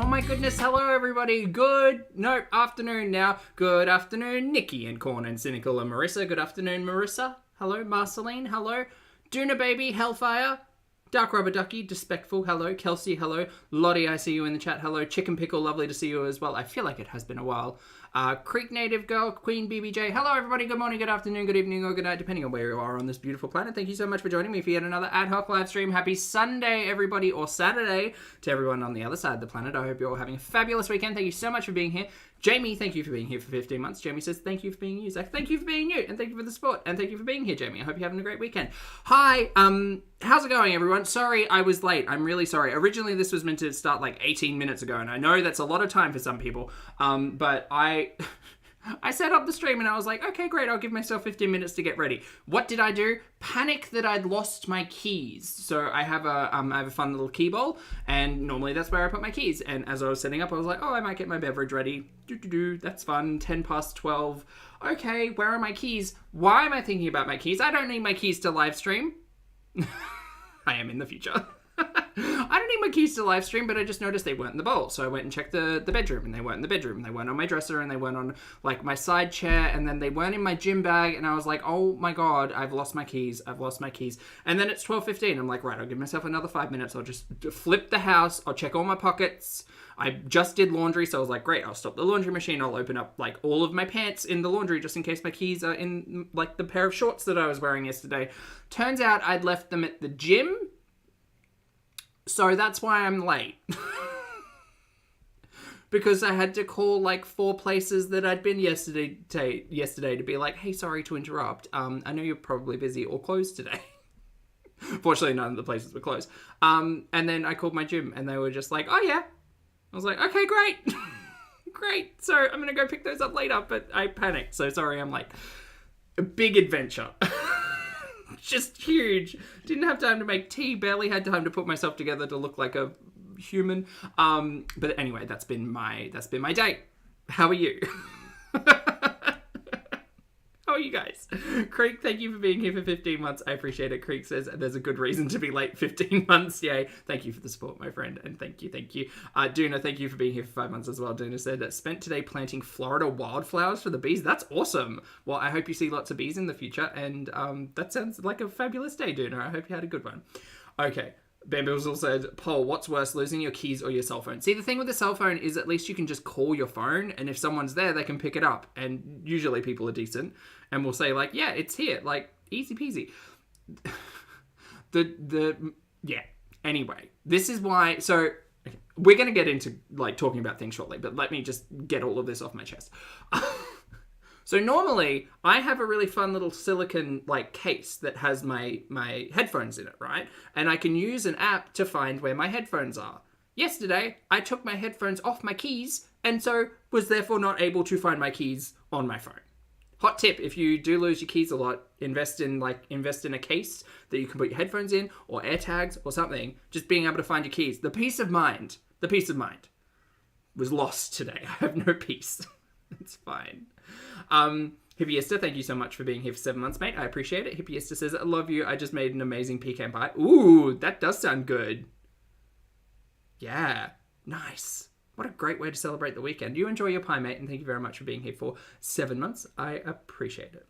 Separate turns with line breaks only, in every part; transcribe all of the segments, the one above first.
Oh my goodness, hello everybody. Afternoon now. Good afternoon, Nikki and Corn and Cynical and Marissa. Good afternoon, Marissa. Hello, Marceline. Hello, Duna Baby, Hellfire, Dark Rubber Ducky, Despectful. Hello, Kelsey. Hello, Lottie. I see you in the chat. Hello, Chicken Pickle. Lovely to see you as well. I feel like it has been a while. Creek Native Girl, Queen BBJ. Hello, everybody. Good morning, good afternoon, good evening, or good night, depending on where you are on this beautiful planet. Thank you so much for joining me for yet another ad hoc live stream. Happy Sunday, everybody, or Saturday to everyone on the other side of the planet. I hope you're all having a fabulous weekend. Thank you so much for being here. Jamie, thank you for being here for 15 months. Jamie says, thank you for being you. Zach, thank you for being you. And thank you for the support. And thank you for being here, Jamie. I hope you're having a great weekend. Hi, how's it going, everyone? Sorry, I was late. I'm really sorry. Originally, this was meant to start like 18 minutes ago. And I know that's a lot of time for some people. But I set up the stream and I was like, okay, great. I'll give myself 15 minutes to get ready. What did I do? Panic that I'd lost my keys. So I have a fun little key bowl, and normally that's where I put my keys. And as I was setting up, I was like, oh, I might get my beverage ready. That's fun. 10 past 12. Okay, where are my keys? Why am I thinking about my keys? I don't need my keys to live stream. I am in the future. I don't need my keys to live stream, but I just noticed they weren't in the bowl. So I went and checked the bedroom, and they weren't in the bedroom. They weren't on my dresser, and they weren't on like my side chair, and then they weren't in my gym bag. And I was like, oh my God, I've lost my keys. I've lost my keys. And then it's 12:15. I'm like, right, I'll give myself another 5 minutes. I'll just flip the house. I'll check all my pockets. I just did laundry, so I was like, great, I'll stop the laundry machine. I'll open up like all of my pants in the laundry just in case my keys are in like the pair of shorts that I was wearing yesterday. Turns out I'd left them at the gym. So that's why I'm late. Because I had to call like 4 places that I'd been yesterday to be like, hey, sorry to interrupt. I know you're probably busy or closed today. Fortunately, none of the places were closed. And then I called my gym and they were just like, oh yeah. I was like, okay, great. Great. So I'm going to go pick those up later, but I panicked. So sorry, I'm like, a big adventure. Just huge. Didn't have time to make tea. Barely had time to put myself together to look like a human. But anyway, that's been my day. How are you? How are you guys? Creek, thank you for being here for 15 months. I appreciate it. Creek says there's a good reason to be late 15 months. Yay. Thank you for the support, my friend. And thank you. Duna, thank you for being here for 5 months as well. Duna said, spent today planting Florida wildflowers for the bees. That's awesome. Well, I hope you see lots of bees in the future. And that sounds like a fabulous day, Duna. I hope you had a good one. Okay. Bamboozle said, Paul, what's worse, losing your keys or your cell phone? See, the thing with the cell phone is at least you can just call your phone, and if someone's there, they can pick it up. And usually people are decent and will say, like, yeah, it's here. Like, easy peasy. Yeah. Anyway, this is why... So, okay, we're going to get into, like, talking about things shortly, but let me just get all of this off my chest. So normally, I have a really fun little silicone, like, case that has my headphones in it, right? And I can use an app to find where my headphones are. Yesterday, I took my headphones off my keys, and so was therefore not able to find my keys on my phone. Hot tip, if you do lose your keys a lot, invest in a case that you can put your headphones in, or AirTags, or something. Just being able to find your keys. The peace of mind was lost today. I have no peace. It's fine. Hippiesta, thank you so much for being here for 7 months, mate. I appreciate it. Hippiesta says, I love you. I just made an amazing pecan pie. Ooh, that does sound good. Yeah, nice. What a great way to celebrate the weekend. You enjoy your pie, mate, and thank you very much for being here for 7 months. I appreciate it.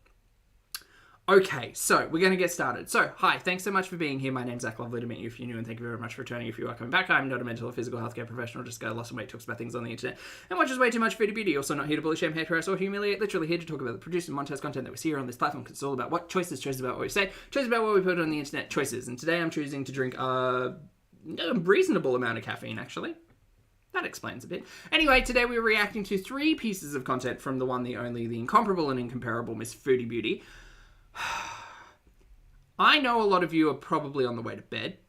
Okay, so we're going to get started. So, hi, thanks so much for being here. My name's Zach. Lovely to meet you if you're new, and thank you very much for returning if you are coming back. I'm not a mental or physical healthcare professional, just a guy who lost some weight, talks about things on the internet, and watches way too much Foodie Beauty. Also not here to bully, shame, hate, harass, or humiliate. Literally here to talk about the produced and monetized content that we see here on this platform, because it's all about what choices about what we say, choices about what we put on the internet, choices. And today I'm choosing to drink a reasonable amount of caffeine, actually. That explains a bit. Anyway, today we're reacting to 3 pieces of content from the one, the only, the incomparable and incomparable Miss Foodie Beauty. I know a lot of you are probably on the way to bed.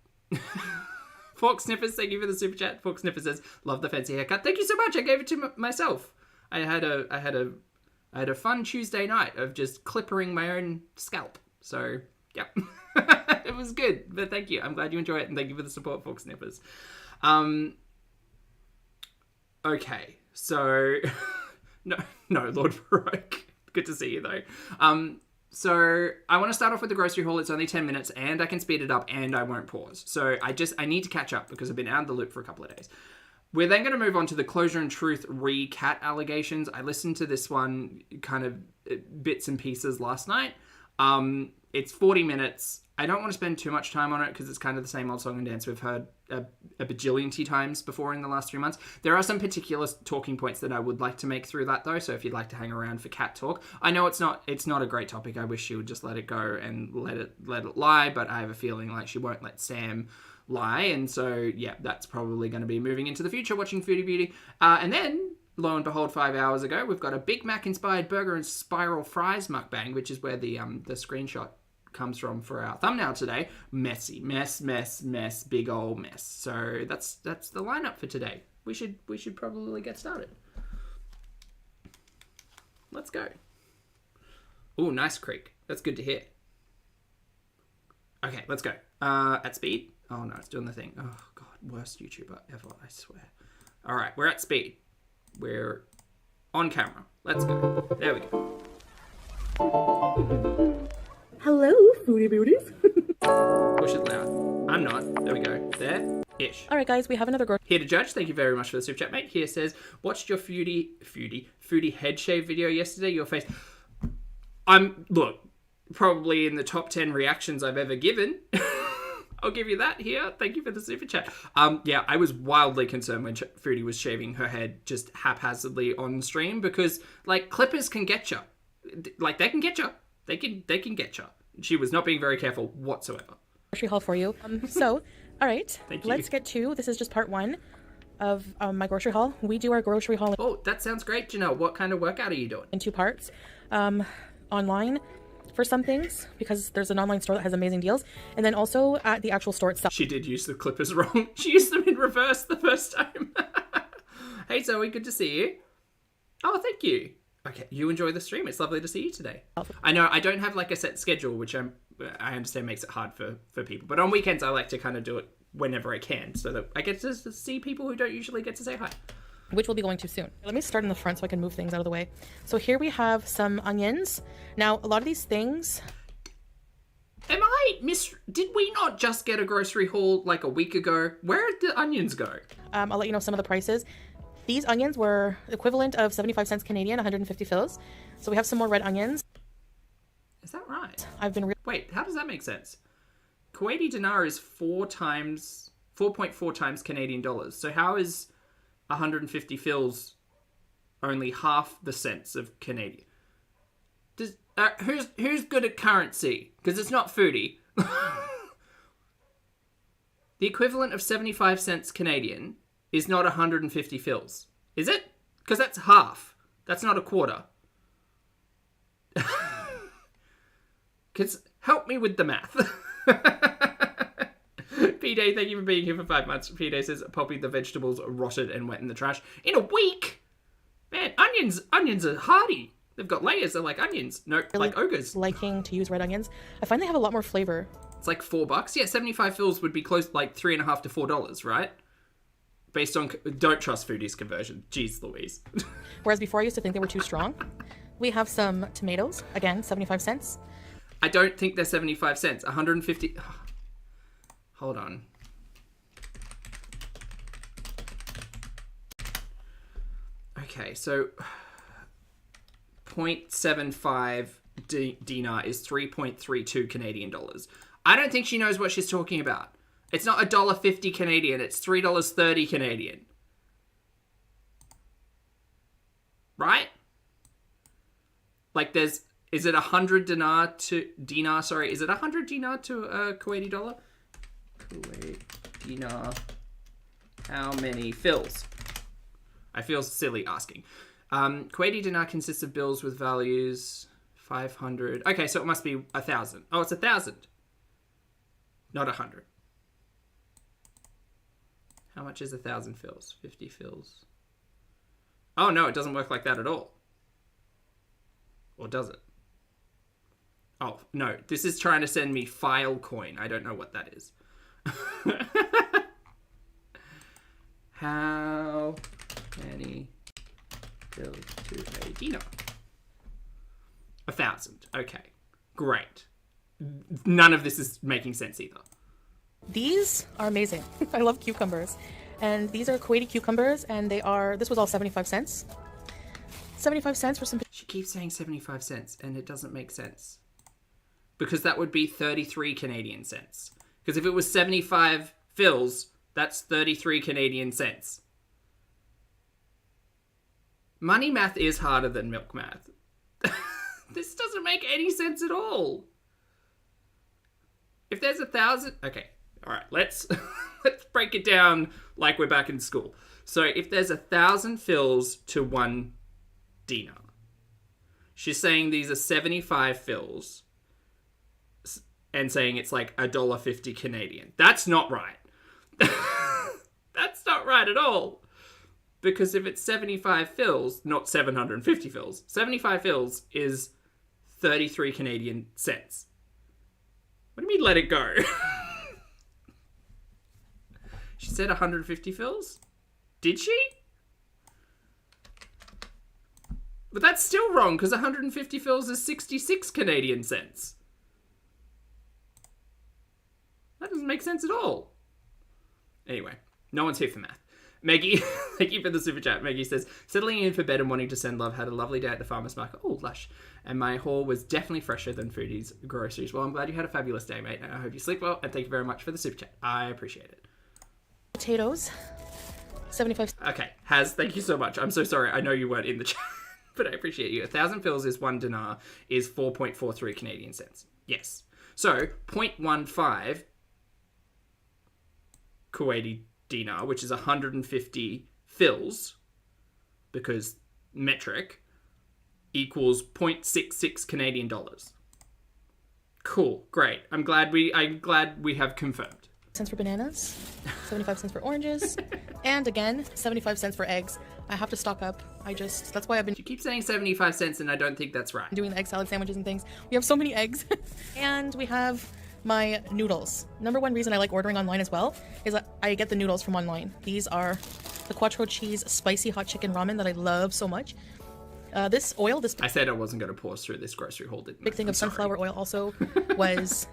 Fork Sniffers, thank you for the super chat. Fork Sniffers says, love the fancy haircut. Thank you so much. I gave it to myself. I had a fun Tuesday night of just clippering my own scalp. So, yeah. It was good, but thank you. I'm glad you enjoy it, and thank you for the support, Fork Sniffers. Okay, so... no, Lord Baroque. Good to see you, though. So I want to start off with the grocery haul. It's only 10 minutes, and I can speed it up, and I won't pause. So I need to catch up, because I've been out of the loop for a couple of days. We're then going to move on to the Closure and Truth re-cat allegations. I listened to this one kind of bits and pieces last night. It's 40 minutes. I don't want to spend too much time on it because it's kind of the same old song and dance we've heard a bajillion times before in the last 3 months. There are some particular talking points that I would like to make through that though. So if you'd like to hang around for cat talk, I know it's not a great topic. I wish she would just let it go and let it lie. But I have a feeling like she won't let Sam lie. And so, yeah, that's probably going to be moving into the future, watching Foodie Beauty. And then, lo and behold, 5 hours ago, we've got a Big Mac-inspired burger and spiral fries mukbang, which is where the screenshot comes from for our thumbnail today. Messy. Mess. Big old mess. So that's the lineup for today. We should probably get started. Let's go. Ooh, nice creak. That's good to hear. Okay, let's go. At speed? Oh no, it's doing the thing. Oh god, worst YouTuber ever, I swear. All right, we're at speed. We're on camera. Let's go. There we go.
Hello, Foodie Beauties.
Push it loud. I'm not. There we go. There-ish.
All right, guys, we have another
Here to judge. Thank you very much for the super chat, mate. Here says, watched your Foodie head shave video yesterday. Your face. Look, probably in the top 10 reactions I've ever given. I'll give you that here. Thank you for the super chat. Yeah, I was wildly concerned when Foodie was shaving her head just haphazardly on stream because, like, clippers can get you. Like, they can get you. They can get you. She was not being very careful whatsoever.
grocery haul for you. So, all right,
Thank you.
let's get to, this is just part one of my grocery haul. We do our grocery haul
Oh, that sounds great, Janelle. What kind of workout are you doing?
in two parts. Online for some things, because there's an online store that has amazing deals, and then also at the actual store itself.
She did use the clippers wrong. She used them in reverse the first time. Hey, Zoe, good to see you. Oh, thank you. Okay, you enjoy the stream. It's lovely to see you today. I know I don't have like a set schedule, which I understand makes it hard for people. But on weekends, I like to kind of do it whenever I can, so that I get to see people who don't usually get to say hi.
Which we'll be going to soon. Let me start in the front so I can move things out of the way. So here we have some onions. Now, a lot of these things...
Did we not just get a grocery haul like a week ago? Where did the onions go?
I'll let you know some of the prices. These onions were equivalent of 75 cents Canadian, 150 fils. So we have some more red onions.
Is that right?
Wait,
how does that make sense? Kuwaiti dinar is 4.4 times Canadian dollars. So how is 150 fils only half the cents of Canadian? Who's good at currency? Because it's not Foodie. The equivalent of 75 cents Canadian is not 150 fils. Is it? Because that's half. That's not a quarter. Because help me with the math. P-Day, thank you for being here for 5 months. P-Day says, Poppy, the vegetables are rotted and wet in the trash. In a week? Man, onions are hardy. They've got layers. They're like onions. No,
really
like ogres.
liking to use red onions. I find they have a lot more flavor.
It's like $4. Yeah, 75 fils would be close, like $3.50 to $4, right? Based on... Don't trust Foodie's conversion. Jeez Louise.
Whereas before I used to think they were too strong. We have some tomatoes. Again, 75 cents.
I don't think they're 75 cents. 150... Hold on. Okay, so 0.75 dinar is 3.32 Canadian dollars. I don't think she knows what she's talking about. It's not $1.50 Canadian, it's $3.30 Canadian. Right? Like is it 100 dinar, is it 100 dinar to a Kuwaiti dollar? Kuwait dinar. How many fils? I feel silly asking. Kuwaiti dinar consists of bills with values 500. Okay, so it must be 1,000. Oh, it's 1,000. Not 100. How much is 1,000 fils? 50 fils. Oh, no, it doesn't work like that at all. Or does it? Oh, no. This is trying to send me file coin. I don't know what that is. How many fils to a dinar? 1,000. Okay. Great. None of this is making sense either.
These are amazing. I love cucumbers. And these are Kuwaiti cucumbers, and this was all 75 cents. 75 cents for some...
She keeps saying 75 cents, and it doesn't make sense. Because that would be 33 Canadian cents. Because if it was 75 fils, that's 33 Canadian cents. Money math is harder than milk math. This doesn't make any sense at all. If there's 1,000... Okay, all right, let's break it down like we're back in school. So if there's 1,000 fils to 1 dinar, she's saying these are 75 fils and saying it's like $1.50 Canadian. That's not right. That's not right at all. Because if it's 75 fils, not 750 fils, 75 fils is 33 Canadian cents. What do you mean let it go? She said 150 fils? Did she? But that's still wrong, because 150 fils is 66 Canadian cents. That doesn't make sense at all. Anyway, no one's here for math. Maggie, thank you for the super chat. Maggie says, settling in for bed and wanting to send love, had a lovely day at the farmer's market. Oh, lush. And my haul was definitely fresher than Foodie's groceries. Well, I'm glad you had a fabulous day, mate. And I hope you sleep well. And thank you very much for the super chat. I appreciate it.
Potatoes. 75.
Okay, thank you so much. I'm so sorry. I know you weren't in the chat, but I appreciate you. 1,000 fils is 1 dinar, is 4.43 Canadian cents. Yes. So, 0.15 Kuwaiti dinar, which is 150 fils, because metric, equals 0.66 Canadian dollars. Cool, great. I'm glad we have confirmed.
Cents for bananas, 75 cents for oranges, and again, 75 cents for eggs. I have to stock up. That's why I've been...
You keep saying 75 cents, and I don't think that's right.
Doing the egg salad sandwiches and things. We have so many eggs. And we have my noodles. Number one reason I like ordering online as well is that I get the noodles from online. These are the quattro cheese spicy hot chicken ramen that I love so much. This oil,
I said I wasn't going to pause through this grocery haul, didn't I?
Big thing of sunflower oil also was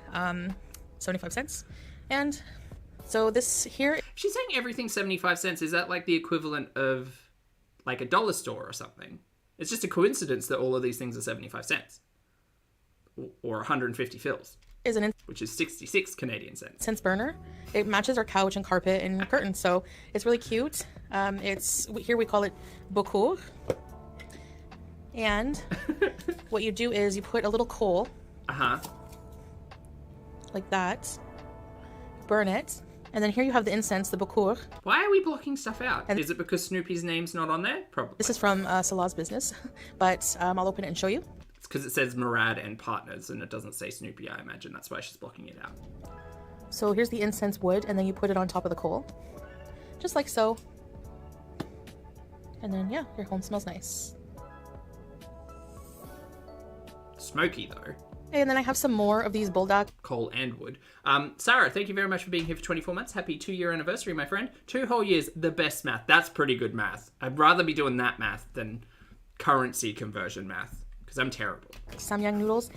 75 cents. And so this here...
She's saying everything's 75 cents. Is that like the equivalent of like a dollar store or something? It's just a coincidence that all of these things are 75 cents. Or 150 fils. Which is 66 Canadian cents.
Cents burner. It matches our couch and carpet and curtains, so it's really cute. Here we call it beaucoup. And what you do is you put a little coal. Like that. Burn it. And then here you have the incense, the beaucoup.
Why are we blocking stuff out? And is it because Snoopy's name's not on there? Probably.
This is from Salah's business, but I'll open it and show you.
It's because it says Murad and partners and it doesn't say Snoopy, I imagine. That's why she's blocking it out.
So here's the incense wood, and then you put it on top of the coal. Just like so. And then, yeah, your home smells nice.
Smoky, though.
And then I have some more of these bulldog.
Coal and wood. Sarah, thank you very much for being here for 24 months. Happy 2-year anniversary, my friend. 2 whole years, the best math. That's pretty good math. I'd rather be doing that math than currency conversion math, because I'm terrible.
Samyang noodles.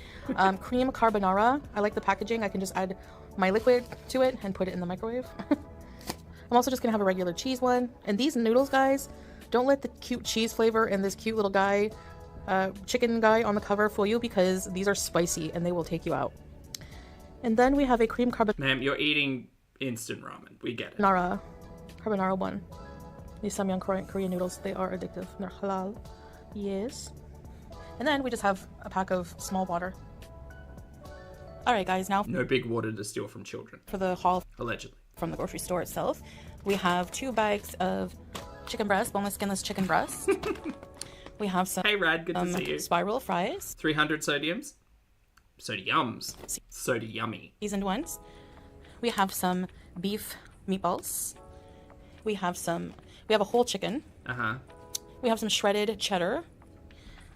Cream carbonara. I like the packaging. I can just add my liquid to it and put it in the microwave. I'm also just going to have a regular cheese one. And these noodles, guys, don't let the cute cheese flavor and this cute little guy, chicken guy on the cover fool you, because these are spicy and they will take you out. And then we have a cream carbonara.
Ma'am, you're eating instant ramen. We get it.
Carbonara one. These Samyang Korean noodles, they are addictive. They're halal. Yes. And then we just have a pack of small water. Alright guys, now...
No big water to steal from children.
For the haul...
Allegedly.
From the grocery store itself. We have 2 bags of chicken breast, boneless, skinless chicken breast. We have some...
Hey Rad, good to see you.
Spiral fries.
300 sodiums. Sodiums. Sodiummy.
Seasoned ones. We have some beef meatballs. We have a whole chicken. We have some shredded cheddar.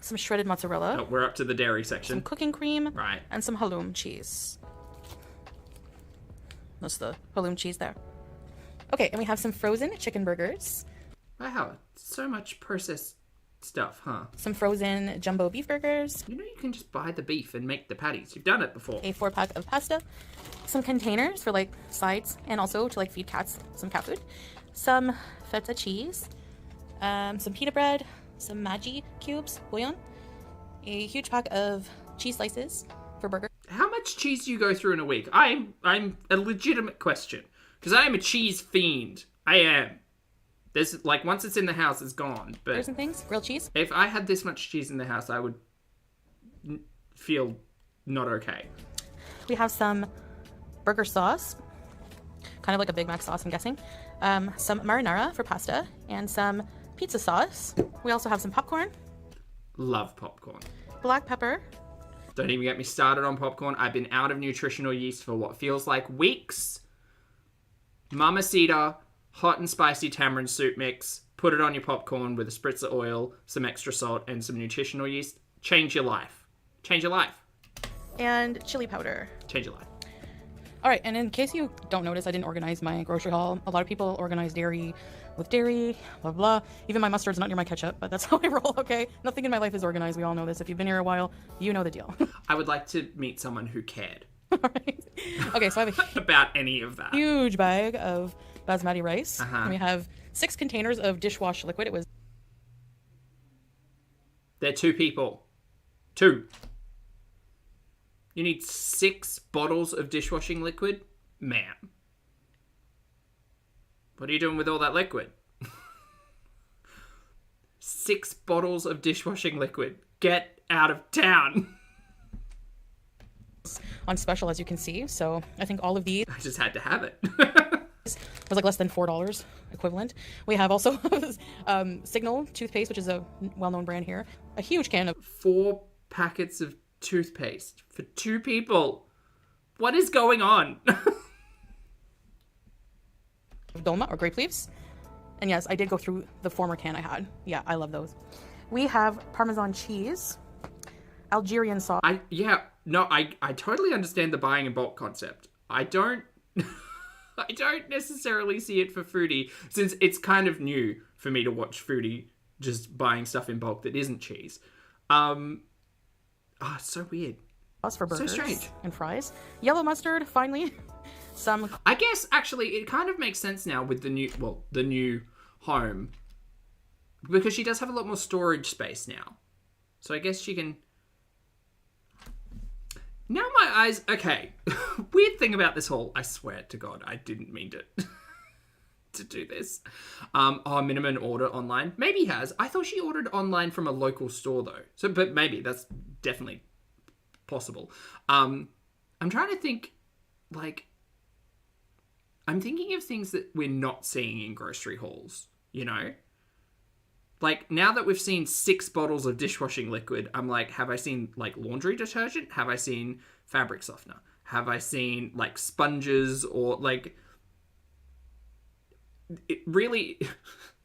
Some shredded mozzarella.
Oh, we're up to the dairy section.
Some cooking cream.
Right.
And some halloum cheese. That's the halloum cheese there. Okay, and we have some frozen chicken burgers.
Wow, so much processed stuff, huh?
Some frozen jumbo beef burgers.
You know you can just buy the beef and make the patties. You've done it before.
A 4-pack of pasta. some containers for like sides and also to like feed cats some cat food. Some feta cheese, some pita bread, some Maggi cubes, bouillon, a huge pack of cheese slices for burger.
How much cheese do you go through in a week? I'm a legitimate question. Because I am a cheese fiend. I am. There's, like, once it's in the house, it's gone. But
There's some things, grilled cheese.
if I had this much cheese in the house, I would feel not okay.
We have some burger sauce, kind of like a Big Mac sauce, I'm guessing. Some marinara for pasta, and some pizza sauce. We also have some popcorn,
Love popcorn.
black pepper,
Don't even get me started on popcorn. I've been out of nutritional yeast for what feels like weeks. Mamacita, hot and spicy tamarind soup mix. Put it on your popcorn with a spritz of oil, some extra salt, and some nutritional yeast. Change your life. Change your life.
and chili powder.
Change your life.
All right, and in case you don't notice, I didn't organize my grocery haul. A lot of people organize dairy with dairy, blah, blah. Even my mustard's not near my ketchup, but that's how I roll, okay? Nothing in my life is organized. We all know this. If you've been here a while, you know the deal.
I would like to meet someone who cared
All right. Okay, so I have a
about any of that.
huge bag of basmati rice.
Uh-huh.
And we have 6 containers of dishwash liquid. It was
They're 2 people. 2. You need 6 bottles of dishwashing liquid? Ma'am. What are you doing with all that liquid? 6 bottles of dishwashing liquid. Get out of town.
on special, as you can see. So I think all of these
I just had to have it.
was like less than $4 equivalent. We have also Signal toothpaste, which is a well-known brand here. A huge can of
4 packets of toothpaste for 2 people. What is going on?
Dolma or grape leaves. And yes, I did go through the former can I had. Yeah, I love those. We have Parmesan cheese, Algerian sauce.
I totally understand the buying in bulk concept. I don't I don't necessarily see it for Foodie, since it's kind of new for me to watch Foodie just buying stuff in bulk that isn't cheese. It's so weird.
Sauce for burgers
strange.
and fries. Yellow mustard, finally. Some
I guess actually it kind of makes sense now with the new home, because she does have a lot more storage space now. So I guess she can. Now my eyes. Okay, weird thing about this haul. I swear to God, I didn't mean to do this. Minimum order online. Maybe he has. I thought she ordered online from a local store though. So, but maybe that's definitely possible. I'm trying to think, like. I'm thinking of things that we're not seeing in grocery hauls, you know? Like, now that we've seen 6 bottles of dishwashing liquid, I'm like, have I seen, like, laundry detergent? Have I seen fabric softener? Have I seen, like, sponges or, like... It really...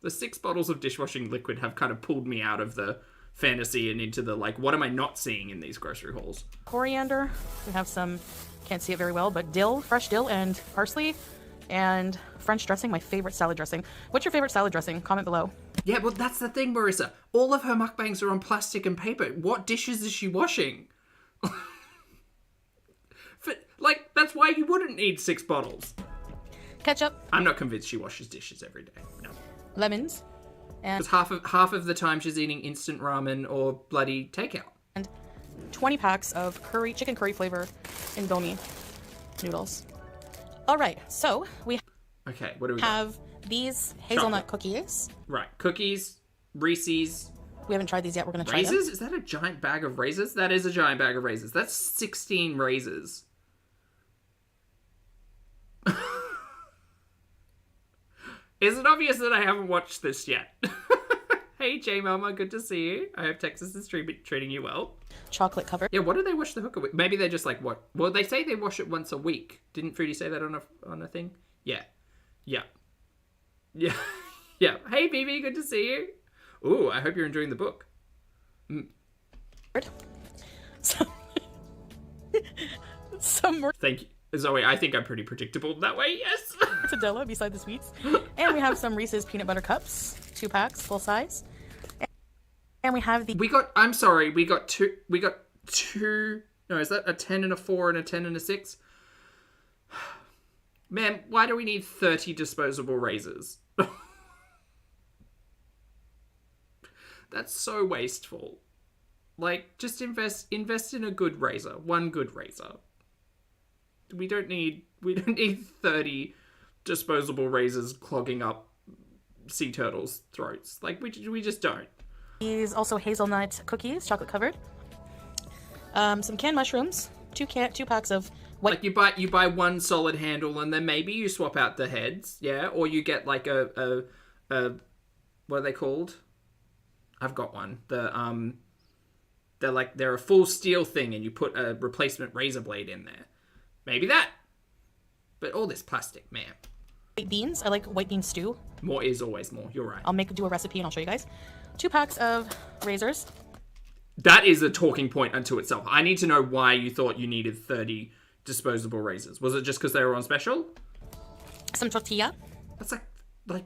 the 6 bottles of dishwashing liquid have kind of pulled me out of the fantasy and into the, like, what am I not seeing in these grocery hauls?
coriander. We have some, can't see it very well, but dill, fresh dill and parsley. And French dressing, my favorite salad dressing. What's your favorite salad dressing? Comment below.
Yeah, well, that's the thing, Marissa. All of her mukbangs are on plastic and paper. What dishes is she washing? That's why you wouldn't need 6 bottles.
Ketchup,
I'm not convinced she washes dishes every day. No.
lemons, and
Because half of the time she's eating instant ramen or bloody takeout.
20 packs of chicken curry flavor Indomie noodles. All right, so we
Okay, what do we got?
have these hazelnut cookies.
Right, cookies, Reese's.
We haven't tried these yet. We're going to try them.
Razors? Is that a giant bag of razors? That is a giant bag of razors. That's 16 razors. Is it obvious that I haven't watched this yet? Hey, J Mama, good to see you. I hope Texas is treating you well.
Chocolate covered.
Yeah, what do they wash the hookah with? Maybe they're just like, what? Well, they say they wash it once a week. Didn't Foodie say that on a thing? Yeah. Yeah. Yeah. Yeah. Hey, BB, good to see you. Ooh, I hope you're enjoying the book.
Some more
Thank you. Zoe, I think I'm pretty predictable that way, yes.
mortadella beside the sweets. And we have some Reese's peanut butter cups, 2 packs, full size. And we have the
we got two, no, is that a 10 and a 4 and a 10 and a 6? Ma'am, why do we need 30 disposable razors? That's so wasteful. Like, just invest in a good razor. One good razor. We don't need 30 disposable razors clogging up sea turtles' throats. Like, we just don't.
These also hazelnut cookies, chocolate covered. Some canned mushrooms. Two packs of white.
Like you buy one solid handle and then maybe you swap out the heads, yeah, or you get like a what are they called? I've got one. They're a full steel thing and you put a replacement razor blade in there. Maybe that. But all this plastic, man.
White beans. I like white bean stew.
More is always more. You're right.
I'll do a recipe and I'll show you guys. 2 packs of razors.
That is a talking point unto itself. I need to know why you thought you needed 30 disposable razors. Was it just because they were on special?
Some tortilla.
That's like,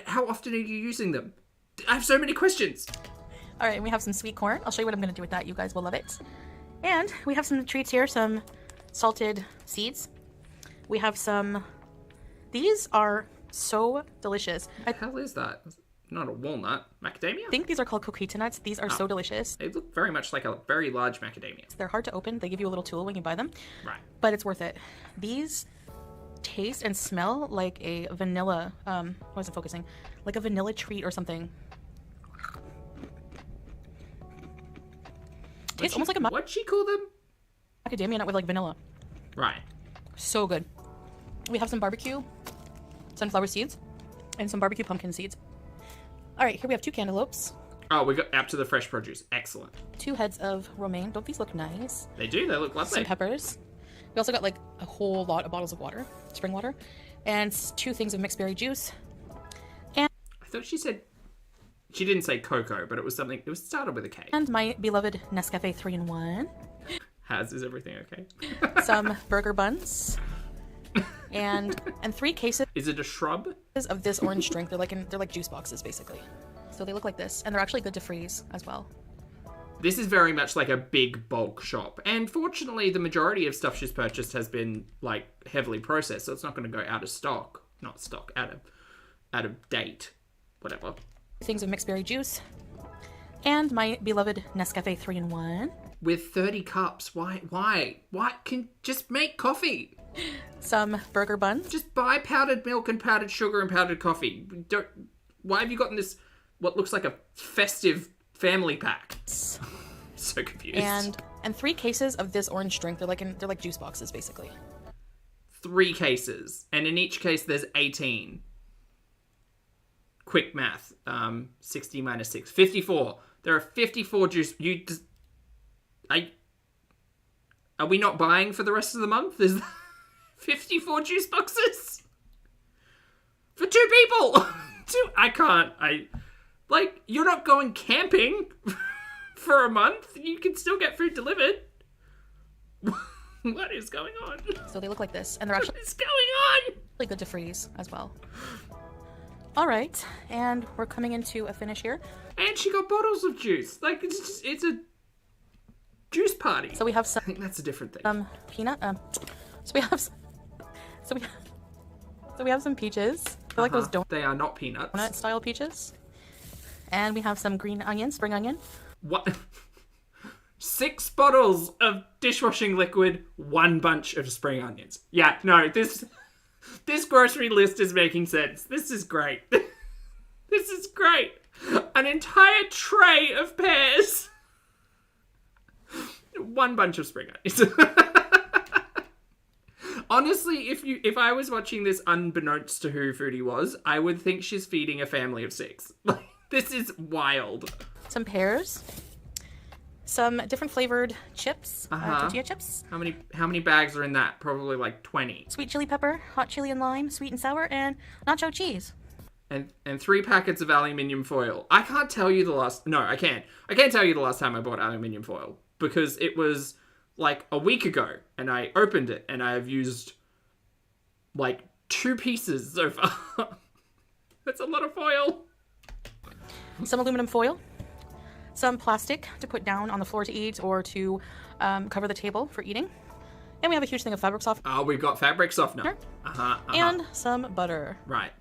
how often are you using them? I have so many questions.
All right, and we have some sweet corn. I'll show you what I'm going to do with that. You guys will love it. And we have some treats here, some salted seeds. We have some... These are so delicious.
What the hell is that? Not a walnut. Macadamia?
I think these are called coquita nuts. These are so delicious.
They look very much like a very large macadamia.
They're hard to open. They give you a little tool when you buy them.
Right.
But it's worth it. These taste and smell like a vanilla... why isn't focusing? Like a vanilla treat or something. Tastes almost like a
what'd she call them?
macadamia nut with like vanilla.
Right.
So good. We have some barbecue sunflower seeds and some barbecue pumpkin seeds. All right, here we have 2 cantaloupes.
Oh, we got up to the fresh produce. Excellent.
2 heads of romaine. Don't these look nice?
They do. They look lovely.
Some peppers. We also got like a whole lot of bottles of water, spring water, and 2 things of mixed berry juice. And
I thought she said... She didn't say cocoa, but it was something... It was started with a K.
And my beloved Nescafe 3-in-1.
Is everything okay?
Some burger buns. And 3 cases...
Is it a shrub?
...of this orange drink. They're like juice boxes, basically. So they look like this. And they're actually good to freeze as well.
This is very much like a big bulk shop. And fortunately, the majority of stuff she's purchased has been, like, heavily processed. So it's not going to go out of stock. Not stock. Out of date. Whatever.
Things of mixed berry juice. And my beloved Nescafe 3-in-1.
With 30 cups. Why? Can just make coffee.
Some burger buns.
Just buy powdered milk and powdered sugar and powdered coffee. Why have you gotten this, what looks like a festive family pack? So confused.
And 3 cases of this orange drink. They're like juice boxes, basically.
3 cases. And in each case, there's 18. Quick math. 60 minus 6. 54. There are 54 juice... Are we not buying for the rest of the month? There's 54 juice boxes? For 2 people! You're not going camping for a month. You can still get food delivered. What is going on?
So they look like this. And they're actually...
What is going on?
Really good to freeze as well. All right. And we're coming into a finish here.
And she got bottles of juice. Like, it's a juice party.
So we have some...
I think that's a different thing.
Peanut. So we have some peaches. They're like those
They are not peanuts.
donut style peaches. And we have some green onion, spring onion.
What? 6 bottles of dishwashing liquid, 1 bunch of spring onions. Yeah, no, this grocery list is making sense. This is great. This is great. An entire tray of pears. 1 bunch of spring onions. Honestly, if I was watching this unbeknownst to who Foodie was, I would think she's feeding a family of 6. Like, this is wild.
Some pears. Some different flavored chips. Tortilla chips.
How many bags are in that? Probably like 20.
Sweet chili pepper, hot chili and lime, sweet and sour, and nacho cheese.
And 3 packets of aluminium foil. I can't tell you the last... No, I can't. I can't tell you the last time I bought aluminium foil. Because it was like a week ago. And I opened it. And I have used like 2 pieces so far. That's a lot of foil.
Some aluminum foil. Some plastic to put down on the floor to eat or to cover the table for eating. And we have a huge thing of fabric softener.
Oh, we've got fabric softener.
And some butter.
Right.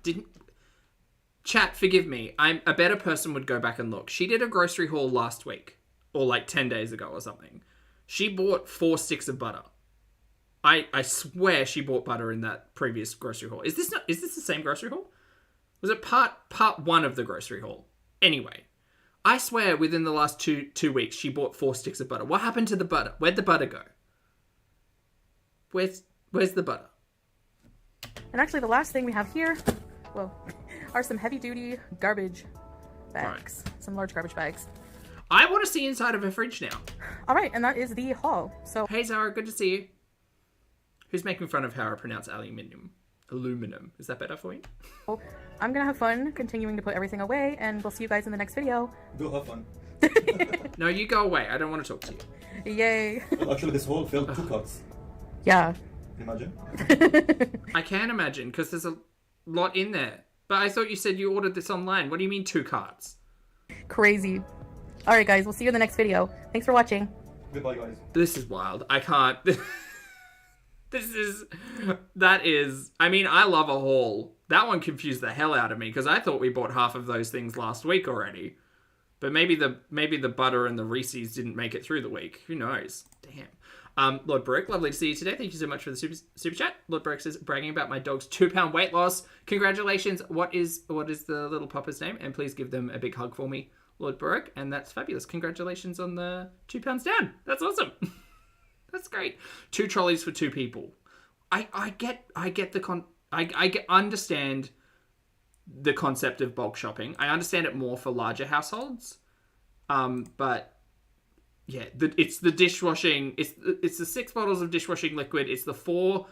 Chat, forgive me. A better person would go back and look. She did a grocery haul last week. Or like 10 days ago or something. She bought 4 sticks of butter. I swear she bought butter in that previous grocery haul. Is this the same grocery haul? Was it part 1 of the grocery haul? Anyway, I swear within the last two weeks she bought 4 sticks of butter. What happened to the butter? Where'd the butter go? Where's the butter?
And actually the last thing we have here, well, are some heavy duty garbage bags. Right. Some large garbage bags.
I want to see inside of her fridge now.
All right, and that is the haul. So,
hey Zara, good to see you. Who's making fun of how I pronounce aluminium? Aluminum. Is that better for you?
I'm gonna have fun continuing to put everything away, and we'll see you guys in the next video.
Go have fun.
No, you go away. I don't want to talk to you.
Yay.
Well, actually, this whole filled 2 carts.
Yeah.
Imagine.
I can imagine, because there's a lot in there. But I thought you said you ordered this online. What do you mean 2 carts? Crazy.
All right, guys. We'll see you in the next video. Thanks for watching.
Goodbye, guys.
This is wild. I can't. That is, I mean, I love a haul. That one confused the hell out of me because I thought we bought half of those things last week already. But maybe the butter and the Reese's didn't make it through the week. Who knows? Damn. Lord Brooke, lovely to see you today. Thank you so much for the super chat. Lord Brooke says, bragging about my dog's 2-pound weight loss. Congratulations. What is the little pupper's name? And please give them a big hug for me, Lord Brooke. And that's fabulous. Congratulations on the 2 pounds down. That's awesome. That's great. 2 trolleys for 2 people. I understand the concept of bulk shopping. I understand it more for larger households. But yeah, it's the dishwashing. It's the 6 bottles of dishwashing liquid. It's the 4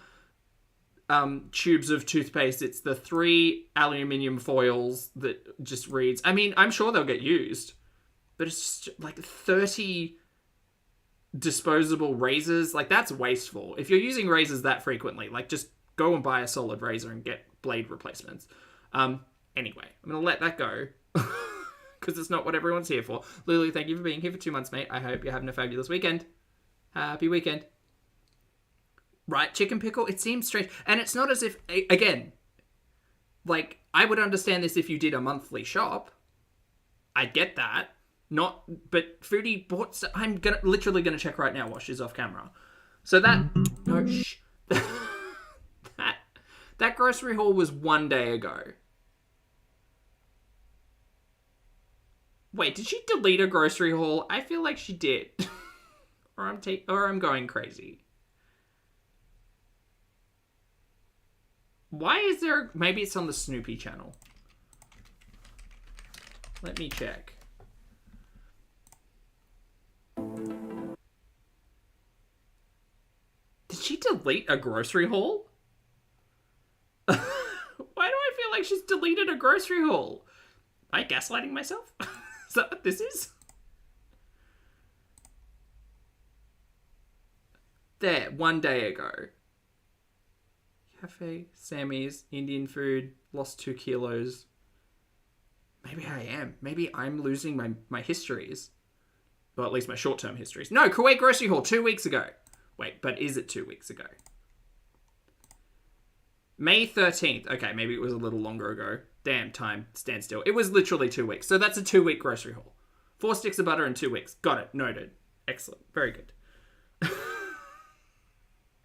tubes of toothpaste. It's the 3 aluminium foils that just reads. I mean, I'm sure they'll get used, but it's just like 30 disposable razors. Like, that's wasteful. If you're using razors that frequently, like, just go and buy a solid razor and get blade replacements. Anyway, I'm gonna let that go because it's not what everyone's here for. Lulu, thank you for being here for 2 months, mate. I hope you're having a fabulous weekend. Happy weekend. Right, chicken pickle, it seems strange. And it's not as if, again, like, I would understand this if you did a monthly shop. I'd get that. But Foodie bought... I'm literally gonna check right now while she's off camera. So that... No, shh. That grocery haul was 1 day ago. Wait, did she delete a grocery haul? I feel like she did. or I'm going crazy. Why is there... Maybe it's on the Snoopy channel. Let me check. Did she delete a grocery haul? Why do I feel like she's deleted a grocery haul? Am I gaslighting myself? Is that what this is? There, 1 day ago. Cafe, Sammy's, Indian food, lost 2 kilos. Maybe I am. Maybe I'm losing my histories. Well, at least my short-term histories. No, Kuwait grocery haul 2 weeks ago. Wait, but is it 2 weeks ago? May 13th. Okay, maybe it was a little longer ago. Damn, time, stand still. It was literally 2 weeks. So that's a 2-week grocery haul. 4 sticks of butter in 2 weeks. Got it. Noted. Excellent. Very good.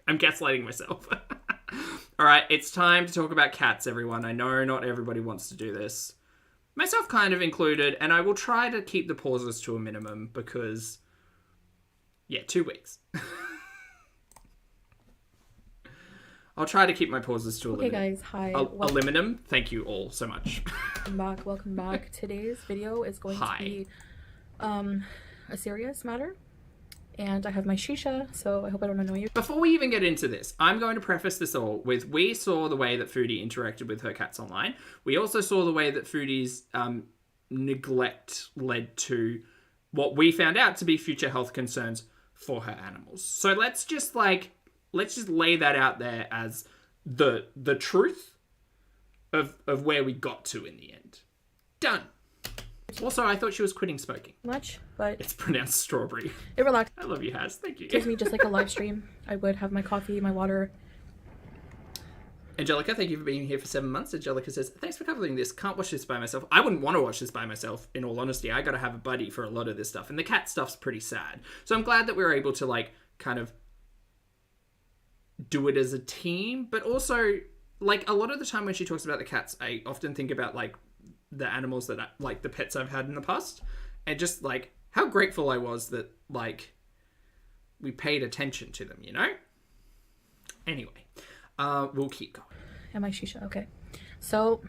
I'm gaslighting myself. All right, it's time to talk about cats, everyone. I know not everybody wants to do this. Myself kind of included, and I will try to keep the pauses to a minimum because, yeah, 2 weeks. I'll try to keep my pauses to a
Okay, guys, hi.
Eliminum. Thank you all so much.
Welcome back. Today's video is going to be a serious matter. And I have my shisha, so I hope I don't annoy you.
Before we even get into this, I'm going to preface this all with, we saw the way that Foodie interacted with her cats online. We also saw the way that Foodie's neglect led to what we found out to be future health concerns for her animals. So let's just lay that out there as the truth of where we got to in the end. Done. Also, I thought she was quitting smoking.
much, but
It's pronounced strawberry.
it relaxes
I love you, Haz. Thank you.
me just like a live stream. I would have my coffee, my water.
Angelica, thank you for being here for 7 months. Angelica says, thanks for covering this. Can't watch this by myself. I wouldn't want to watch this by myself, in all honesty. I gotta have a buddy for a lot of this stuff. And the cat stuff's pretty sad. So I'm glad that we're able to, like, kind of do it as a team. But also, like, a lot of the time when she talks about the cats, I often think about, like, the animals that, like, the pets I've had in the past. And just, like, how grateful I was that, like, we paid attention to them, you know? Anyway. We'll keep going.
Am I shisha? Okay. So,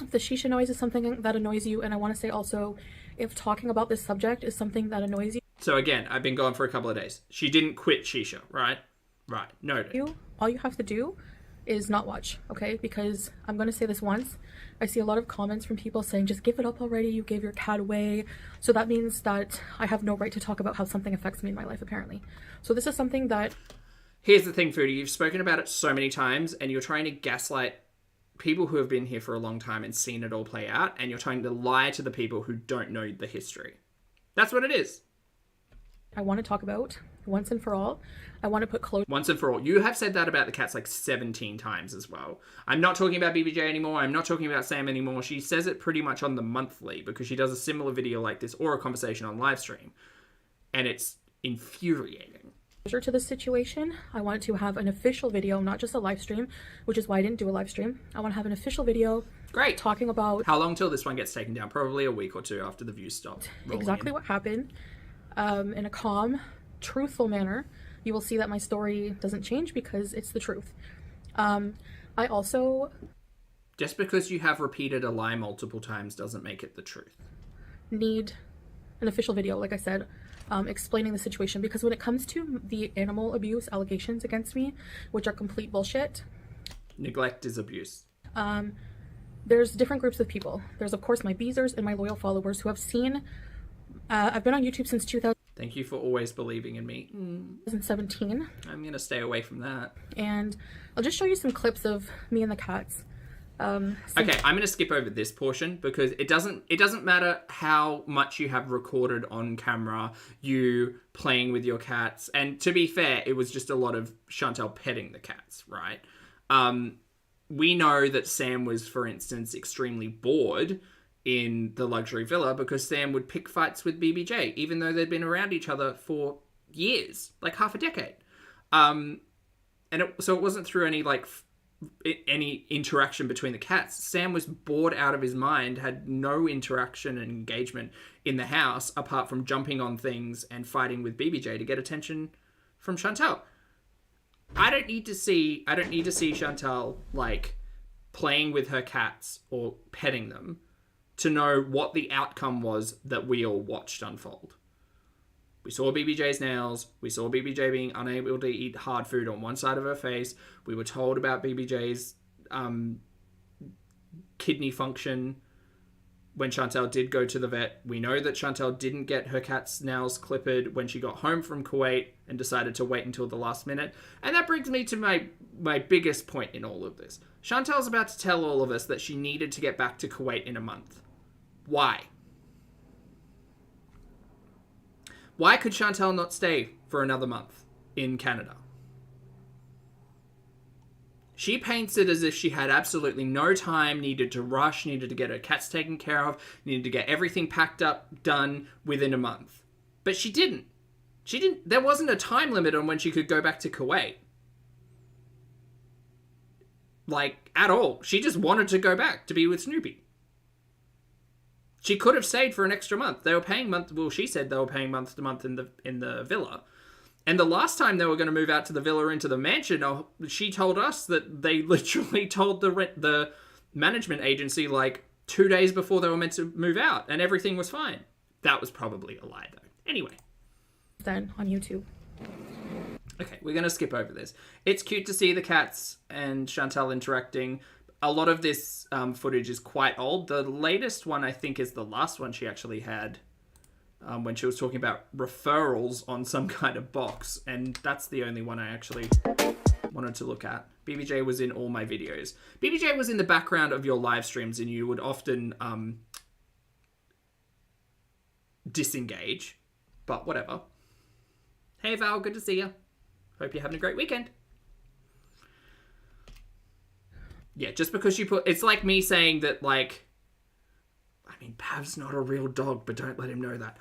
if the shisha noise is something that annoys you, and I want to say also, if talking about this subject is something that annoys
So again, I've been gone for a couple of days. She didn't quit shisha, right? Right. Noted.
all you have to do is not watch, okay? Because I'm going to say this once. I see a lot of comments from people saying, just give it up already, you gave your cat away. So that means that I have no right to talk about how something affects me in my life, apparently. So this is something that...
Here's the thing, Foodie. You've spoken about it so many times, and you're trying to gaslight people who have been here for a long time and seen it all play out, and you're trying to lie to the people who don't know the history. That's what it is.
I want to talk about once and for all. I want to put closure.
Once and for all. You have said that about the cats like 17 times as well. I'm not talking about BBJ anymore. I'm not talking about Sam anymore. She says it pretty much on the monthly because she does a similar video like this or a conversation on live stream. And it's infuriating.
To this situation. I wanted to have an official video, not just a live stream, which is why I didn't do a live stream. I want to have an official video.
Great.
Talking about
how long till this one gets taken down? Probably a week or two after the views stop.
Exactly what happened. In a calm, truthful manner. You will see that my story doesn't change because it's the truth. I also...
Just because you have repeated a lie multiple times doesn't make it the truth.
Need an official video, like I said, explaining the situation, because when it comes to the animal abuse allegations against me, which are complete bullshit.
Neglect is abuse.
There's different groups of people. There's of course my beezers and my loyal followers who have seen, I've been on YouTube since 2000.
Thank you for always believing in me.
2017.
I'm gonna stay away from that.
And I'll just show you some clips of me and the cats.
Okay, I'm gonna skip over this portion because it doesn't matter how much you have recorded on camera, you playing with your cats. And to be fair, it was just a lot of Chantal petting the cats, right? We know that Sam was, for instance, extremely bored in the luxury villa because Sam would pick fights with BBJ, even though they'd been around each other for years, like half a decade. So it wasn't through any interaction between the cats. Sam was bored out of his mind, had no interaction and engagement in the house apart from jumping on things and fighting with BBJ to get attention from Chantal. I don't need to see Chantal like playing with her cats or petting them to know what the outcome was that we all watched unfold. We saw BBJ's nails. We saw BBJ being unable to eat hard food on one side of her face. We were told about BBJ's kidney function when Chantal did go to the vet. We know that Chantal didn't get her cat's nails clipped when she got home from Kuwait and decided to wait until the last minute. And that brings me to my biggest point in all of this. Chantal's about to tell all of us that she needed to get back to Kuwait in a month. Why? Why could Chantal not stay for another month in Canada? She paints it as if she had absolutely no time, needed to rush, needed to get her cats taken care of, needed to get everything packed up, done within a month. But she didn't. There wasn't a time limit on when she could go back to Kuwait. Like, at all. She just wanted to go back to be with Snoopy. She could have stayed for an extra month. They were paying she said they were paying month to month in the villa. And the last time they were going to move out to the villa into the mansion, she told us that they literally told the management agency like 2 days before they were meant to move out and everything was fine. That was probably a lie though. Anyway.
Then on YouTube.
Okay, we're going to skip over this. It's cute to see the cats and Chantal interacting. A lot of this footage is quite old. The latest one, I think, is the last one she actually had when she was talking about referrals on some kind of box. And that's the only one I actually wanted to look at. BBJ was in all my videos. BBJ was in the background of your live streams and you would often disengage. But whatever. Hey Val, good to see you. Hope you're having a great weekend. Yeah, just because you put... It's like me saying that, like... I mean, Pav's not a real dog, but don't let him know that.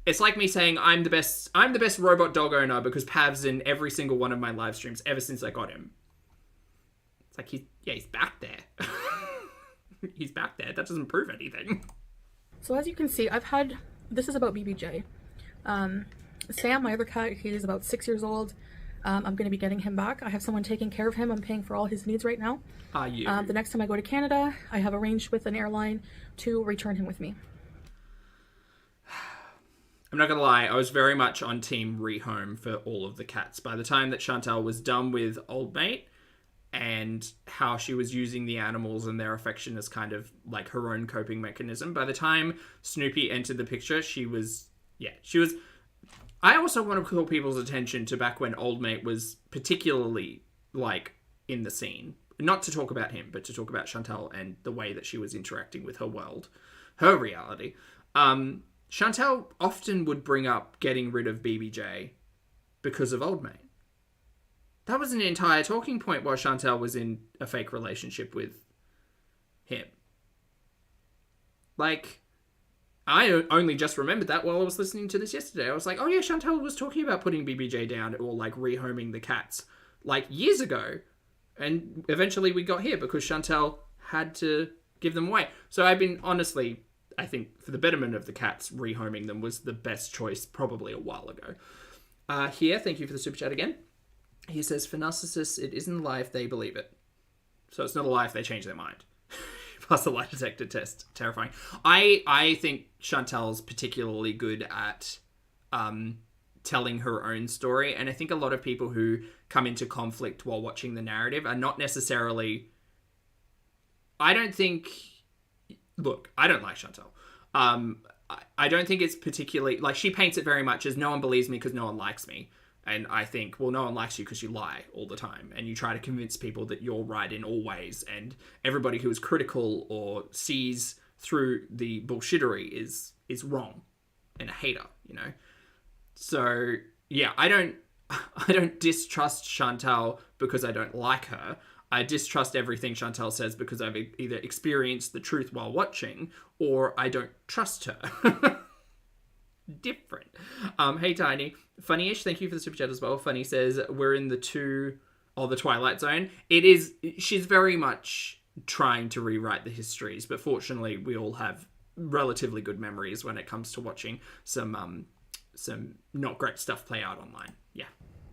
It's like me saying I'm the best robot dog owner because Pav's in every single one of my live streams ever since I got him. It's like, he's back there. He's back there. That doesn't prove anything.
So as you can see, this is about BBJ. Sam, my other cat, he's about 6 years old. I'm going to be getting him back. I have someone taking care of him. I'm paying for all his needs right now.
Are you?
The next time I go to Canada, I have arranged with an airline to return him with me.
I'm not going to lie, I was very much on team rehome for all of the cats. By the time that Chantal was done with Old Mate and how she was using the animals and their affection as kind of like her own coping mechanism, by the time Snoopy entered the picture, she was... I also want to call people's attention to back when Old Mate was particularly, like, in the scene. Not to talk about him, but to talk about Chantal and the way that she was interacting with her world, her reality. Chantal often would bring up getting rid of BBJ because of Old Mate. That was an entire talking point while Chantal was in a fake relationship with him. Like... I only just remembered that while I was listening to this yesterday. I was like, oh yeah, Chantal was talking about putting BBJ down or like rehoming the cats like years ago. And eventually we got here because Chantal had to give them away. So I've been, honestly, I think for the betterment of the cats, rehoming them was the best choice probably a while ago. Here, thank you for the super chat again. He says, for narcissists, it isn't a lie if they believe it. So it's not a lie if they change their mind. Plus a lie detector test. Terrifying. I think Chantal's particularly good at telling her own story. And I think a lot of people who come into conflict while watching the narrative are not necessarily... I don't like Chantal. I don't think it's particularly... Like, she paints it very much as no one believes me because no one likes me. And I think, well, no one likes you because you lie all the time. And you try to convince people that you're right in all ways. And everybody who is critical or sees through the bullshittery is wrong and a hater, you know? So, yeah, I don't distrust Chantal because I don't like her. I distrust everything Chantal says because I've either experienced the truth while watching or I don't trust her. Different. Hey Tiny, Funnyish, thank you for the super chat as well. Funny says we're in the Twilight Zone. She's very much trying to rewrite the histories, but fortunately we all have relatively good memories when it comes to watching some not great stuff play out online. Yeah.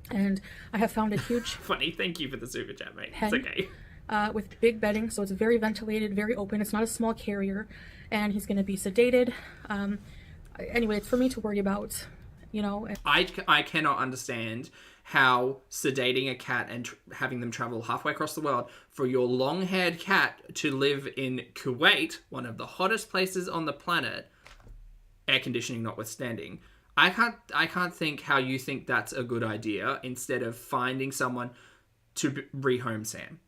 And I have found a huge...
Funny, thank you for the super chat, mate. It's okay.
With big bedding, so it's very ventilated, very open. It's not a small carrier, and he's going to be sedated. Anyway, it's for me to worry about, you know.
I cannot understand how sedating a cat and having them travel halfway across the world for your long-haired cat to live in Kuwait, one of the hottest places on the planet, air conditioning notwithstanding. I can't think how you think that's a good idea instead of finding someone to rehome Sam.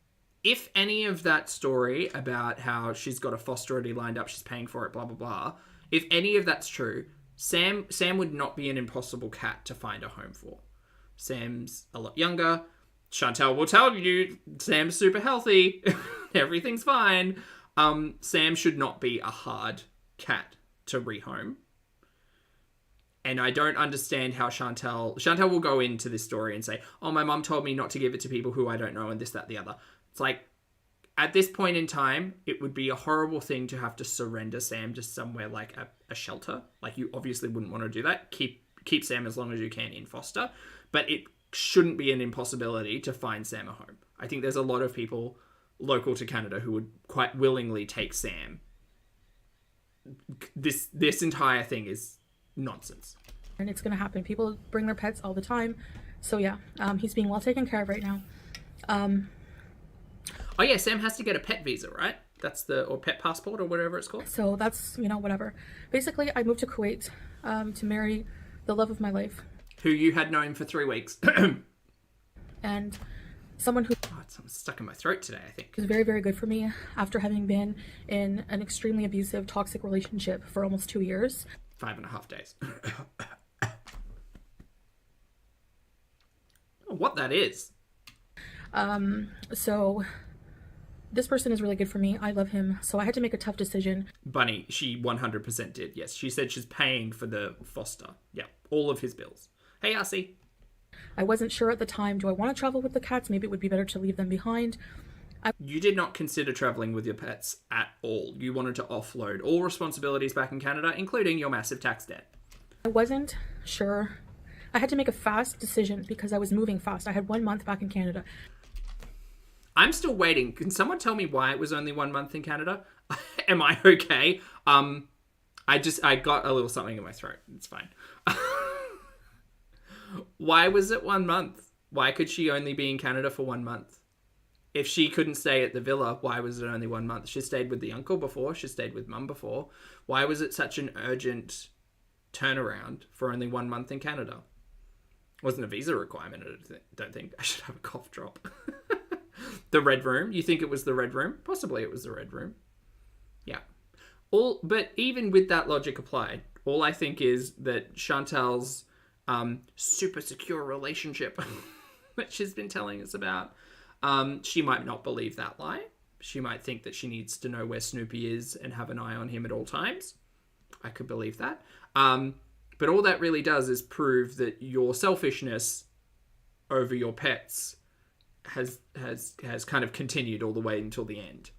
If any of that story about how she's got a foster already lined up, she's paying for it, blah, blah, blah, if any of that's true, Sam would not be an impossible cat to find a home for. Sam's a lot younger. Chantal will tell you Sam's super healthy. Everything's fine. Sam should not be a hard cat to rehome. And I don't understand how Chantal will go into this story and say, oh, my mum told me not to give it to people who I don't know and this, that, the other. It's like, at this point in time, it would be a horrible thing to have to surrender Sam to somewhere like a shelter. Like, you obviously wouldn't want to do that. Keep Sam as long as you can in foster. But it shouldn't be an impossibility to find Sam a home. I think there's a lot of people local to Canada who would quite willingly take Sam. This entire thing is nonsense.
And it's going to happen. People bring their pets all the time. So yeah, he's being well taken care of right now.
Oh yeah, Sam has to get a pet visa, right? Or pet passport or whatever it's called.
So that's, whatever. Basically, I moved to Kuwait to marry the love of my life.
Who you had known for 3 weeks.
And someone who...
Oh, it's stuck in my throat today, I think.
...is very, very good for me after having been in an extremely abusive, toxic relationship for almost 2 years.
5.5 days. What that is.
So this person is really good for me. I love him. So I had to make a tough decision.
Bunny, she 100% did. Yes, she said she's paying for the foster. Yeah, all of his bills. Hey, RC.
I wasn't sure at the time. Do I want to travel with the cats? Maybe it would be better to leave them behind.
You did not consider traveling with your pets at all. You wanted to offload all responsibilities back in Canada, including your massive tax debt.
I wasn't sure. I had to make a fast decision because I was moving fast. I had 1 month back in Canada.
I'm still waiting. Can someone tell me why it was only 1 month in Canada? Am I okay? I got a little something in my throat. It's fine. Why was it 1 month? Why could she only be in Canada for 1 month? If she couldn't stay at the villa, why was it only 1 month? She stayed with the uncle before. She stayed with mum before. Why was it such an urgent turnaround for only 1 month in Canada? Wasn't a visa requirement, I don't think. I should have a cough drop. The Red Room. You think it was the Red Room? Possibly it was the Red Room. Yeah. But even with that logic applied, all I think is that Chantal's super secure relationship that she's been telling us about, she might not believe that lie. She might think that she needs to know where Snoopy is and have an eye on him at all times. I could believe that. But all that really does is prove that your selfishness over your pets has kind of continued all the way until the end.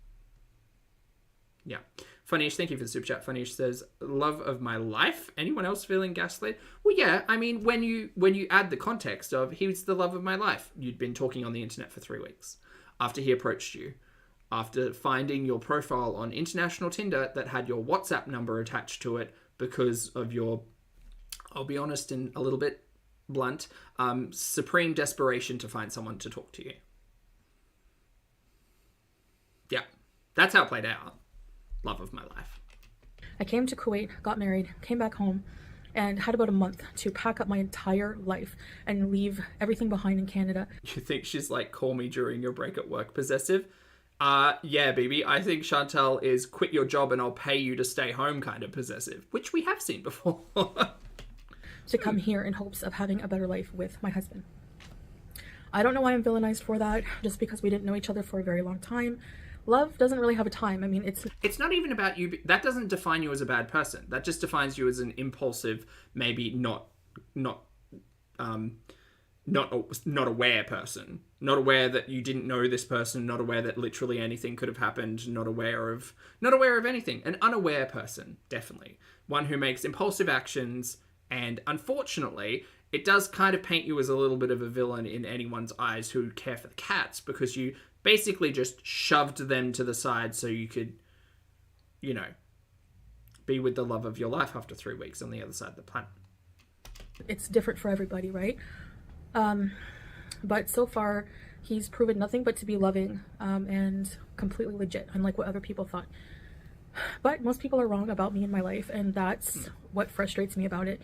Yeah. Funnish, thank you for the super chat. Funnish says, love of my life. Anyone else feeling gaslit? Well, yeah. I mean, when you add the context of he was the love of my life, you'd been talking on the internet for 3 weeks after he approached you, after finding your profile on international Tinder that had your WhatsApp number attached to it because of your, I'll be honest and a little bit blunt, supreme desperation to find someone to talk to you. Yeah, that's how it played out. Love of my life.
I came to Kuwait, got married, came back home, and had about a month to pack up my entire life and leave everything behind in Canada.
You think she's like, call me during your break at work possessive? Yeah, baby. I think Chantal is quit your job and I'll pay you to stay home kind of possessive, which we have seen before.
To come here in hopes of having a better life with my husband. I don't know why I'm villainized for that, just because we didn't know each other for a very long time. Love doesn't really have a time. I mean,
it's not even about you. That doesn't define you as a bad person. That just defines you as an impulsive, maybe not aware person. Not aware that you didn't know this person. Not aware that literally anything could have happened. Not aware of anything. An unaware person, definitely. One who makes impulsive actions. And unfortunately, it does kind of paint you as a little bit of a villain in anyone's eyes who care for the cats, because you basically just shoved them to the side so you could, you know, be with the love of your life after 3 weeks on the other side of the planet.
It's different for everybody, right? But so far, he's proven nothing but to be loving and completely legit, unlike what other people thought. But most people are wrong about me and my life, and that's what frustrates me about it.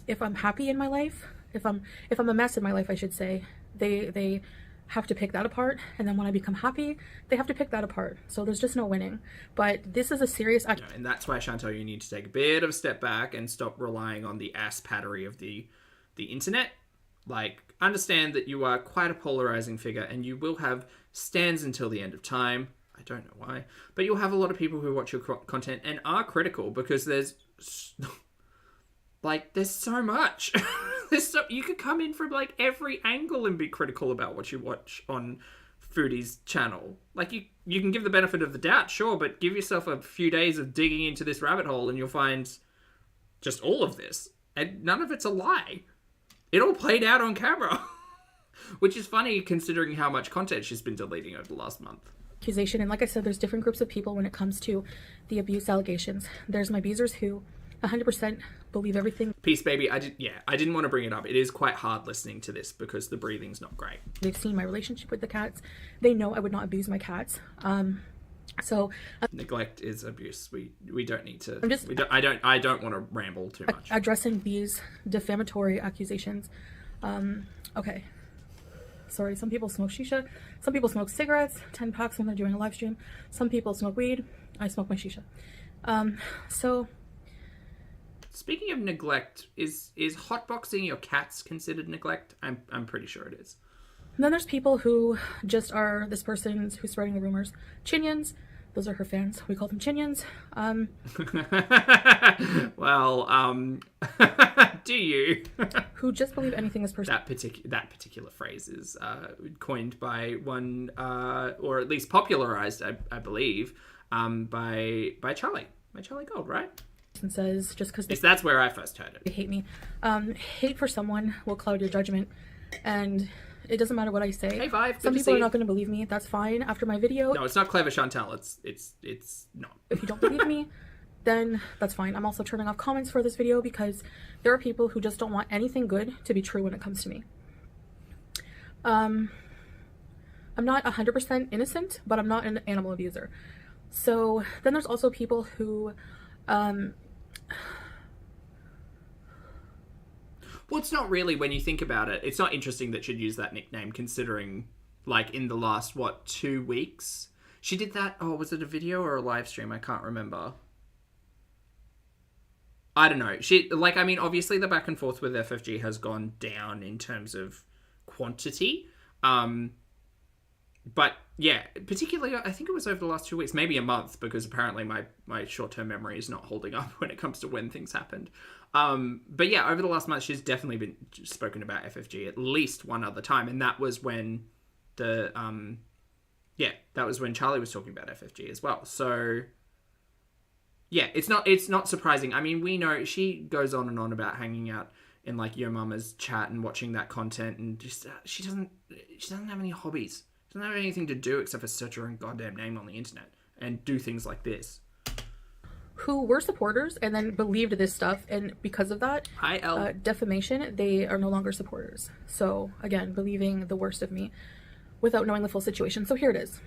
If I'm happy in my life, if I'm a mess in my life, I should say, they have to pick that apart, and then when I become happy, they have to pick that apart. So there's just no winning. But this is a serious act.
And that's why, Chantal, you need to take a bit of a step back and stop relying on the ass pattery of the internet. Like, understand that you are quite a polarizing figure, and you will have stands until the end of time. I don't know why, but you'll have a lot of people who watch your content and are critical, because there's so much. You could come in from like every angle and be critical about what you watch on Foodie's channel. Like, you can give the benefit of the doubt, sure, but give yourself a few days of digging into this rabbit hole and you'll find just all of this, and none of it's a lie. It all played out on camera, which is funny considering how much content she's been deleting over the last month.
Accusation, and like I said, there's different groups of people when it comes to the abuse allegations. There's my abusers who 100% believe everything.
Peace, baby. I didn't want to bring it up. It is quite hard listening to this because the breathing's not great.
They've seen my relationship with the cats. They know I would not abuse my cats.
Neglect is abuse. We don't need to.
I
don't want to ramble too much.
Addressing these defamatory accusations. Okay. Sorry, some people smoke shisha. Some people smoke cigarettes, 10 packs when they're doing a live stream. Some people smoke weed. I smoke my shisha. So
Speaking of neglect, is hotboxing your cats considered neglect? I'm pretty sure it is.
And then there's people who just are this person who's spreading the rumors. Chinians, those are her fans. We call them Chinians.
Well, do you?
Who just believe anything this person.
That particular phrase is coined by one, or at least popularized, I believe, by Charlie Gold, right?
And says just because
that's where I first heard
they
it.
hate me. Hate for someone will cloud your judgment, and it doesn't matter what I say.
Hey, Vive,
some people are not going to believe me. That's fine. After my video,
no, it's not clever, Chantal. It's not.
If you don't believe me, then that's fine. I'm also turning off comments for this video because there are people who just don't want anything good to be true when it comes to me. I'm not 100% innocent, but I'm not an animal abuser. So then there's also people who
well, it's not really, when you think about it, it's not interesting that she'd use that nickname, considering, like, in the last, 2 weeks? She did that, was it a video or a live stream? I can't remember. I don't know. Obviously the back and forth with FFG has gone down in terms of quantity. But, yeah, particularly, I think it was over the last 2 weeks, maybe a month, because apparently my short-term memory is not holding up when it comes to when things happened. But yeah, over the last month, she's definitely been spoken about FFG at least one other time, and that was when that was when Charlie was talking about FFG as well. So yeah, it's not surprising. I mean, we know she goes on and on about hanging out in like Yo Mama's chat and watching that content, and just she doesn't have any hobbies. She doesn't have anything to do except for search her own goddamn name on the internet and do things like this.
Who were supporters and then believed this stuff, and because of that defamation, they are no longer supporters. So again, believing the worst of me without knowing the full situation. So here it is.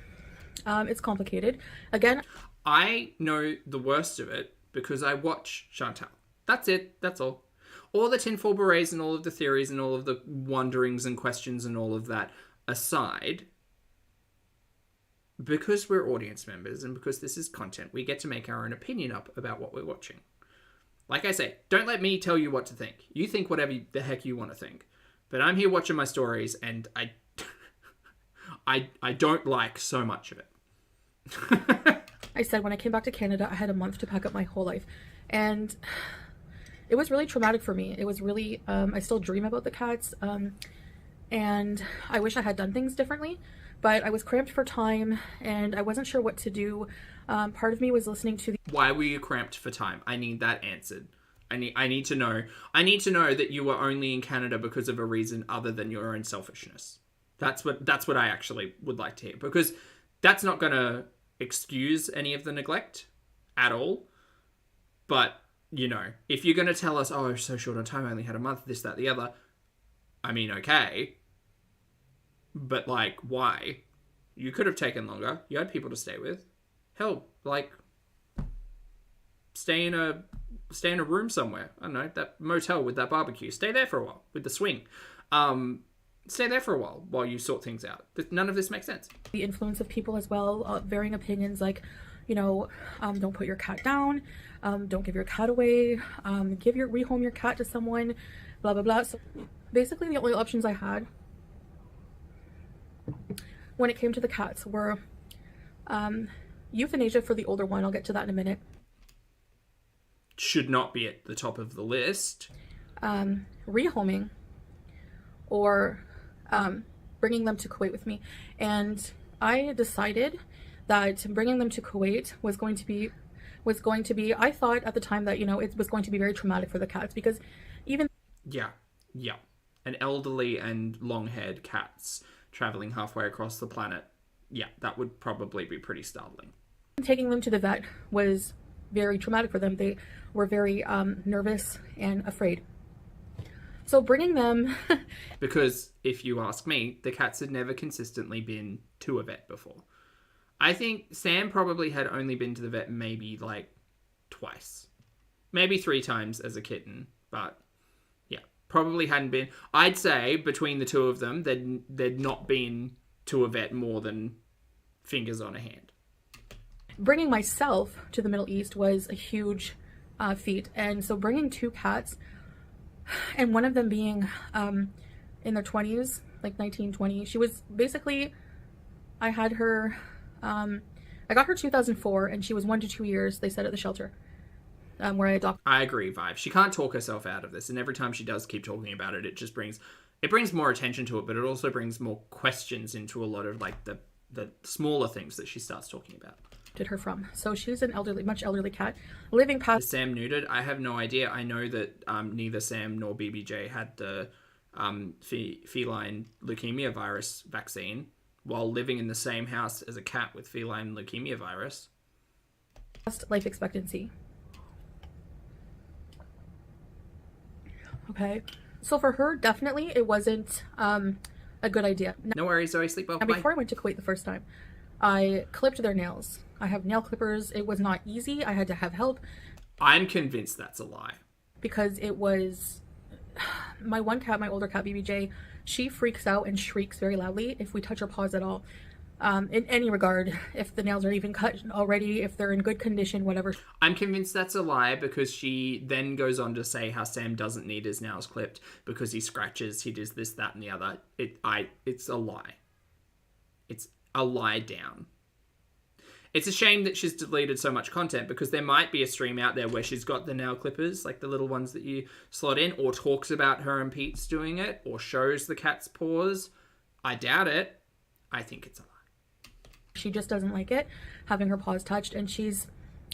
It's complicated. Again,
I know the worst of it because I watch Chantal. That's it. That's all. All the tinfoil berets and all of the theories and all of the wonderings and questions and all of that aside, because we're audience members and because this is content, we get to make our own opinion up about what we're watching. Like I say, don't let me tell you what to think. You think whatever the heck you want to think. But I'm here watching my stories, and I don't like so much of it.
I said when I came back to Canada, I had a month to pack up my whole life. And it was really traumatic for me. It was really, I still dream about the cats. And I wish I had done things differently. But I was cramped for time, and I wasn't sure what to do. Part of me was listening to the...
Why were you cramped for time? I need that answered. I need to know. I need to know that you were only in Canada because of a reason other than your own selfishness. That's what I actually would like to hear. Because that's not going to excuse any of the neglect at all. But, you know, if you're going to tell us, oh, so short on time, I only had a month, this, that, the other. I mean, okay. But, like, why? You could have taken longer. You had people to stay with. Hell, like, stay in a room somewhere. I don't know, that motel with that barbecue. Stay there for a while with the swing. Stay there for a while you sort things out. None of this makes sense.
The influence of people as well, varying opinions, like, you know, don't put your cat down, don't give your cat away, rehome your cat to someone, blah, blah, blah. So basically the only options I had when it came to the cats were euthanasia for the older one. I'll get to that in a minute.
Should not be at the top of the list.
Rehoming or bringing them to Kuwait with me. And I decided that bringing them to Kuwait was going to be, I thought at the time that, you know, it was going to be very traumatic for the cats, because even... Yeah.
And elderly and long-haired cats traveling halfway across the planet. Yeah, that would probably be pretty startling.
Taking them to the vet was very traumatic for them. They were very nervous and afraid. So bringing them...
Because if you ask me, the cats had never consistently been to a vet before. I think Sam probably had only been to the vet maybe like twice. Maybe 3 times as a kitten, but yeah, probably hadn't been. I'd say between the two of them, they'd not been to a vet more than fingers on a hand.
Bringing myself to the Middle East was a huge feet. And so bringing 2 cats, and one of them being in their 20s, like 19, 20, she was basically, I had her, I got her 2004, and she was 1 to 2 years, they said, at the shelter where I adopted.
I agree, Vive. She can't talk herself out of this, and every time she does keep talking about it, it just brings more attention to it, but it also brings more questions into a lot of like the smaller things that she starts talking about.
Her from. So she's an much elderly cat living past.
Is Sam neutered? I have no idea. I know that neither Sam nor BBJ had the feline leukemia virus vaccine while living in the same house as a cat with feline leukemia virus.
Life expectancy. Okay, so for her, definitely it wasn't a good idea.
No worries, Zoe. Sleep well.
Now, before I went to Kuwait the first time, I clipped their nails. I have nail clippers. It was not easy. I had to have help.
I'm convinced that's a lie.
Because it was... My one cat, my older cat, BBJ, she freaks out and shrieks very loudly if we touch her paws at all. In any regard, if the nails are even cut already, if they're in good condition, whatever.
I'm convinced that's a lie because she then goes on to say how Sam doesn't need his nails clipped because he scratches, he does this, that, and the other. It's a lie. It's a lie down. It's a shame that she's deleted so much content because there might be a stream out there where she's got the nail clippers, like the little ones that you slot in, or talks about her and Pete's doing it, or shows the cat's paws. I doubt it. I think it's a lie.
She just doesn't like it, having her paws touched, and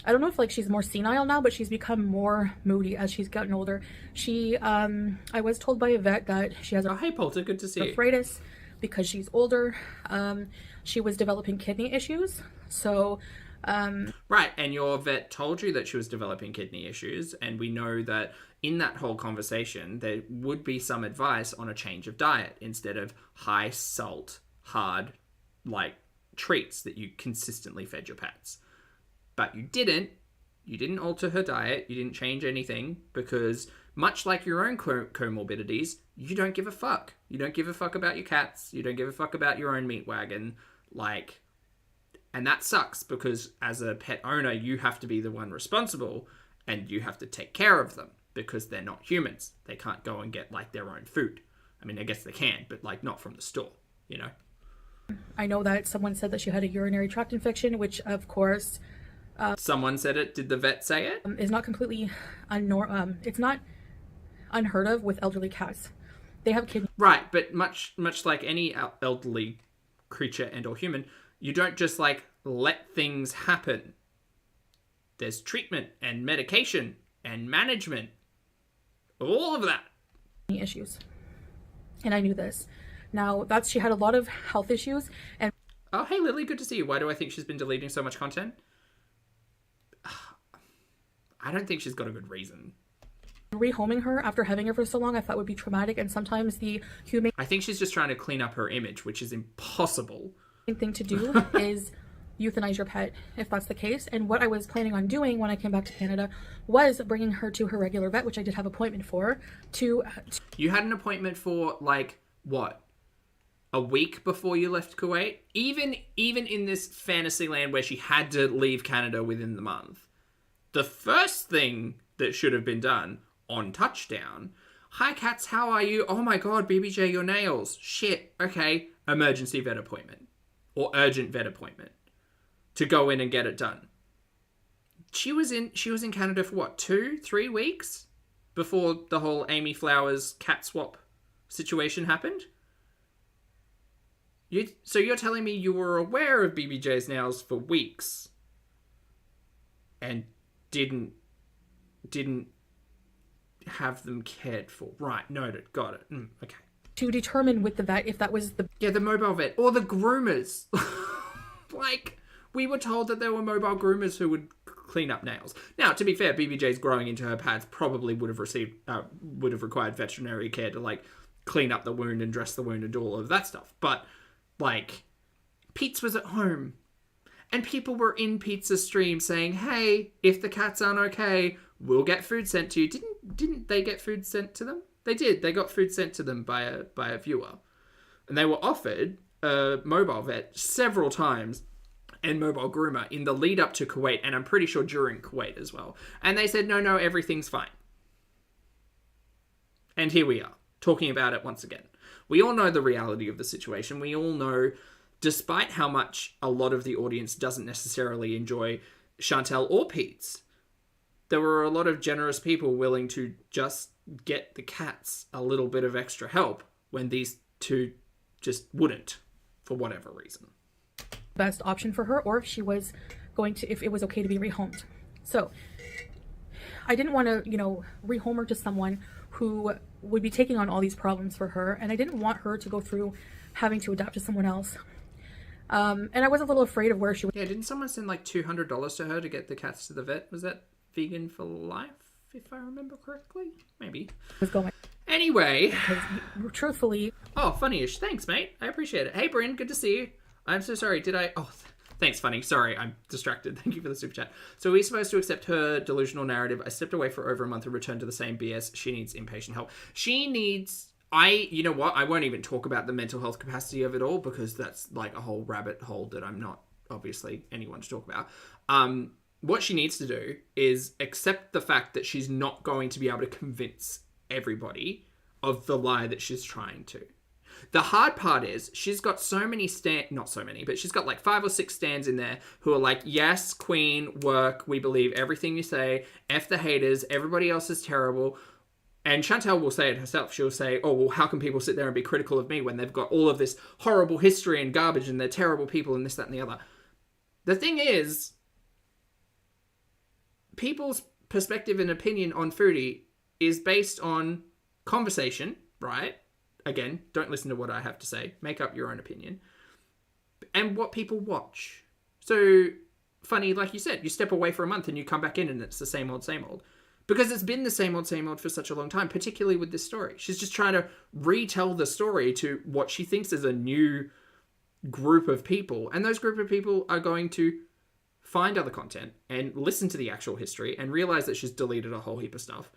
I don't know if like she's more senile now, but she's become more moody as she's gotten older. She, I was told by a vet that she has
hey Polter, good to see you.
Arthritis because she's older. She was developing kidney issues, so...
Right, and your vet told you that she was developing kidney issues, and we know that in that whole conversation, there would be some advice on a change of diet instead of high salt, hard, like, treats that you consistently fed your pets. But you didn't alter her diet, you didn't change anything, because much like your own comorbidities, you don't give a fuck. You don't give a fuck about your cats, you don't give a fuck about your own meat wagon, like... And that sucks because as a pet owner, you have to be the one responsible and you have to take care of them because they're not humans. They can't go and get like their own food. I mean, I guess they can, but like not from the store, you know?
I know that someone said that she had a urinary tract infection, which of course...
Someone said it. Did the vet say it?
Is not completely it's not unheard of with elderly cats. They have kidney...
Right, but much like any elderly creature and or human... You don't just, like, let things happen. There's treatment and medication and management. All of that.
Issues. And I knew this. Now, she had a lot of health issues. And
oh, hey, Lily, good to see you. Why do I think she's been deleting so much content? I don't think she's got a good reason.
Rehoming her after having her for so long, I thought would be traumatic. And sometimes the humane...
I think she's just trying to clean up her image, which is impossible.
Thing to do is euthanize your pet if that's the case. And what I was planning on doing when I came back to Canada was bringing her to her regular vet, which I did have an appointment for.
You had an appointment for like what, a week before you left Kuwait? Even in this fantasy land where she had to leave Canada within the month, the first thing that should have been done on touchdown: hi cats, how are you? Oh my god, BBJ, your nails. Shit. Okay, emergency vet appointment. Or urgent vet appointment to go in and get it done. She was in Canada for what, 2-3 weeks before the whole Amy Flowers cat swap situation happened? So you're telling me you were aware of BBJ's nails for weeks and didn't have them cared for? Right, noted, got it. Okay.
To determine with the vet if that was the...
Yeah, the mobile vet. Or the groomers. Like, we were told that there were mobile groomers who would clean up nails. Now, to be fair, BBJ's growing into her pads probably would have required veterinary care to, like, clean up the wound and dress the wound and do all of that stuff. But, like, Pete's was at home. And people were in Pete's stream saying, hey, if the cats aren't okay, we'll get food sent to you. Didn't they get food sent to them? They did. They got food sent to them by a viewer. And they were offered a mobile vet several times. and mobile groomer in the lead up to Kuwait, and I'm pretty sure during Kuwait as well. And they said, no, everything's fine. And here we are, talking about it once again. We all know the reality of the situation. We all know, despite how much a lot of the audience doesn't necessarily enjoy Chantel or Pete's, there were a lot of generous people willing to just get the cats a little bit of extra help when these two just wouldn't, for whatever reason.
Best option for her, or if she was going to, if it was okay to be rehomed. So I didn't want to, rehome her to someone who would be taking on all these problems for her, and I didn't want her to go through having to adapt to someone else. And I was a little afraid of where she was.
Yeah, didn't someone send like $200 to her to get the cats to the vet? Was that Vegan for Life, if I remember correctly? Maybe.
Was going.
Anyway.
Because truthfully.
Oh, funny-ish. Thanks, mate. I appreciate it. Hey, Bryn, good to see you. I'm so sorry. Did I... Oh, thanks, Funny. Sorry, I'm distracted. Thank you for the super chat. So we're supposed to accept her delusional narrative. I stepped away for over a month and returned to the same BS. She needs inpatient help. She needs... You know what? I won't even talk about the mental health capacity of it all because that's like a whole rabbit hole that I'm not, obviously, anyone to talk about. What she needs to do is accept the fact that she's not going to be able to convince everybody of the lie that she's trying to. The hard part is she's got so many not so many, but she's got like 5 or 6 stands in there who are like, yes, queen, work, we believe everything you say, F the haters, everybody else is terrible. And Chantel will say it herself. She'll say, oh, well, how can people sit there and be critical of me when they've got all of this horrible history and garbage and they're terrible people and this, that, and the other. The thing is, people's perspective and opinion on Foodie is based on conversation, right? Again, don't listen to what I have to say. Make up your own opinion. And what people watch. So, funny, like you said, you step away for a month and you come back in and it's the same old, same old. Because it's been the same old for such a long time, particularly with this story. She's just trying to retell the story to what she thinks is a new group of people. And those group of people are going to find other content and listen to the actual history and realize that she's deleted a whole heap of stuff.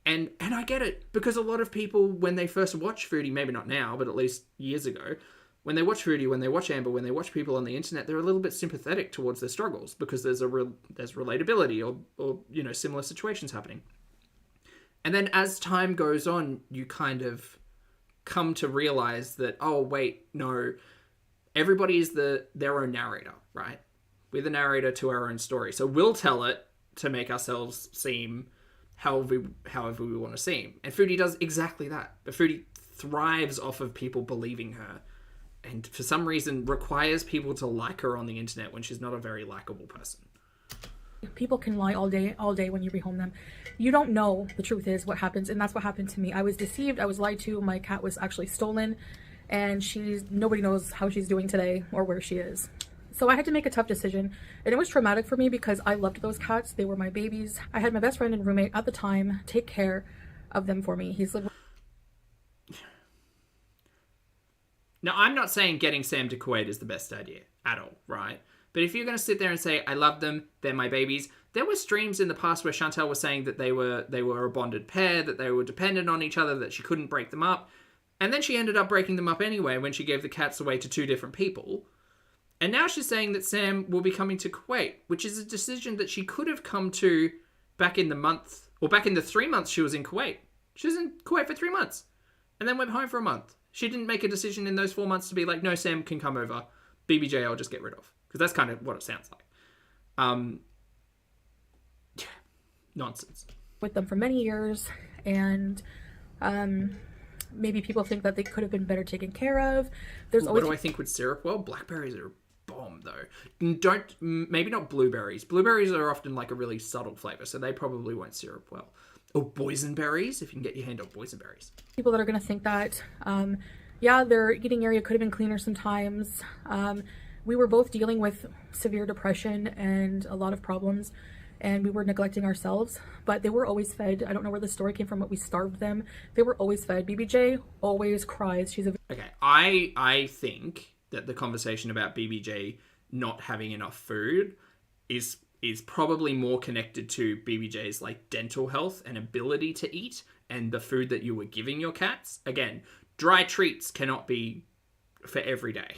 And I get it, because a lot of people, when they first watch Foodie, maybe not now, but at least years ago, when they watch Foodie, when they watch Amber, when they watch people on the internet, they're a little bit sympathetic towards their struggles because there's relatability or similar situations happening. And then as time goes on, you kind of come to realize that, oh, wait, no, everybody is their own narrator, right? We're the narrator to our own story. So we'll tell it to make ourselves seem however we want to seem. And Foodie does exactly that. But Foodie thrives off of people believing her. And for some reason requires people to like her on the internet when she's not a very likable person.
People can lie all day when you rehome them. You don't know the truth is what happens, and that's what happened to me. I was deceived, I was lied to, my cat was actually stolen, and nobody knows how she's doing today or where she is. So I had to make a tough decision, and it was traumatic for me because I loved those cats. They were my babies. I had my best friend and roommate at the time take care of them for me. He's lived.
Now, I'm not saying getting Sam to Kuwait is the best idea at all, right? But if you're going to sit there and say, I love them, they're my babies. There were streams in the past where Chantel was saying that they were a bonded pair, that they were dependent on each other, that she couldn't break them up. And then she ended up breaking them up anyway when she gave the cats away to 2 different people. And now she's saying that Sam will be coming to Kuwait, which is a decision that she could have come to back in the 3 months she was in Kuwait. She was in Kuwait for 3 months and then went home for a month. She didn't make a decision in those 4 months to be like, no, Sam can come over. BBJ I'll just get rid of. Because that's kind of what it sounds like. Nonsense.
With them for many years, and maybe people think that they could have been better taken care of.
What do I think with syrup? Well, blackberries are a bomb, though. Maybe not blueberries. Blueberries are often like a really subtle flavour, so they probably won't syrup well. Or boysenberries, if you can get your hand on boysenberries.
People that are going to think that, their eating area could have been cleaner sometimes. We were both dealing with severe depression and a lot of problems, and we were neglecting ourselves, but they were always fed. I don't know where the story came from, but we starved them. They were always fed. BBJ always cries.
Okay, I think that the conversation about BBJ not having enough food is probably more connected to BBJ's like dental health and ability to eat and the food that you were giving your cats. Again, dry treats cannot be for every day.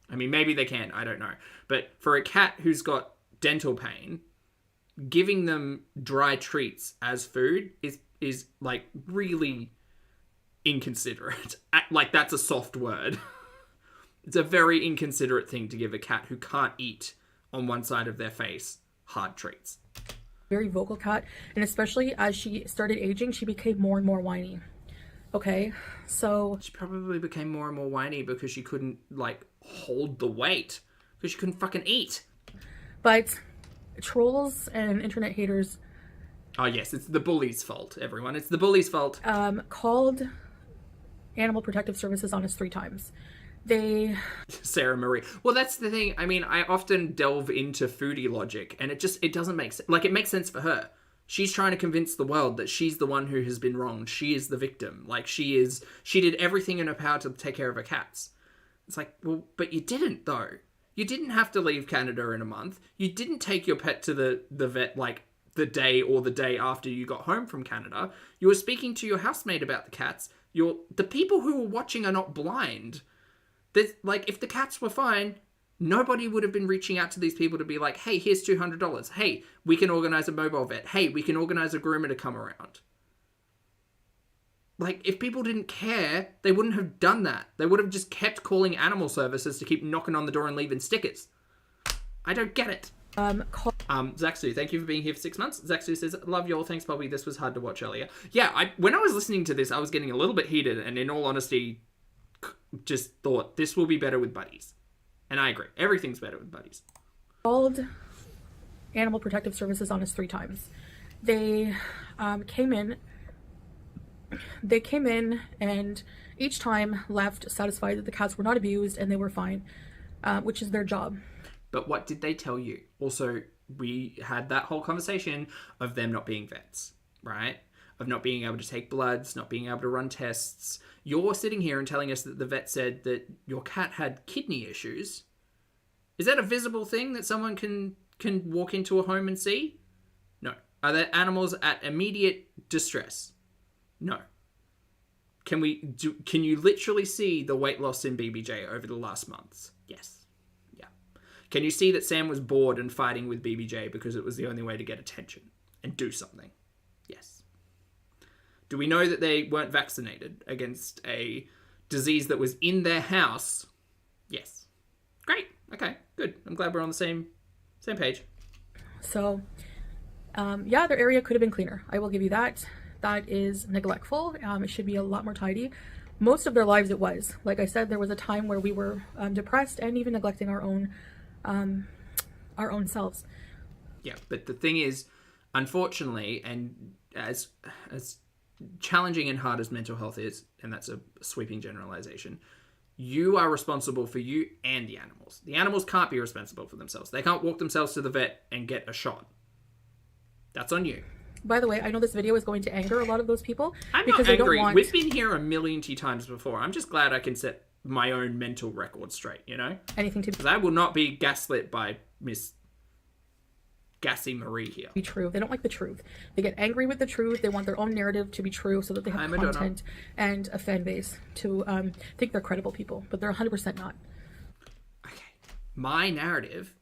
I mean, maybe they can. I don't know. But for a cat who's got dental pain, giving them dry treats as food is like really inconsiderate. Like, that's a soft word. It's a very inconsiderate thing to give a cat who can't eat on one side of their face hard treats.
Very vocal cat, and especially as she started aging, she became more and more whiny. Okay, so
she probably became more and more whiny because she couldn't like hold the weight because she couldn't fucking eat.
But trolls and internet haters,
oh yes, it's the bully's fault, everyone. It's the bully's fault.
Called Animal Protective Services on us 3 times.
Sarah Marie. Well, that's the thing. I mean, I often delve into foodie logic, and it doesn't make sense. Like, it makes sense for her. She's trying to convince the world that she's the one who has been wronged. She is the victim. Like, she did everything in her power to take care of her cats. It's like, well, but you didn't, though. You didn't have to leave Canada in a month. You didn't take your pet to the vet, like, the day or the day after you got home from Canada. You were speaking to your housemate about the cats. The people who were watching are not blind. Like, if the cats were fine, nobody would have been reaching out to these people to be like, hey, here's $200. Hey, we can organize a mobile vet. Hey, we can organize a groomer to come around. Like, if people didn't care, they wouldn't have done that. They would have just kept calling animal services to keep knocking on the door and leaving stickers. I don't get it. Zaxu, thank you for being here for 6 months. Zaxu says, love y'all. Thanks, Bobby. This was hard to watch earlier. Yeah, when I was listening to this, I was getting a little bit heated, and in all honesty, just thought this will be better with buddies. And I agree. Everything's better with buddies.
Called Animal Protective Services on us 3 times. They came in and each time left satisfied that the cats were not abused and they were fine, which is their job.
But what did they tell you? Also, we had that whole conversation of them not being vets, right? Of not being able to take bloods, not being able to run tests. You're sitting here and telling us that the vet said that your cat had kidney issues. Is that a visible thing that someone can walk into a home and see? No. Are there animals at immediate distress? No. Can you literally see the weight loss in BBJ over the last months? Yes. Yeah. Can you see that Sam was bored and fighting with BBJ because it was the only way to get attention and do something? Yes. Do we know that they weren't vaccinated against a disease that was in their house? Yes. Great. Okay, good. I'm glad we're on the same page.
So, yeah, their area could have been cleaner. I will give you that. That is neglectful. It should be a lot more tidy. Most of their lives it was. Like I said, there was a time where we were depressed and even neglecting our own selves.
Yeah, but the thing is, unfortunately, and as challenging and hard as mental health is, and that's a sweeping generalization, you are responsible for you and the animals. The animals can't be responsible for themselves. They can't walk themselves to the vet and get a shot. That's on you.
By the way, I know this video is going to anger a lot of those people.
I'm
because
not angry.
They don't want...
We've been here a million times before. I'm just glad I can set my own mental record straight, you know?
Anything to
because I will not be gaslit by Miss Gassy Marie here.
Be true. They don't like the truth. They get angry with the truth. They want their own narrative to be true so that they have content and a fan base to think they're credible people, but they're 100% not.
Okay. My narrative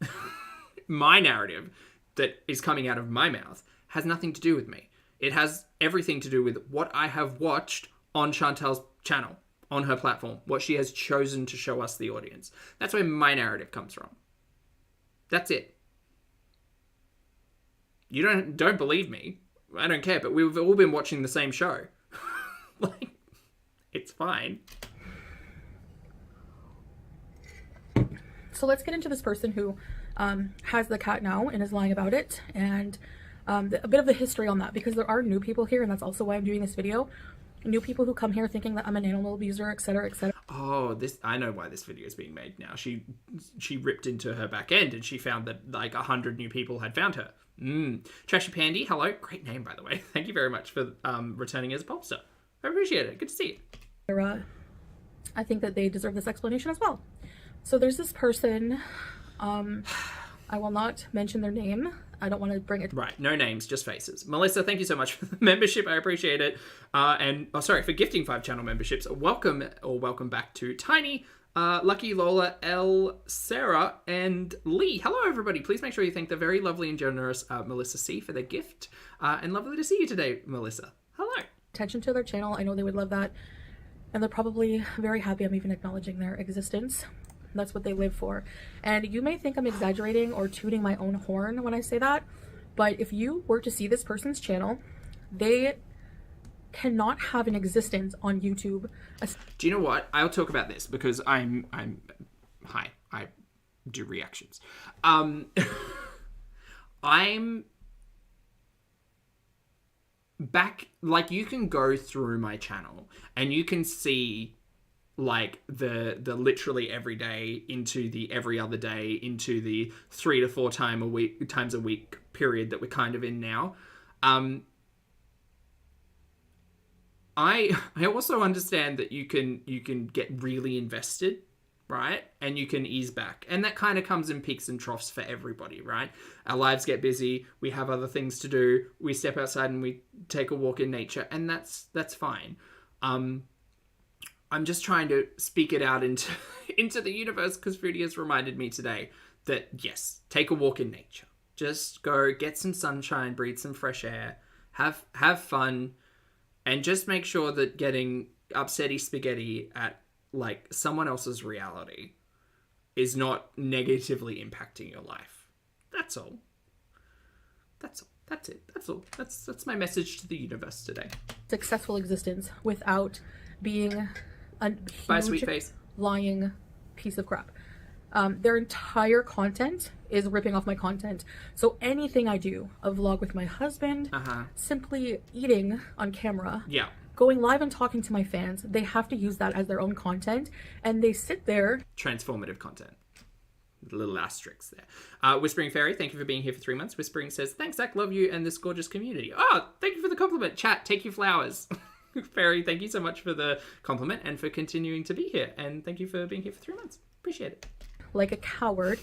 that is coming out of my mouth has nothing to do with me. It has everything to do with what I have watched on Chantel's channel, on her platform, what she has chosen to show us, the audience. That's where my narrative comes from. That's it. You don't believe me. I don't care, but we've all been watching the same show. Like, it's fine.
So let's get into this person who has the cat now and is lying about it, and a bit of the history on that, because there are new people here, and that's also why I'm doing this video. New people who come here thinking that I'm an animal abuser, etc., etc.
Oh, I know why this video is being made now. She ripped into her back end and she found that like 100 new people had found her. Trashy Pandy, hello. Great name, by the way. Thank you very much for returning as a popstar. I appreciate it. Good to see you.
I think that they deserve this explanation as well. So there's this person. I will not mention their name. I don't want to bring it.
Right, no names, just faces. Melissa, thank you so much for the membership. I appreciate it. And sorry for gifting 5 channel memberships. Welcome back to Tiny. Lucky Lola, L, Sarah, and Lee. Hello, everybody. Please make sure you thank the very lovely and generous Melissa C for their gift. And lovely to see you today, Melissa. Hello.
Attention to their channel. I know they would love that. And they're probably very happy I'm even acknowledging their existence. That's what they live for. And you may think I'm exaggerating or tooting my own horn when I say that, but if you were to see this person's channel, they cannot have an existence on YouTube.
Do you know what? I'll talk about this because I do reactions. I'm back, like, you can go through my channel and you can see like the literally every day into the every other day into the 3 to 4 times a week period that we're kind of in now. I also understand that you can get really invested, right? And you can ease back. And that kind of comes in peaks and troughs for everybody, right? Our lives get busy, we have other things to do, we step outside and we take a walk in nature, and that's fine. I'm just trying to speak it out into the universe because Foodie has reminded me today that, yes, take a walk in nature. Just go get some sunshine, breathe some fresh air, have fun, and just make sure that getting upsetty spaghetti at, like, someone else's reality is not negatively impacting your life. That's all. That's all. That's it. That's all. That's my message to the universe today.
Successful existence without being a
Bye,
huge
sweet face.
lying piece of crap. Their entire content is ripping off my content. So anything I do, a vlog with my husband, simply eating on camera,
Yeah.
going live and talking to my fans, they have to use that as their own content, and they sit there.
Transformative content. Little asterisks there. Whispering Fairy, thank you for being here for 3 months. Whispering says, thanks, Zach, love you and this gorgeous community. Oh, thank you for the compliment. Chat, take your flowers. Fairy, thank you so much for the compliment and for continuing to be here. And thank you for being here for 3 months. Appreciate it.
Like a coward,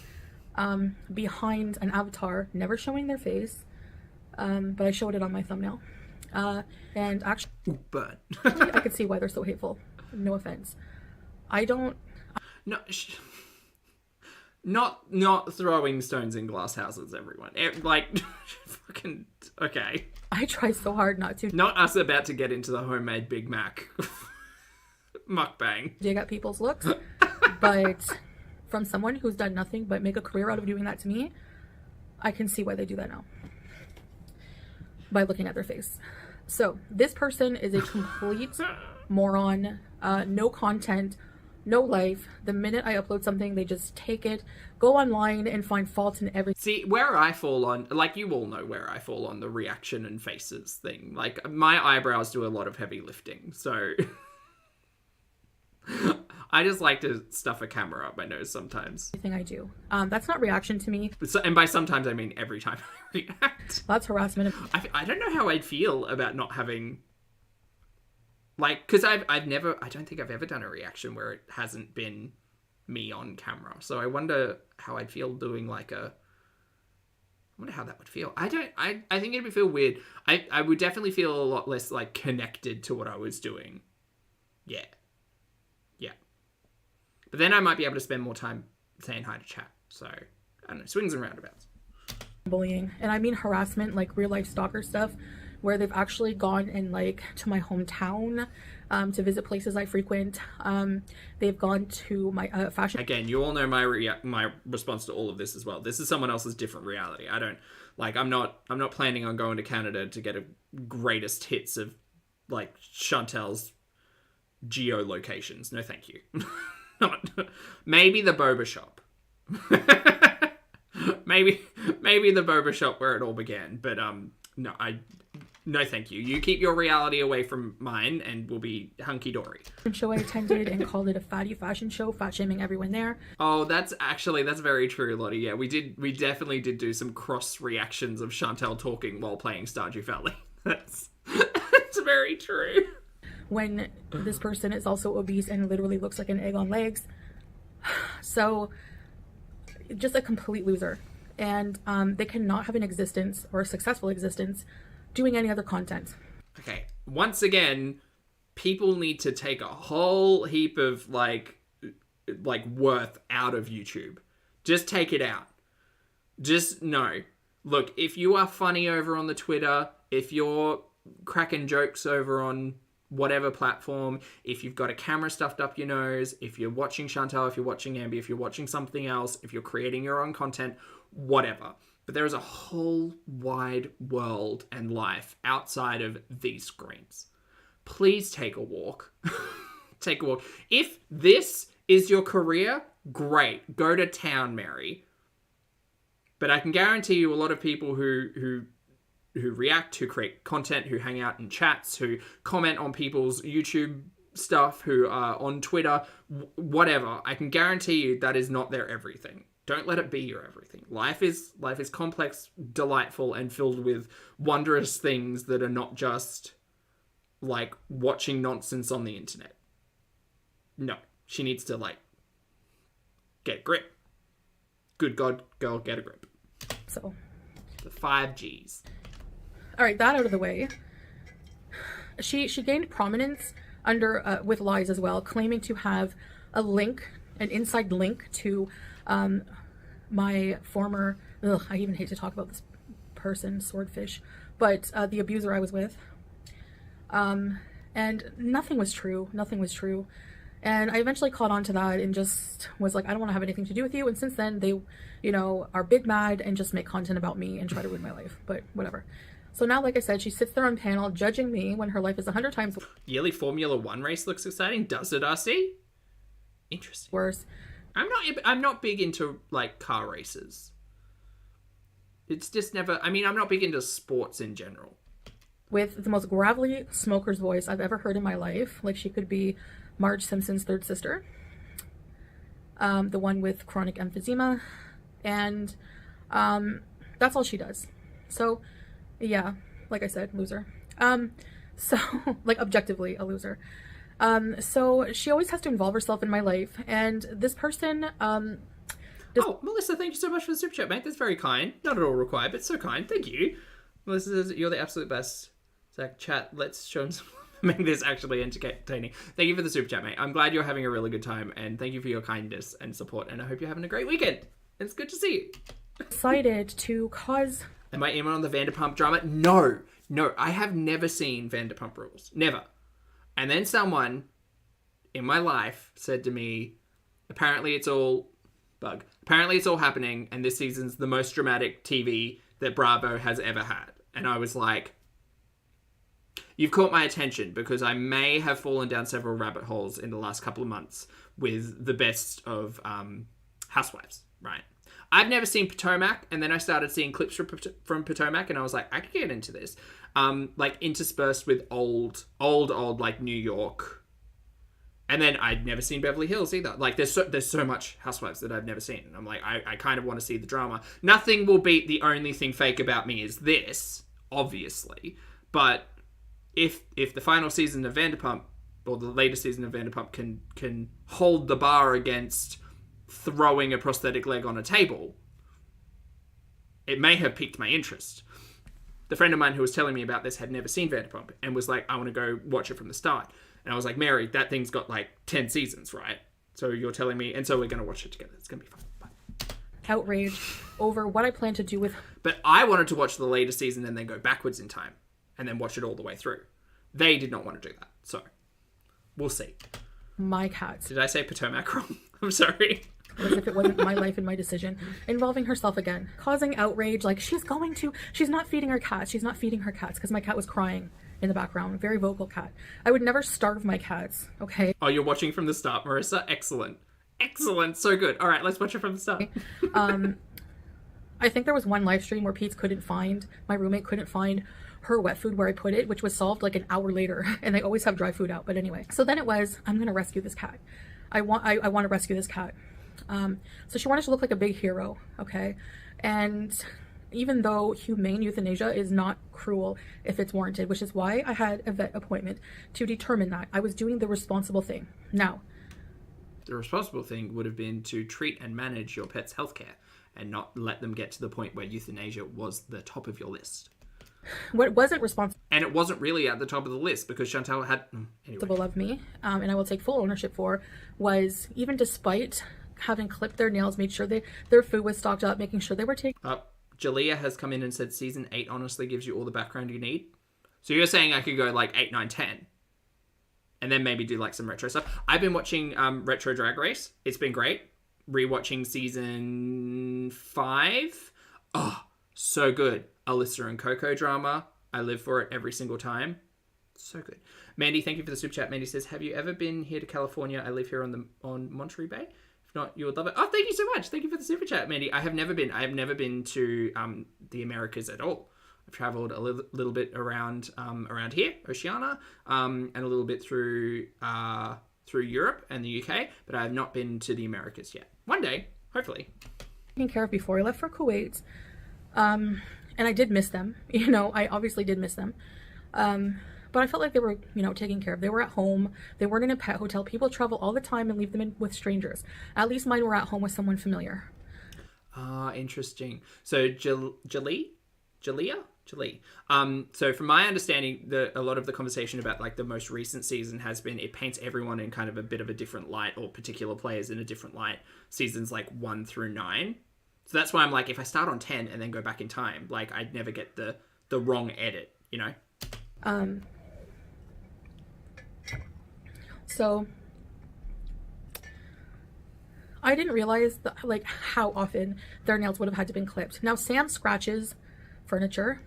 behind an avatar, never showing their face, but I showed it on my thumbnail. And actually,
Burn.
I could see why they're so hateful. No offense. I don't...
No, not throwing stones in glass houses, everyone. Like, fucking, okay.
I try so hard not to.
Not us about to get into the homemade Big Mac. Mukbang.
Dig at people's looks, but from someone who's done nothing but make a career out of doing that to me, I can see why they do that now. By looking at their face. So, this person is a complete moron. No content, no life. The minute I upload something, they just take it, go online and find fault in everything.
See, where I fall on, like, you all know where I fall on the reaction and faces thing. Like, my eyebrows do a lot of heavy lifting, so I just like to stuff a camera up my nose sometimes.
Everything I do. That's not reaction to me.
And by sometimes, I mean every time I react.
That's harassment.
I don't know how I'd feel about not having, like, because I don't think I've ever done a reaction where it hasn't been me on camera. So I wonder how I'd feel doing like I wonder how that would feel. I think it'd feel weird. I would definitely feel a lot less, like, connected to what I was doing. Yeah. But then I might be able to spend more time saying hi to chat. So, I don't know, swings and roundabouts.
Bullying. And I mean harassment, like real life stalker stuff, where they've actually gone in, like, to my hometown to visit places I frequent. They've gone to my fashion.
Again, you all know my response to all of this as well. This is someone else's different reality. I'm not planning on going to Canada to get a greatest hits of, like, Chantel's geolocations. No, thank you. Not maybe the boba shop. maybe the boba shop where it all began, but no thank you. You keep your reality away from mine and we'll be hunky-dory.
Show I attended and called it a fatty fashion show, fat shaming everyone there.
Oh, that's very true, Lottie. Yeah, we definitely did do some cross reactions of Chantel talking while playing Stardew Valley. That's very true.
When this person is also obese and literally looks like an egg on legs. So, just a complete loser. And they cannot have an existence or a successful existence doing any other content.
Okay, once again, people need to take a whole heap of, like, like worth out of YouTube. Just take it out. Just no. Look, if you are funny over on the Twitter, if you're cracking jokes over on whatever platform, if you've got a camera stuffed up your nose, if you're watching Chantal, if you're watching Ambi, if you're watching something else, if you're creating your own content, whatever. But there is a whole wide world and life outside of these screens. Please take a walk. Take a walk. If this is your career, great. Go to town, Mary. But I can guarantee you a lot of people who react, who create content, who hang out in chats, who comment on people's YouTube stuff, who are on Twitter, whatever. I can guarantee you that is not their everything. Don't let it be your everything. Life is complex, delightful, and filled with wondrous things that are not just like watching nonsense on the internet. No, she needs to like get a grip. Good God, girl, get a grip.
So,
the 5 Gs.
All right, that out of the way. She gained prominence under with lies as well, claiming to have a link, an inside link to my former. I even hate to talk about this person, Swordfish, but the abuser I was with. And nothing was true. Nothing was true. And I eventually caught on to that and just was like, I don't want to have anything to do with you. And since then, they, you know, are big mad and just make content about me and try to ruin my life. But whatever. So now, like I said, she sits there on panel judging me when her life is 100 times
yearly Formula One race looks exciting. Does it, RC? Interesting.
worse.
I'm not big into like car races. It's just never. I mean, I'm not big into sports in general.
With the most gravelly smoker's voice I've ever heard in my life. Like she could be Marge Simpson's third sister. The one with chronic emphysema. And that's all she does. So, yeah, like I said, loser. So, like, objectively a loser. So she always has to involve herself in my life. And this person...
Oh, Melissa, thank you so much for the super chat, mate. That's very kind. Not at all required, but so kind. Thank you. Melissa says, you're the absolute best. Zach, chat, let's show him some... make this actually entertaining. Thank you for the super chat, mate. I'm glad you're having a really good time, and thank you for your kindness and support, and I hope you're having a great weekend. It's good to see you.
Decided to cause...
Am I in on the Vanderpump drama? No, I have never seen Vanderpump Rules. Never. And then someone in my life said to me, apparently it's all happening, and this season's the most dramatic TV that Bravo has ever had. And I was like, you've caught my attention, because I may have fallen down several rabbit holes in the last couple of months with the best of Housewives, right? I've never seen Potomac, and then I started seeing clips from Potomac, and I was like, I could get into this. Like interspersed with old like New York. And then I'd never seen Beverly Hills either. Like there's so much Housewives that I've never seen. And I'm like, I kind of want to see the drama. Nothing will beat The Only Thing Fake About Me Is This, obviously. But if the final season of Vanderpump, or the latest season of Vanderpump can hold the bar against throwing a prosthetic leg on a table, it may have piqued my interest. The friend of mine who was telling me about this had never seen Vanderpump and was like, I want to go watch it from the start. And I was like, Mary, that thing's got like 10 seasons, right? So you're telling me, and so we're going to watch it together. It's going to be fun. Bye.
outrage over what I plan to do with...
But I wanted to watch the latest season and then go backwards in time and then watch it all the way through. They did not want to do that. So we'll see.
my cats.
Did I say Potomac wrong? I'm sorry.
As if it wasn't my life and my decision. Involving herself again. Causing outrage, like she's not feeding her cats. She's not feeding her cats because my cat was crying in the background. Very vocal cat. I would never starve my cats, okay?
Oh, you're watching from the start, Marissa? Excellent. Excellent. So good. All right, let's watch it from the start.
I think there was one live stream where my roommate couldn't find her wet food where I put it, which was solved like an hour later. And they always have dry food out. But anyway, so then it was, I'm going to rescue this cat. I want to rescue this cat. So she wanted to look like a big hero, okay? And even though humane euthanasia is not cruel if it's warranted, which is why I had a vet appointment to determine that, I was doing the responsible thing. Now,
the responsible thing would have been to treat and manage your pet's healthcare and not let them get to the point where euthanasia was the top of your list.
What wasn't responsible
And it wasn't really at the top of the list because Chantal had... Anyway.
of me, and I will take full ownership for, was even despite having clipped their nails, made sure their food was stocked up, making sure they were taking...
Jalea has come in and said season 8 honestly gives you all the background you need. So you're saying I could go like 8, 9, 10. And then maybe do like some retro stuff. I've been watching Retro Drag Race. It's been great. Rewatching season 5. Oh, so good. Alyssa and Coco drama. I live for it every single time. So good. Mandy, thank you for the super chat. Mandy says, have you ever been here to California? I live here on Monterey Bay. If not, you would love it. Oh, thank you so much. Thank you for the super chat, Mandy. I have never been to the Americas at all. I've traveled a little bit around here, Oceania, and a little bit through Europe and the UK, but I have not been to the Americas yet. One day, hopefully.
Taken care of before I left for Kuwait. And I did miss them. You know, I obviously did miss them. But I felt like they were, you know, taken care of. They were at home. They weren't in a pet hotel. People travel all the time and leave them with strangers. At least mine were at home with someone familiar.
Interesting. So Jalea. So from my understanding, a lot of the conversation about like the most recent season has been it paints everyone in kind of a bit of a different light, or particular players in a different light. Seasons like 1 through 9. So that's why I'm like, if I start on 10 and then go back in time, like I'd never get the wrong edit, you know?
So I didn't realize like how often their nails would have had to been clipped. Now Sam scratches furniture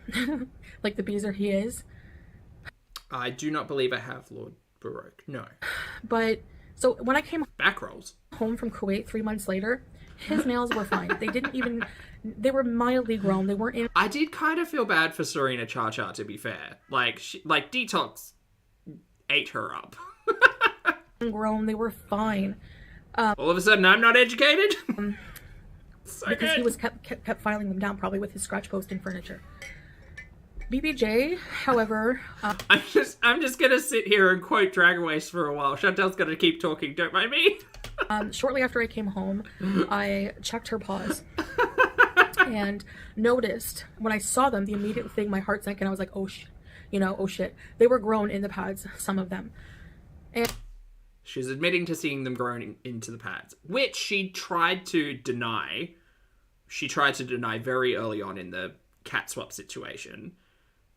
like the beezer he is.
I do not believe I have, Lord Baroque. No.
But so when I came
back rolls
home from Kuwait 3 months later, his nails were fine. They were mildly grown. They weren't in.
I did kind of feel bad for Serena Cha-Cha, to be fair. Like Detox ate her up.
Grown. They were fine.
All of a sudden, I'm not educated. So
because
good.
He was kept filing them down, probably with his scratch post and furniture. BBJ, however,
I'm just gonna sit here and quote Drag Race for a while. Chantel's gonna keep talking. Don't mind me.
Shortly after I came home, I checked her paws and noticed when I saw them, the immediate thing, my heart sank and I was like, oh shit. They were grown in the pads, some of them. And
she's admitting to seeing them grown into the pads, which she tried to deny. She tried to deny very early on in the cat swap situation.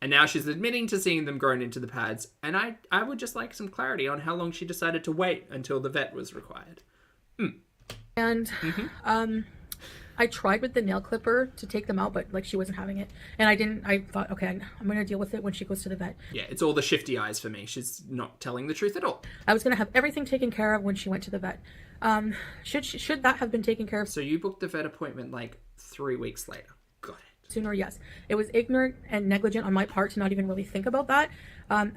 And now she's admitting to seeing them grown into the pads. And I would just like some clarity on how long she decided to wait until the vet was required.
And I tried with the nail clipper to take them out, but like she wasn't having it. And I thought, okay, I'm going to deal with it when she goes to the vet.
Yeah, it's all the shifty eyes for me. She's not telling the truth at all.
I was going to have everything taken care of when she went to the vet. Should that have been taken care of?
So you booked the vet appointment like 3 weeks later. Got it.
Sooner, yes. It was ignorant and negligent on my part to not even really think about that.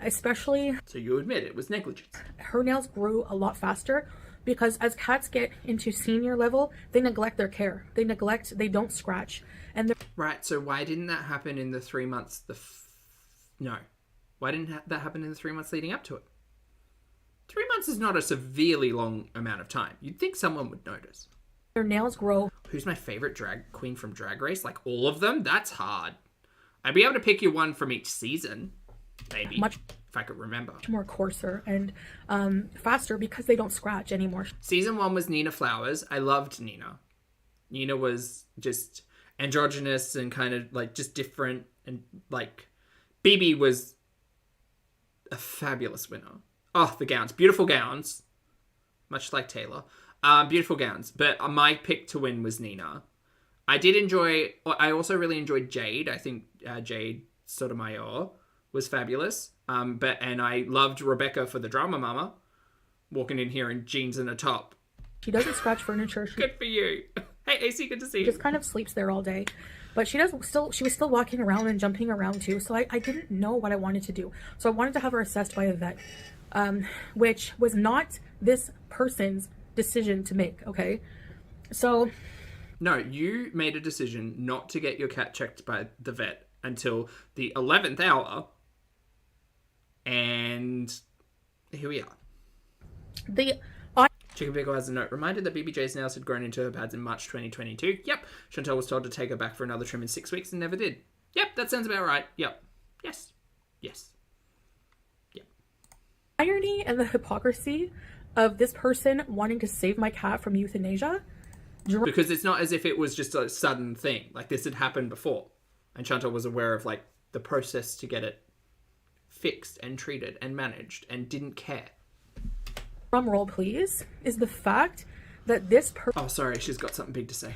Especially...
So you admit it was negligence.
Her nails grew a lot faster because as cats get into senior level, they neglect their care. They don't scratch. And
right, so why didn't that happen in the 3 months? No. Why didn't that happen in the 3 months leading up to it? 3 months is not a severely long amount of time. You'd think someone would notice.
Their nails grow.
Who's my favorite drag queen from Drag Race? Like all of them? That's hard. I'd be able to pick you one from each season. Maybe. If I could remember.
Much more coarser and faster because they don't scratch anymore.
Season 1 was Nina Flowers. I loved Nina. Nina was just androgynous and kind of like just different. And like BB was a fabulous winner. Oh, the gowns. Beautiful gowns. Much like Taylor. Beautiful gowns. But my pick to win was Nina. I also really enjoyed Jade. I think Jade Sotomayor was fabulous. And I loved Rebecca for the drama mama. Walking in here in jeans and a top.
She doesn't scratch furniture.
Good for you. Hey, AC, good to see you.
Just kind of sleeps there all day. But she was still walking around and jumping around too. So I didn't know what I wanted to do. So I wanted to have her assessed by a vet. Which was not this person's decision to make, okay? So...
No, you made a decision not to get your cat checked by the vet until the 11th hour. And here we are. Chicken Pickle has a note. Reminded that BBJ's nails had grown into her pads in March 2022. Yep. Chantal was told to take her back for another trim in 6 weeks and never did. Yep, that sounds about right. Yep. Yes. Yes. Yeah.
Irony and the hypocrisy of this person wanting to save my cat from euthanasia.
Because it's not as if it was just a sudden thing. Like, this had happened before. And Chantal was aware of, like, the process to get it fixed and treated and managed and didn't care.
Drum roll, please. Is the fact that this person...
Oh, sorry. She's got something big to say.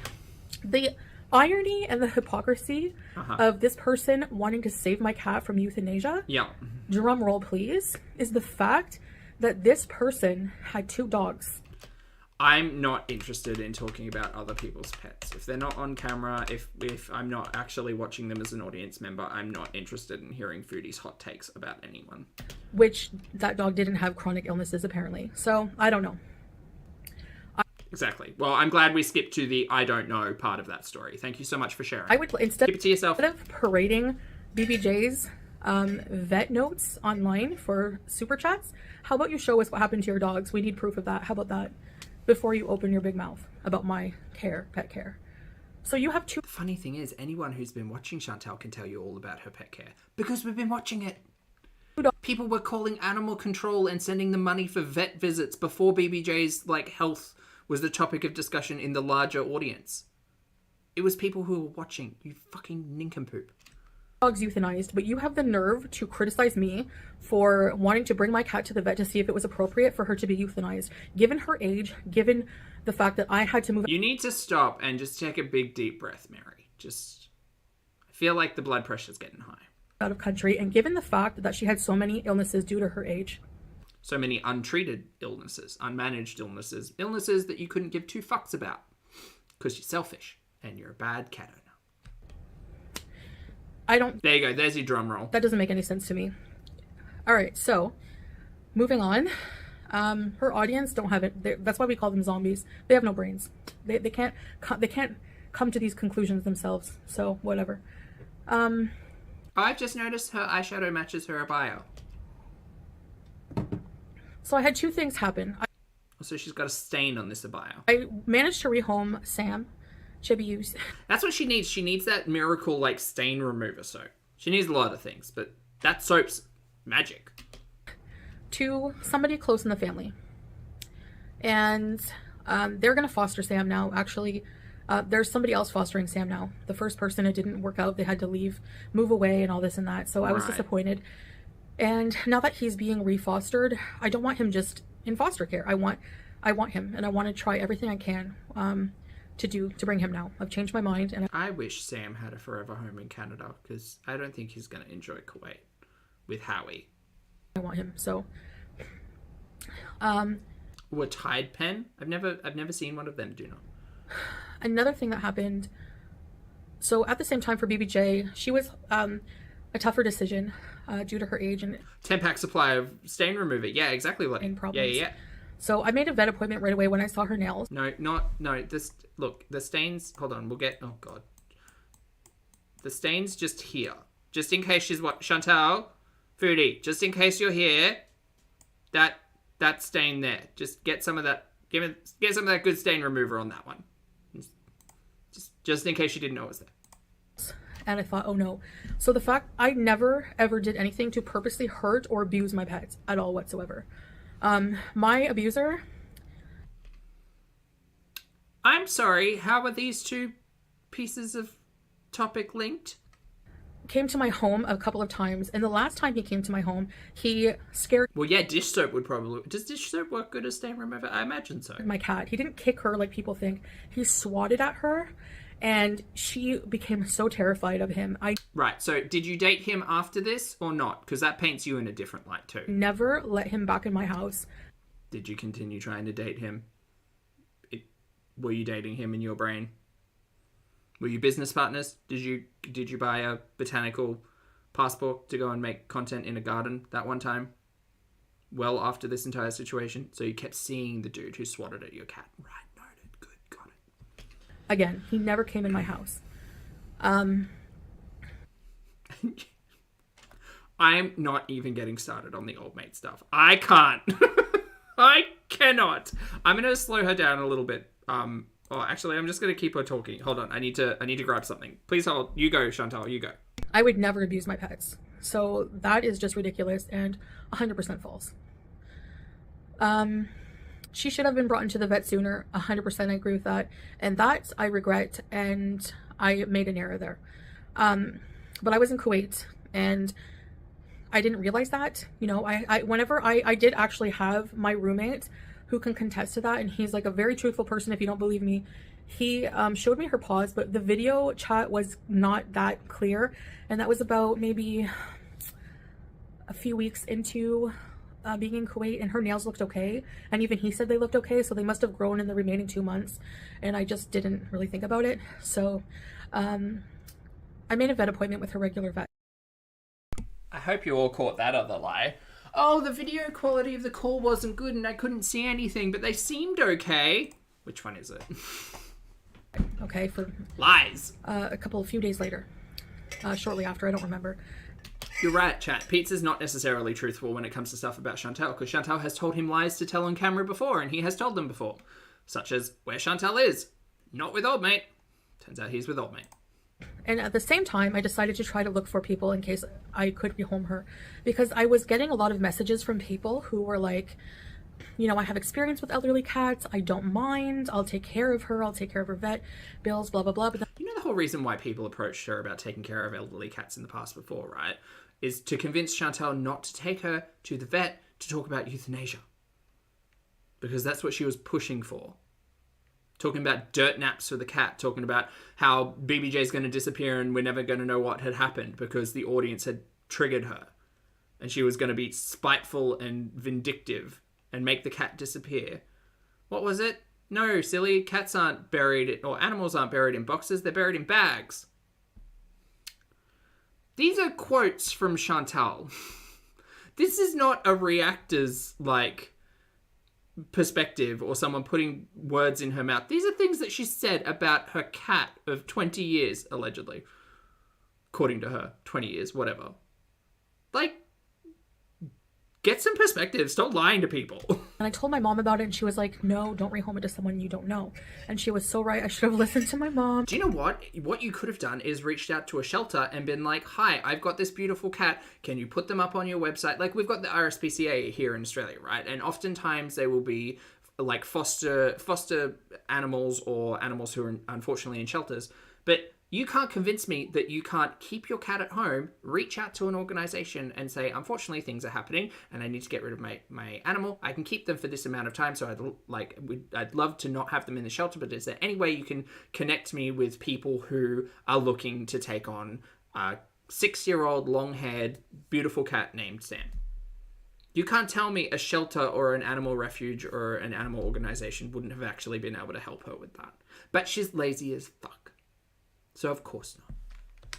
The irony and the hypocrisy of this person wanting to save my cat from euthanasia.
Yeah.
Drum roll, please. Is the fact that this person had 2 dogs.
I'm not interested in talking about other people's pets. If they're not on camera, if I'm not actually watching them as an audience member, I'm not interested in hearing Foodie's hot takes about anyone.
Which that dog didn't have chronic illnesses, apparently. So, I don't know.
Exactly. Well, I'm glad we skipped to the I don't know part of that story. Thank you so much for sharing.
I would, instead
Keep it to yourself.
of parading BBJ's vet notes online for super chats, how about you show us what happened to your dogs? We need proof of that. How about that? Before you open your big mouth about my pet care. So you have 2...
The funny thing is, anyone who's been watching Chantal can tell you all about her pet care. Because we've been watching it. People were calling animal control and sending them money for vet visits before BBJ's, like, health was the topic of discussion in the larger audience. It was people who were watching. You fucking nincompoop.
Dogs euthanized, but you have the nerve to criticize me for wanting to bring my cat to the vet to see if it was appropriate for her to be euthanized. Given her age, given the fact that I had to move...
You need to stop and just take a big deep breath, Mary. I feel like the blood pressure's getting high.
Out of country, and given the fact that she had so many illnesses due to her age.
So many untreated illnesses, unmanaged illnesses, illnesses that you couldn't give 2 fucks about. Because you're selfish and you're a bad cat owner.
I don't...
There you go. There's your drum roll.
That doesn't make any sense to me. All right, so moving on. Her audience don't have it. That's why we call them zombies. They have no brains. They can't come to these conclusions themselves. So whatever.
I've just noticed her eyeshadow matches her bio.
So I had 2 things happen.
So she's got a stain on this abaya.
I managed to rehome Sam. Chibi.
That's what she needs. She needs that miracle, like, stain remover soap. She needs a lot of things, but that soap's magic.
To somebody close in the family. And they're going to foster Sam now. Actually, there's somebody else fostering Sam now. The first person, it didn't work out. They had to leave, move away, and all this and that. So I was disappointed. And now that he's being refostered, I don't want him just in foster care. I want him, and I want to try everything I can to bring him now. I've changed my mind. And
I wish Sam had a forever home in Canada, because I don't think he's going to enjoy Kuwait with Howie.
I want him. So,
a Tide pen? I've never seen one of them. Do not.
Another thing that happened. So at the same time for BBJ, she was a tougher decision due to her age and
10-pack supply of stain remover. Yeah, exactly. Like yeah.
So I made a vet appointment right away when I saw her nails.
No. Look, the stains. Hold on, we'll get. Oh god, the stains just here, just in case she's what Chantal, Foodie. Just in case you're here, that stain there. Just get some of that. Get some of that good stain remover on that one. Just in case you didn't know it was there.
And I thought, oh no. So the fact I never ever did anything to purposely hurt or abuse my pets at all whatsoever. My abuser.
I'm sorry, how are these 2 pieces of topic linked?
Came to my home a couple of times, and the last time he came to my home, he scared...
Well, yeah, dish soap would probably... Does dish soap work good as stain remover? I imagine so.
My cat. He didn't kick her like people think. He swatted at her, and she became so terrified of him.
Right, so did you date him after this or not? Because that paints you in a different light too.
Never let him back in my house.
Did you continue trying to date him? Were you dating him in your brain? Were you business partners? Did you buy a botanical passport to go and make content in a garden that one time? Well, after this entire situation, so you kept seeing the dude who swatted at your cat. Right, noted. Good, got it.
Again, he never came in my house.
I'm not even getting started on the old mate stuff. I can't. I cannot. I'm gonna slow her down a little bit. Actually, I'm just gonna keep her talking. Hold on. I need to grab something. Please hold. You go, Chantal. You go.
I would never abuse my pets. So that is just ridiculous and 100% false. She should have been brought into the vet sooner. 100% I agree with that. And that I regret, and I made an error there. But I was in Kuwait and I didn't realize that. You know, I did actually have my roommate who can contest to that, and he's like a very truthful person. If you don't believe me, he showed me her paws, but the video chat was not that clear, and that was about maybe a few weeks into being in Kuwait, and her nails looked okay, and even he said they looked okay, so they must have grown in the remaining 2 months, and I just didn't really think about it. So I made a vet appointment with her regular vet.
I hope you all caught that other lie. Oh, the video quality of the call wasn't good and I couldn't see anything, but they seemed okay. Which one is it?
Okay, for
lies.
A few days later, shortly after, I don't remember.
You're right, chat. Pete's not necessarily truthful when it comes to stuff about Chantal, because Chantal has told him lies to tell on camera before, and he has told them before. Such as where Chantal is. Not with old mate. Turns out he's with old mate.
And at the same time, I decided to try to look for people in case I could rehome her, because I was getting a lot of messages from people who were like, you know, I have experience with elderly cats. I don't mind. I'll take care of her. I'll take care of her vet bills, blah, blah, blah. But
you know the whole reason why people approached her about taking care of elderly cats in the past before, right? Is to convince Chantal not to take her to the vet to talk about euthanasia. Because that's what she was pushing for. Talking about dirt naps for the cat. Talking about how BBJ's going to disappear and we're never going to know what had happened because the audience had triggered her. And she was going to be spiteful and vindictive and make the cat disappear. What was it? No, silly. Cats aren't buried, or animals aren't buried in boxes. They're buried in bags. These are quotes from Chantal. This is not a reactor's, perspective or someone putting words in her mouth. These are things that she said about her cat of 20 years, allegedly. According to her, 20 years, whatever. Get some perspective. Stop lying to people.
And I told my mom about it, and she was like, no, don't rehome it to someone you don't know. And she was so right. I should have listened to my mom.
Do you know what? What you could have done is reached out to a shelter and been like, hi, I've got this beautiful cat. Can you put them up on your website? Like, we've got the RSPCA here in Australia, right? And oftentimes they will be like foster animals or animals who are unfortunately in shelters. But you can't convince me that you can't keep your cat at home, reach out to an organization and say, unfortunately, things are happening and I need to get rid of my animal. I can keep them for this amount of time, so I'd love to not have them in the shelter, but is there any way you can connect me with people who are looking to take on a 6-year-old, long-haired, beautiful cat named Sam? You can't tell me a shelter or an animal refuge or an animal organization wouldn't have actually been able to help her with that. But she's lazy as fuck. So of course not.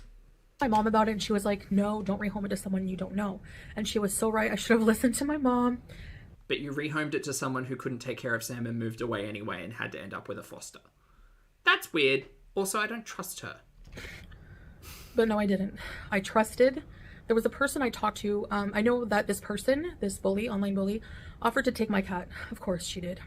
My mom about it, and she was like, no, don't rehome it to someone you don't know. And she was so right. I should have listened to my mom.
But you rehomed it to someone who couldn't take care of Sam and moved away anyway and had to end up with a foster. That's weird. Also, I don't trust her.
But no, I didn't. I trusted. There was a person I talked to. I know that this person, this bully, online bully, offered to take my cat. Of course she did.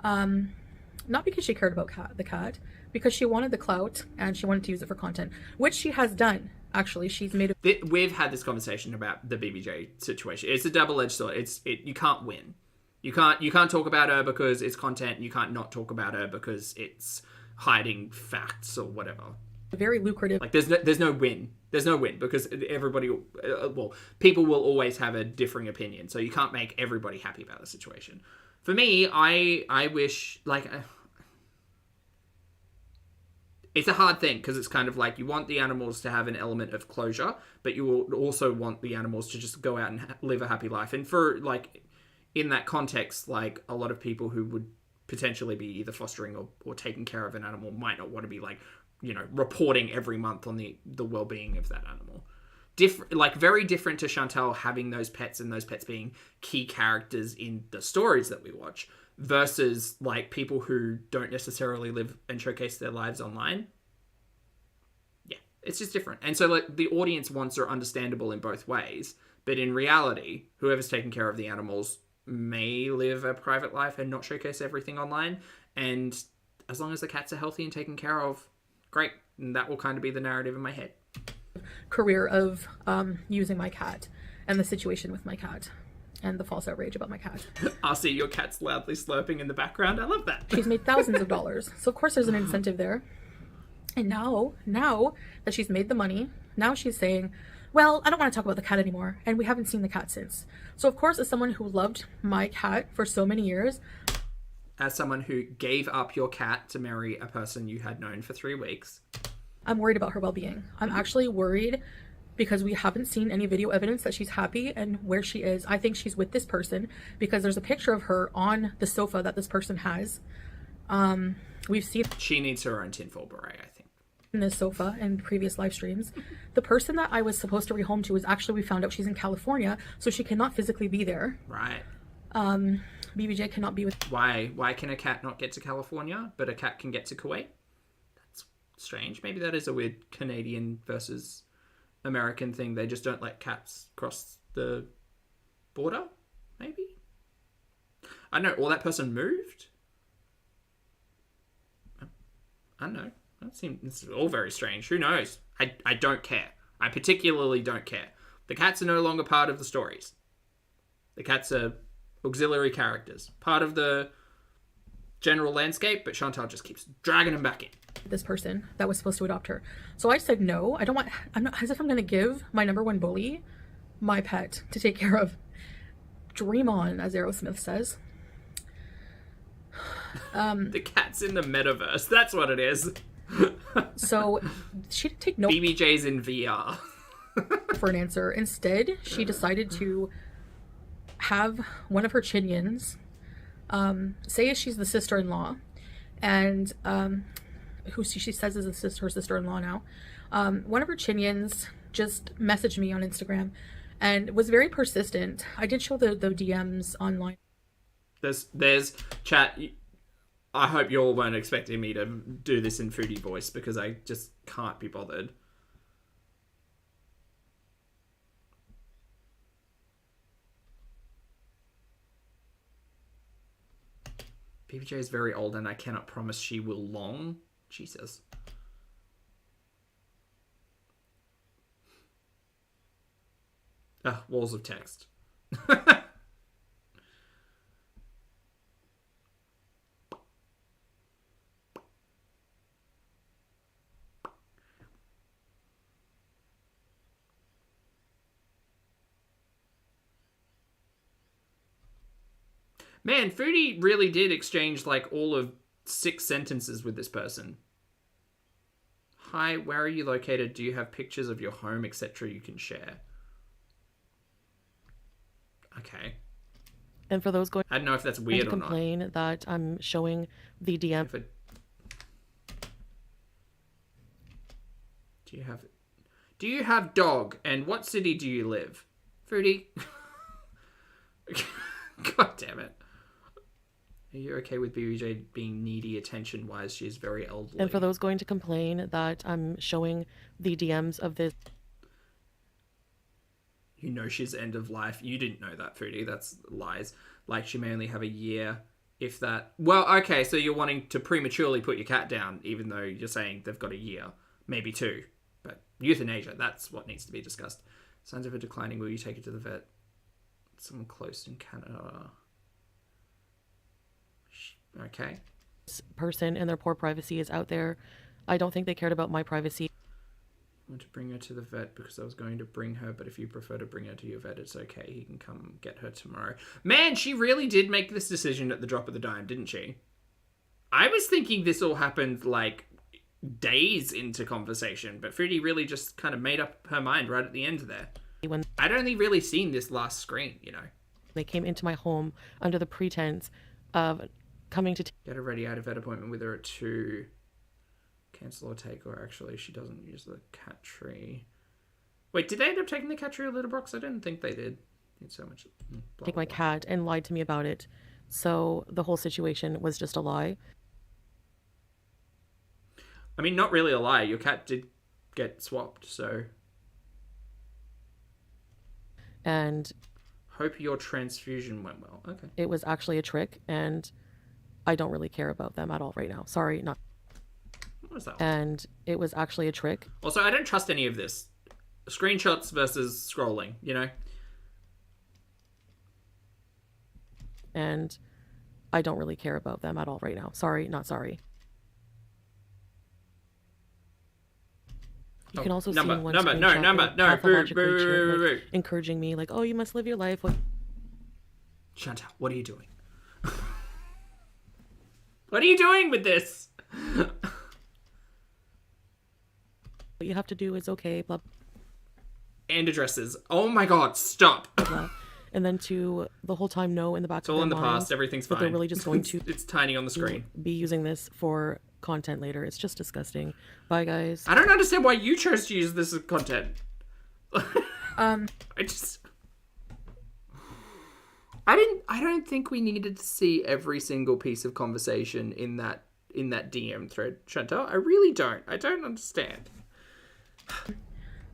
Not because she cared about the cat, because she wanted the clout and she wanted to use it for content, which she has done. Actually, she's made it.
We've had this conversation about the BBJ situation. It's a double-edged sword. You can't win. You can't talk about her because it's content. You can't not talk about her because it's hiding facts or whatever.
Very lucrative.
Like there's no win. There's no win because people will always have a differing opinion. So you can't make everybody happy about the situation. For me, I wish it's a hard thing because it's kind of like you want the animals to have an element of closure, but you will also want the animals to just go out and live a happy life. And for in that context, a lot of people who would potentially be either fostering or taking care of an animal might not want to be reporting every month on the well-being of that animal. Very different to Chantal having those pets and those pets being key characters in the stories that we watch versus people who don't necessarily live and showcase their lives online. Yeah, it's just different. And so the audience wants are understandable in both ways, but in reality, whoever's taking care of the animals may live a private life and not showcase everything online. And as long as the cats are healthy and taken care of, great. And that will kind of be the narrative in my head.
career of using my cat and the situation with my cat and the false outrage about my cat.
I see your cat's loudly slurping in the background. I love that.
She's made thousands of dollars. So of course there's an incentive there. And now that she's made the money, now she's saying, well, I don't want to talk about the cat anymore. And we haven't seen the cat since. So of course, as someone who loved my cat for so many years.
As someone who gave up your cat to marry a person you had known for 3 weeks.
I'm worried about her well-being. I'm actually worried because we haven't seen any video evidence that she's happy and where she is. I think she's with this person because there's a picture of her on the sofa that this person has. We've seen
She needs her own tinfoil beret, I think.
this sofa in previous live streams. The person that I was supposed to rehome to is actually, we found out she's in California, so she cannot physically be there.
Right.
BBJ cannot be with.
Why can a cat not get to California, but a cat can get to Kuwait? That's strange. Maybe that is a weird Canadian versus American thing. They just don't let cats cross the border, maybe? I don't know. Or that person moved? I don't know. This is all very strange. Who knows? I don't care. I particularly don't care. The cats are no longer part of the stories. The cats are auxiliary characters. Part of the general landscape, but Chantal just keeps dragging them back in.
This person that was supposed to adopt her. So I said no. I'm not as if I'm going to give my number one bully my pet to take care of. Dream on, as Aerosmith says.
The cat's in the metaverse. That's what it is.
So she didn't take no
BBJ's in VR.
for an answer. Instead, she decided to have one of her chinians say she's the sister-in-law, and who she says is her sister-in-law now. One of her chinians just messaged me on Instagram and was very persistent. I did show the DMs online.
There's chat. I hope you all weren't expecting me to do this in foodie voice because I just can't be bothered. BBJ is very old and I cannot promise she will long. Jesus. Walls of text. Man, Foodie really did exchange like all of 6 sentences with this person. Hi, where are you located? Do you have pictures of your home, etc. you can share? Okay.
And for those going
I don't know if that's weird
to
or not.
complain that I'm showing the DM.
Do you have dog? And what city do you live? Foodie. God damn it. Are you okay with BBJ being needy attention-wise? She's very elderly.
And for those going to complain that I'm showing the DMs of this.
You know she's end of life. You didn't know that, Foodie. That's lies. Like, she may only have a year, if that. Well, okay, so you're wanting to prematurely put your cat down, even though you're saying they've got a year. Maybe 2. But euthanasia, that's what needs to be discussed. Signs of her declining. Will you take it to the vet? Someone close in Canada. Okay.
This person and their poor privacy is out there. I don't think they cared about my privacy.
I want to bring her to the vet because I was going to bring her, but if you prefer to bring her to your vet, it's okay. He can come get her tomorrow. Man, she really did make this decision at the drop of the dime, didn't she? I was thinking this all happened like days into conversation, but Foodie really just kind of made up her mind right at the end there.
When
I'd only really seen this last screen, you know.
they came into my home under the pretense of coming to
Get her ready. I had a vet appointment with her at 2. Cancel or take, or actually she doesn't use the cat tree. Wait, did they end up taking the cat tree or litter box? I didn't think they did. It's so much.
take my cat and lied to me about it. So the whole situation was just a lie.
I mean, not really a lie. Your cat did get swapped, so.
And
Hope your transfusion went well. Okay.
it was actually a trick, and I don't really care about them at all right now. Sorry, not.
What was that?
And it was actually a trick.
Also, I don't trust any of this. screenshots versus scrolling, you know?
And I don't really care about them at all right now. Sorry, not sorry. You can also see in one screenshot the pathologically cheer, like, encouraging me, like, oh, you must live your life. What?
Chantal, what are you doing? What are you doing with this?
What you have to do is okay, blah,
And addresses. Oh my god, stop.
blah. And then to the whole time know in the back
It's
of
all
their
in the
minds
past, everything's
that
fine.
they're really just going to
It's tiny on the screen.
be using this for content later. It's just disgusting. Bye, guys.
I don't understand why you chose to use this as content. I don't think we needed to see every single piece of conversation in that DM thread, Chantal. I really don't. I don't understand.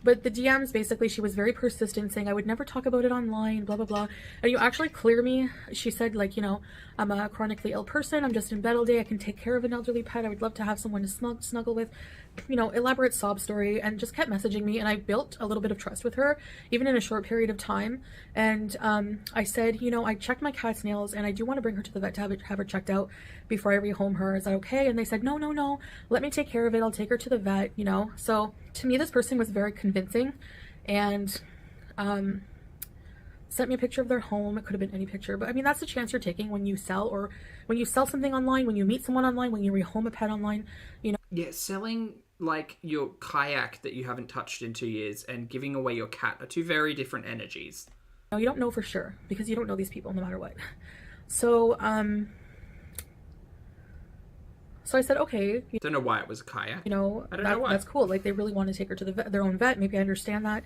But the DMs, basically, she was very persistent, saying I would never talk about it online, blah, blah, blah. And you actually clear me. She said, like, you know, I'm a chronically ill person. I'm just in bed all day. I can take care of an elderly pet. I would love to have someone to snuggle with. You know, elaborate sob story, and just kept messaging me. And I built a little bit of trust with her, even in a short period of time. And I said, you know, I checked my cat's nails, and I do want to bring her to the vet to have her checked out before I rehome her. Is that okay? And they said, no, no, no. Let me take care of it. I'll take her to the vet, you know. So to me, this person was very convincing, and sent me a picture of their home. It could have been any picture, but I mean, that's the chance you're taking when you sell, or when you sell something online, when you meet someone online, when you rehome a pet online, you know.
Yeah, selling like your kayak that you haven't touched in 2 years and giving away your cat are two very different energies.
No, you don't know for sure, because you don't know these people no matter what. So so I said, okay,
Don't know why it was a kayak.
you know,
I don't know why.
that's cool. Like, they really want to take her to the vet, their own vet. Maybe I understand that.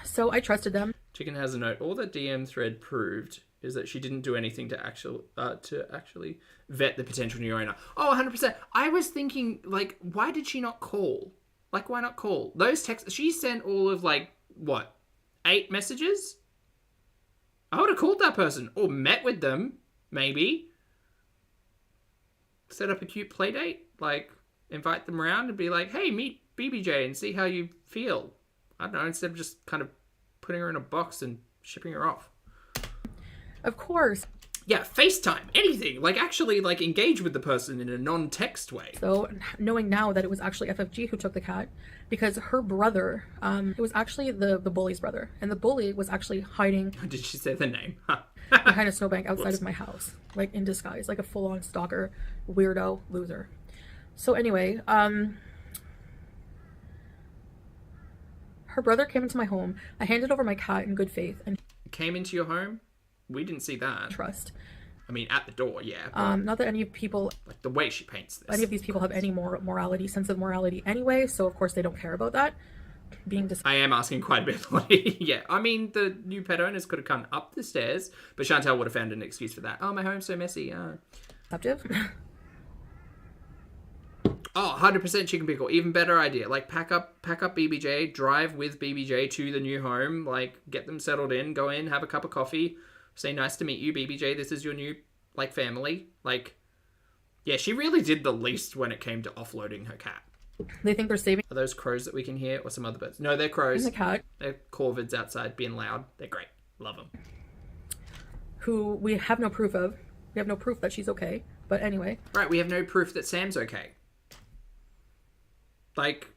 So I trusted them.
Chicken has a note. All that DM thread proved is that she didn't do anything to actually vet the potential new owner. Oh, 100%. I was thinking, like, why did she not call? Like, why not call? Those texts, she sent all of, like, what, 8 messages? I would have called that person, or met with them, maybe. Set up a cute play date, like, invite them around and be like, hey, meet BBJ and see how you feel. I don't know, instead of just kind of putting her in a box and shipping her off.
Of course.
Yeah, FaceTime, anything. Like, actually, like, engage with the person in a non-text way.
So knowing now that it was actually FFG who took the cat, because her brother, it was actually the bully's brother, and the bully was actually hiding
Did she say the name?
behind a snowbank outside of my house, like in disguise, like a full-on stalker, weirdo, loser. So anyway, her brother came into my home. I handed over my cat in good faith and
Came into your home? We didn't see that.
trust.
I mean, at the door, yeah. But,
Not that any people,
like, the way she paints this.
any of these people have any morality, sense of morality anyway. So of course they don't care about that. Being
I am asking quite a bit. Like, yeah, I mean, the new pet owners could have come up the stairs, but Chantal would have found an excuse for that. Oh, my home's so messy.
deceptive.
Oh, 100% chicken pickle. Even better idea. Like, pack up BBJ, drive with BBJ to the new home, like, get them settled in, go in, have a cup of coffee, say, nice to meet you, BBJ, this is your new, like, family. Like, yeah, she really did the least when it came to offloading her cat.
They think they're saving
Are those crows that we can hear, or some other birds? No, they're crows.
the cat,
They're corvids outside being loud. They're great. Love them.
who we have no proof of. We have no proof that she's okay. But anyway,
Right, we have no proof that Sam's okay. Like,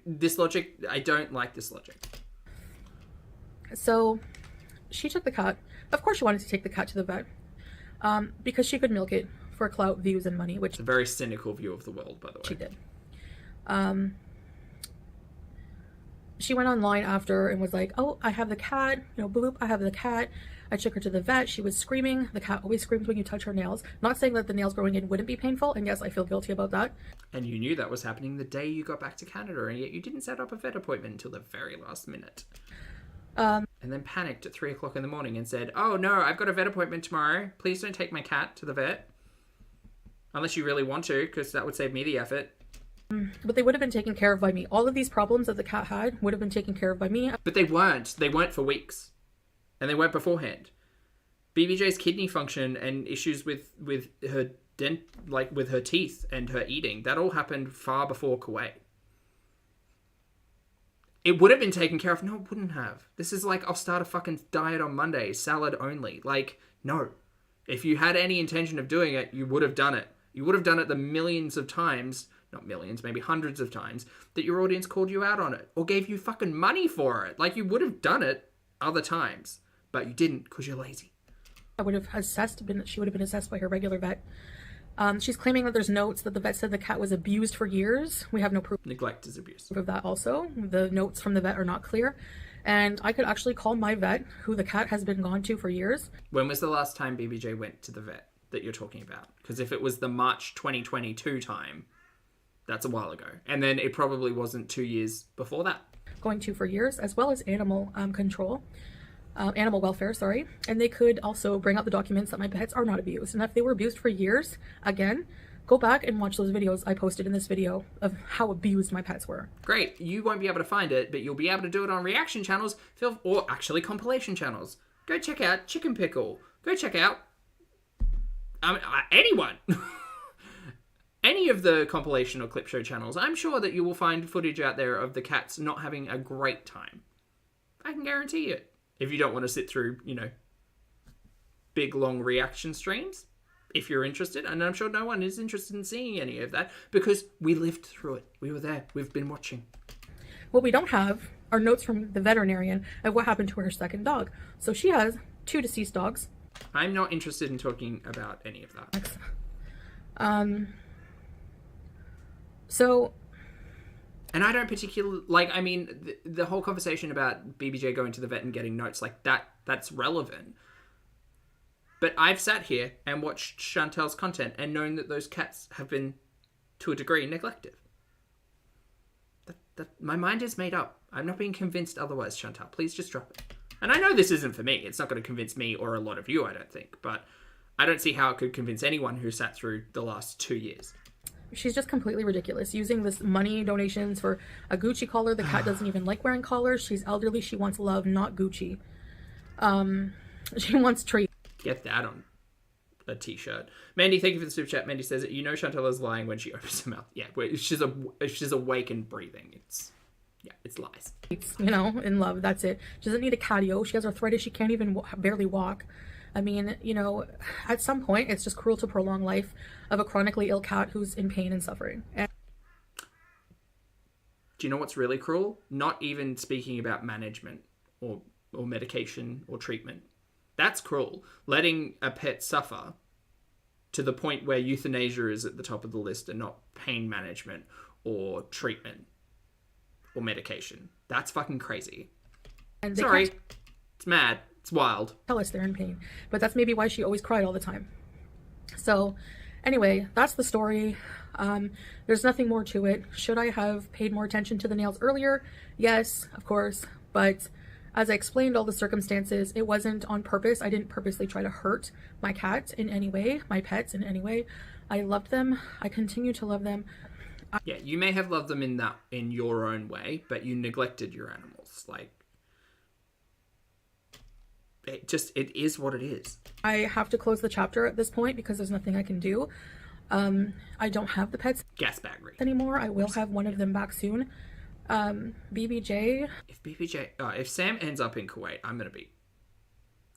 this logic, I don't like this logic.
so she took the cat. Of course she wanted to take the cat to the vet, because she could milk it for clout, views, and money, which
It's a very cynical view of the world, by the way.
she did. She went online after and was like, oh, I have the cat, you know, bloop, I have the cat. I took her to the vet. She was screaming. The cat always screams when you touch her nails. Not saying that the nails growing in wouldn't be painful, and yes, I feel guilty about that.
And you knew that was happening the day you got back to Canada, and yet you didn't set up a vet appointment until the very last minute. And then panicked at 3 o'clock in the morning and said, oh no, I've got a vet appointment tomorrow. Please don't take my cat to the vet. Unless you really want to, because that would save me the effort.
But they would have been taken care of by me. All of these problems that the cat had would have been taken care of by me.
But they weren't. They weren't for weeks. And they weren't beforehand. BBJ's kidney function and issues with her with her teeth and her eating, that all happened far before KUWAIT. It would have been taken care of. No, it wouldn't have. This is like, I'll start a fucking diet on Monday, salad only. Like, no. If you had any intention of doing it, you would have done it. You would have done it the millions of times, not millions, maybe hundreds of times, that your audience called you out on it or gave you fucking money for it. Like, you would have done it other times, but you didn't because you're lazy.
She would have been assessed by her regular vet. She's claiming that there's notes that the vet said the cat was abused for years. We have no proof
Neglect is abuse.
of that also. The notes from the vet are not clear. And I could actually call my vet, who the cat has been gone to for years.
When was the last time BBJ went to the vet that you're talking about? Because if it was the March 2022 time, that's a while ago. And then it probably wasn't 2 years before that.
Going to for years, as well as animal animal welfare, sorry. And they could also bring up the documents that my pets are not abused. And if they were abused for years, again, go back and watch those videos I posted in this video of how abused my pets were.
Great. You won't be able to find it, but you'll be able to do it on reaction channels, or actually compilation channels. Go check out Chicken Pickle. Go check out anyone. Any of the compilation or clip show channels. I'm sure that you will find footage out there of the cats not having a great time. I can guarantee it. If you don't want to sit through, big long reaction streams, if you're interested, and I'm sure no one is interested in seeing any of that because we lived through it. We were there. We've been watching.
What we don't have are notes from the veterinarian of what happened to her second dog. So she has 2 deceased dogs.
I'm not interested in talking about any of that. And I don't particularly, the whole conversation about BBJ going to the vet and getting notes like that, that's relevant. But I've sat here and watched Chantel's content and known that those cats have been, to a degree, neglected. My mind is made up. I'm not being convinced otherwise, Chantel. Please just drop it. And I know this isn't for me. It's not going to convince me or a lot of you, I don't think. But I don't see how it could convince anyone who sat through the last 2 years.
She's just completely ridiculous, using this money donations for a Gucci collar. The cat doesn't even like wearing collars. She's elderly. She wants love, not Gucci. She wants treats.
Get that on a t-shirt. Mandy, thank you for the super chat. Mandy says, Chantel is lying when she opens her mouth. Yeah, she's awake and breathing. It's lies.
In love. That's it. She doesn't need a catio. She has arthritis. She can't even barely walk. I mean, at some point, it's just cruel to prolong life of a chronically ill cat who's in pain and suffering.
Do you know what's really cruel? Not even speaking about management or medication or treatment. That's cruel. Letting a pet suffer to the point where euthanasia is at the top of the list and not pain management or treatment or medication. That's fucking crazy.
And
sorry. It's mad. It's wild.
Tell us they're in pain. But that's maybe why she always cried all the time. So anyway, that's the story. There's nothing more to it. Should I have paid more attention to the nails earlier? Yes, of course. But as I explained all the circumstances, it wasn't on purpose. I didn't purposely try to hurt my cat in any way, my pets in any way. I loved them. I continue to love them.
Yeah, you may have loved them in your own way, but you neglected your animals. It is what it is.
I have to close the chapter at this point because there's nothing I can do. I don't have the pets
gas bag
anymore. I will have one of them back soon. BBJ.
If Sam ends up in Kuwait, I'm going to be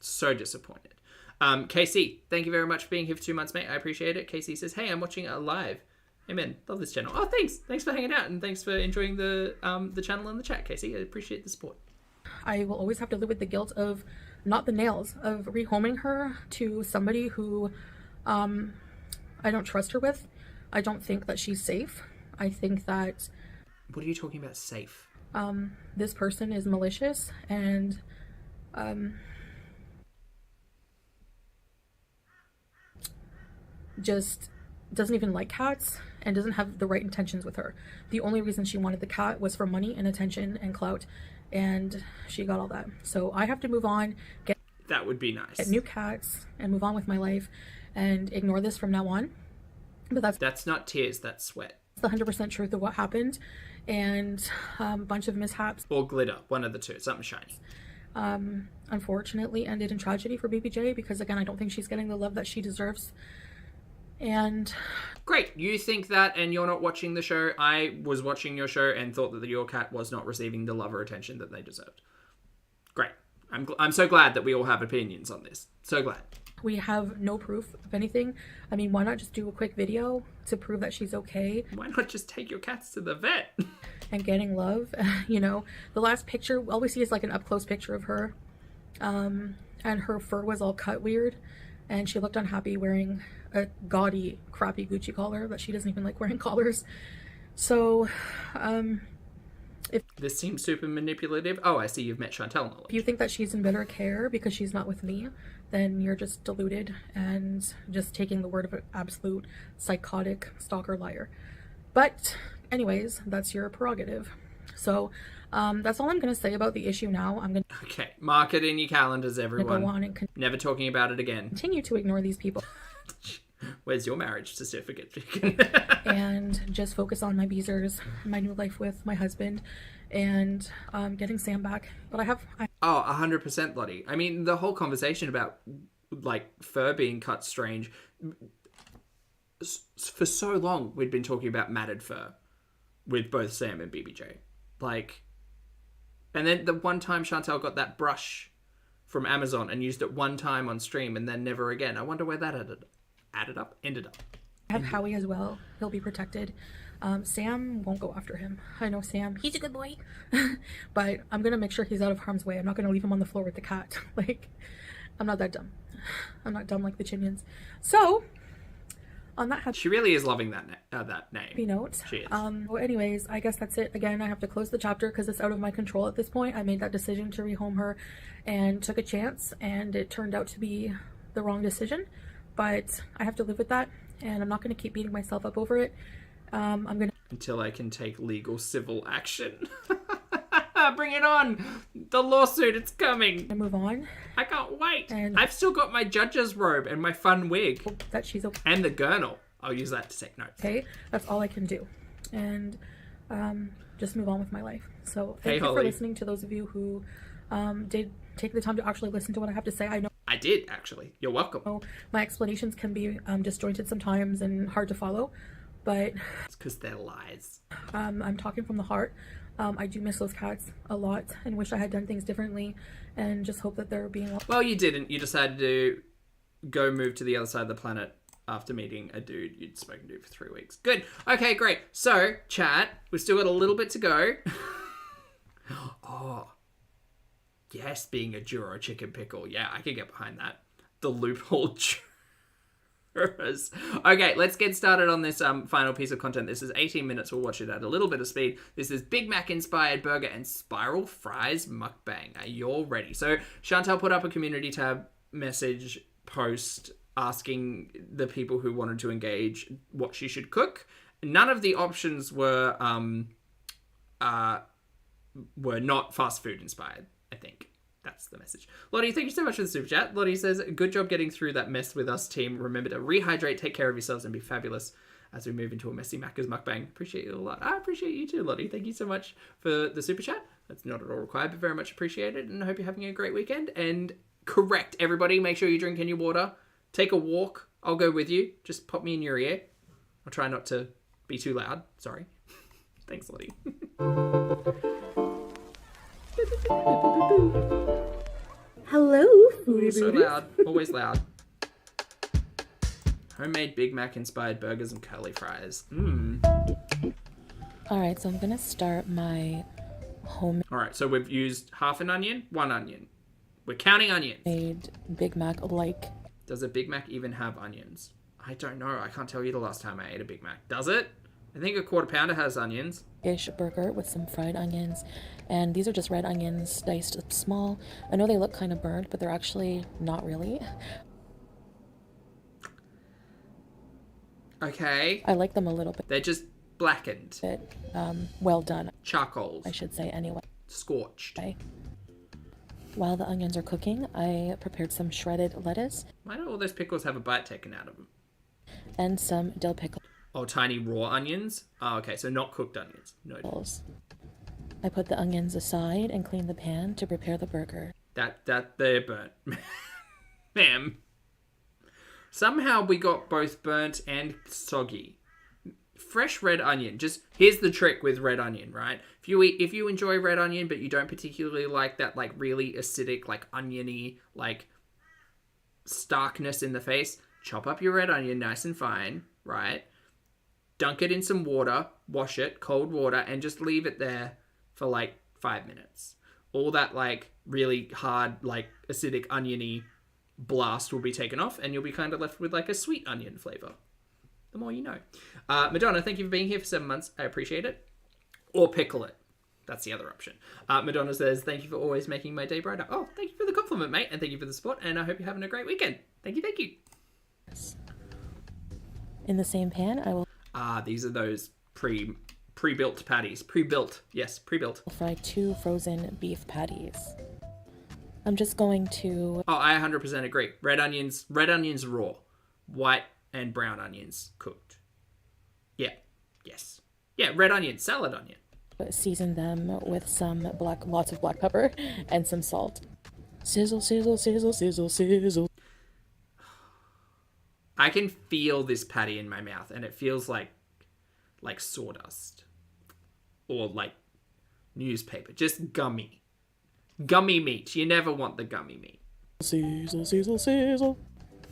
so disappointed. KC, thank you very much for being here for 2 months, mate. I appreciate it. KC says, hey, I'm watching it live. Amen. Love this channel. Oh, thanks. Thanks for hanging out and thanks for enjoying the channel and the chat, Casey. I appreciate the support.
I will always have to live with the guilt of not the nails, of rehoming her to somebody who I don't trust her with. I don't think that she's safe. I think that...
What are you talking about, safe?
This person is malicious and just doesn't even like cats and doesn't have the right intentions with her. The only reason she wanted the cat was for money and attention and clout, and she got all that. So I have to move on,
that would be nice.
Get new cats and move on with my life and ignore this from now on. But
that's not tears, that's sweat.
The 100% truth of what happened, and a bunch of mishaps.
Or glitter, one of the two, something shiny.
Unfortunately ended in tragedy for BBJ because, again, I don't think she's getting the love that she deserves. And
Great. You think that and you're not watching the show. I was watching your show and thought that your cat was not receiving the love or attention that they deserved. Great. I'm so glad that we all have opinions on this. So glad.
we have no proof of anything. I mean, why not just do a quick video to prove that she's okay?
Why not just take your cats to the vet?
And getting love. You know, the last picture, all we see is like an up-close picture of her. And her fur was all cut weird. And she looked unhappy wearing a gaudy, crappy Gucci collar that she doesn't even like wearing collars. So,
This seems super manipulative. Oh, I see you've met Chantel Knowledge.
if you think that she's in better care because she's not with me, then you're just deluded and just taking the word of an absolute psychotic stalker liar. But anyways, that's your prerogative. So that's all I'm going to say about the issue now. I'm going
Okay, mark it in your calendars,
to
everyone.
go on and
Never talking about it again.
continue to ignore these people
Where's your marriage certificate?
and just focus on my beezers, my new life with my husband, and getting Sam back. But I
Oh, 100%, Lottie. I mean, the whole conversation about, like, fur being cut strange. For so long, we'd been talking about matted fur with both Sam and BBJ. Like, and then the one time Chantel got that brush from Amazon and used it one time on stream and then never again. I wonder where that ended up.
I have Howie as well. He'll be protected. Sam won't go after him. I know Sam. He's a good boy. But I'm going to make sure he's out of harm's way. I'm not going to leave him on the floor with the cat. Like, I'm not that dumb. I'm not dumb like the Chinians. So, on that happy
She really is loving that name.
note,
She is.
well, anyways, I guess that's it. Again, I have to close the chapter because it's out of my control at this point. I made that decision to rehome her and took a chance, and it turned out to be the wrong decision. But I have to live with that, and I'm not going to keep beating myself up over it. I'm going to
Until I can take legal civil action. Bring it on! The lawsuit, it's coming!
move on.
I can't wait!
And-
I've still got my judge's robe and my fun wig.
Hope that she's okay.
And the gurnal. I'll use that to take notes.
That's all I can do. And just move on with my life. So
Hey,
thank you for
Holly.
listening to those of you who did take the time to actually listen to what I have to say. I know
I did, actually. You're welcome.
my explanations can be disjointed sometimes and hard to follow, but
It's because they're lies.
I'm talking from the heart. I do miss those cats a lot and wish I had done things differently, and just hope that they're being
Well, you didn't. You decided to go move to the other side of the planet after meeting a dude you'd spoken to for 3 weeks. Good. Okay, great. So, chat, we've still got a little bit to go. Oh. Yes, being a Juro chicken pickle. Yeah, I can get behind that. The loophole jurors. Okay, let's get started on this final piece of content. This is 18 minutes. We'll watch it at a little bit of speed. This is Big Mac inspired burger and spiral fries mukbang. Are you all ready? So Chantal put up a community tab message post asking the people who wanted to engage what she should cook. None of the options were not fast food inspired, I think. That's the message. Lottie, thank you so much for the super chat. Lottie says, good job getting through that mess with us, team. Remember to rehydrate, take care of yourselves, and be fabulous as we move into a messy Macca's mukbang. Appreciate you a lot. I appreciate you too, Lottie. Thank you so much for the super chat. That's not at all required, but very much appreciated. And I hope you're having a great weekend. And correct, everybody, make sure you drink any water. Take a walk. I'll go with you. Just pop me in your ear. I'll try not to be too loud. Sorry. Thanks, Lottie.
Hello, Foodie
So
Beauty.
loud. Always loud. Homemade Big Mac inspired burgers and curly fries.
Alright, so I'm gonna start my homemade
Alright, so we've used half an onion, 1 onion. We're counting onions.
Big Mac like
Does a Big Mac even have onions? I don't know. I can't tell you the last time I ate a Big Mac. Does it? I think a quarter pounder has onions.
ish burger with some fried onions. And these are just red onions diced small. I know they look kind of burnt, but they're actually not really.
Okay.
I like them a little
They're just blackened.
bit well done,
Charcoal.
I should say anyway.
Scorched.
While the onions are cooking, I prepared some shredded lettuce
Why do all those pickles have a bite taken out of them?
and some dill pickles.
Oh, tiny raw onions? Oh, okay, so not cooked onions. No.
I put the onions aside and cleaned the pan to prepare the burger.
They're burnt. Ma'am. Somehow we got both burnt and soggy. Fresh red onion. Just here's the trick with red onion, right? If you enjoy red onion, but you don't particularly like that like really acidic, like oniony, like starkness in the face, chop up your red onion nice and fine, right? Dunk it in some water, wash it, cold water, and just leave it there for like 5 minutes. All that like really hard, like acidic, oniony blast will be taken off, and you'll be kind of left with like a sweet onion flavor. The more you know. Madonna, thank you for being here for 7 months. I appreciate it. Or pickle it. That's the other option. Madonna says, thank you for always making my day brighter. Oh, thank you for the compliment, mate, and thank you for the support, and I hope you're having a great weekend. Thank you, thank you.
In the same pan, I will
These are those pre-built patties. Pre-built. Yes, pre-built.
fry 2 frozen beef patties. I'm just going to...
Oh, I 100% agree. Red onions raw. White and brown onions cooked. Yeah. Yes. Yeah, red onion, salad onion.
season them with some lots of black pepper and some salt. Sizzle, sizzle, sizzle, sizzle, sizzle.
I can feel this patty in my mouth, and it feels like sawdust or like newspaper, just gummy meat. You never want the gummy meat.
Sizzle, sizzle, sizzle.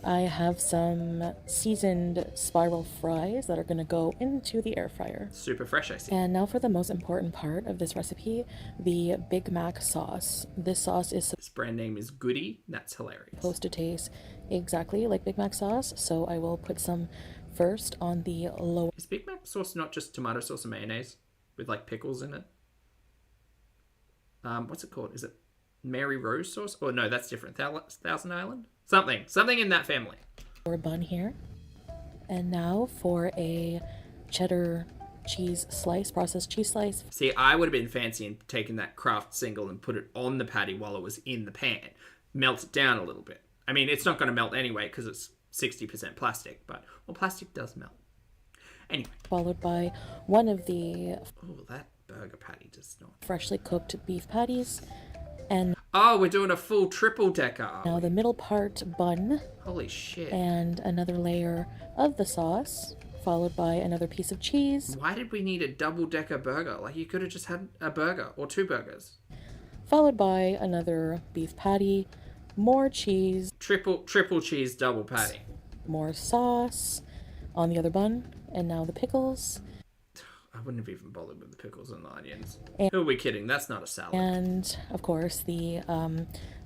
I have some seasoned spiral fries that are going to go into the air fryer.
Super fresh, I see.
And now for the most important part of this recipe, the Big Mac sauce. This sauce is
This brand name is Goody. That's hilarious.
supposed to taste exactly like Big Mac sauce, so I will put some first on the lower.
Is Big Mac sauce not just tomato sauce and mayonnaise with like pickles in it? What's it called? Is it Mary Rose sauce? Oh no, that's different. Thousand Island? Something in that family.
Bun here. And now for a cheddar cheese slice, processed cheese slice.
See, I would have been fancy and taken that Kraft single and put it on the patty while it was in the pan. Melt it down a little bit. I mean, it's not going to melt anyway because it's 60% plastic, but, well, plastic does melt. Anyway.
Followed by one of the
Oh, that burger patty does not.
freshly cooked beef patties. And
Oh, we're doing a full triple decker.
now the middle part bun
Holy shit.
and another layer of the sauce, followed by another piece of cheese,
Why did we need a double decker burger? Like, you could have just had a burger or 2 burgers.
followed by another beef patty, more cheese,
Triple cheese double patty.
more sauce on the other bun, and now the pickles,
I wouldn't have even bothered with the pickles and the onions.
And-
Who are we kidding? That's not a salad.
and of course the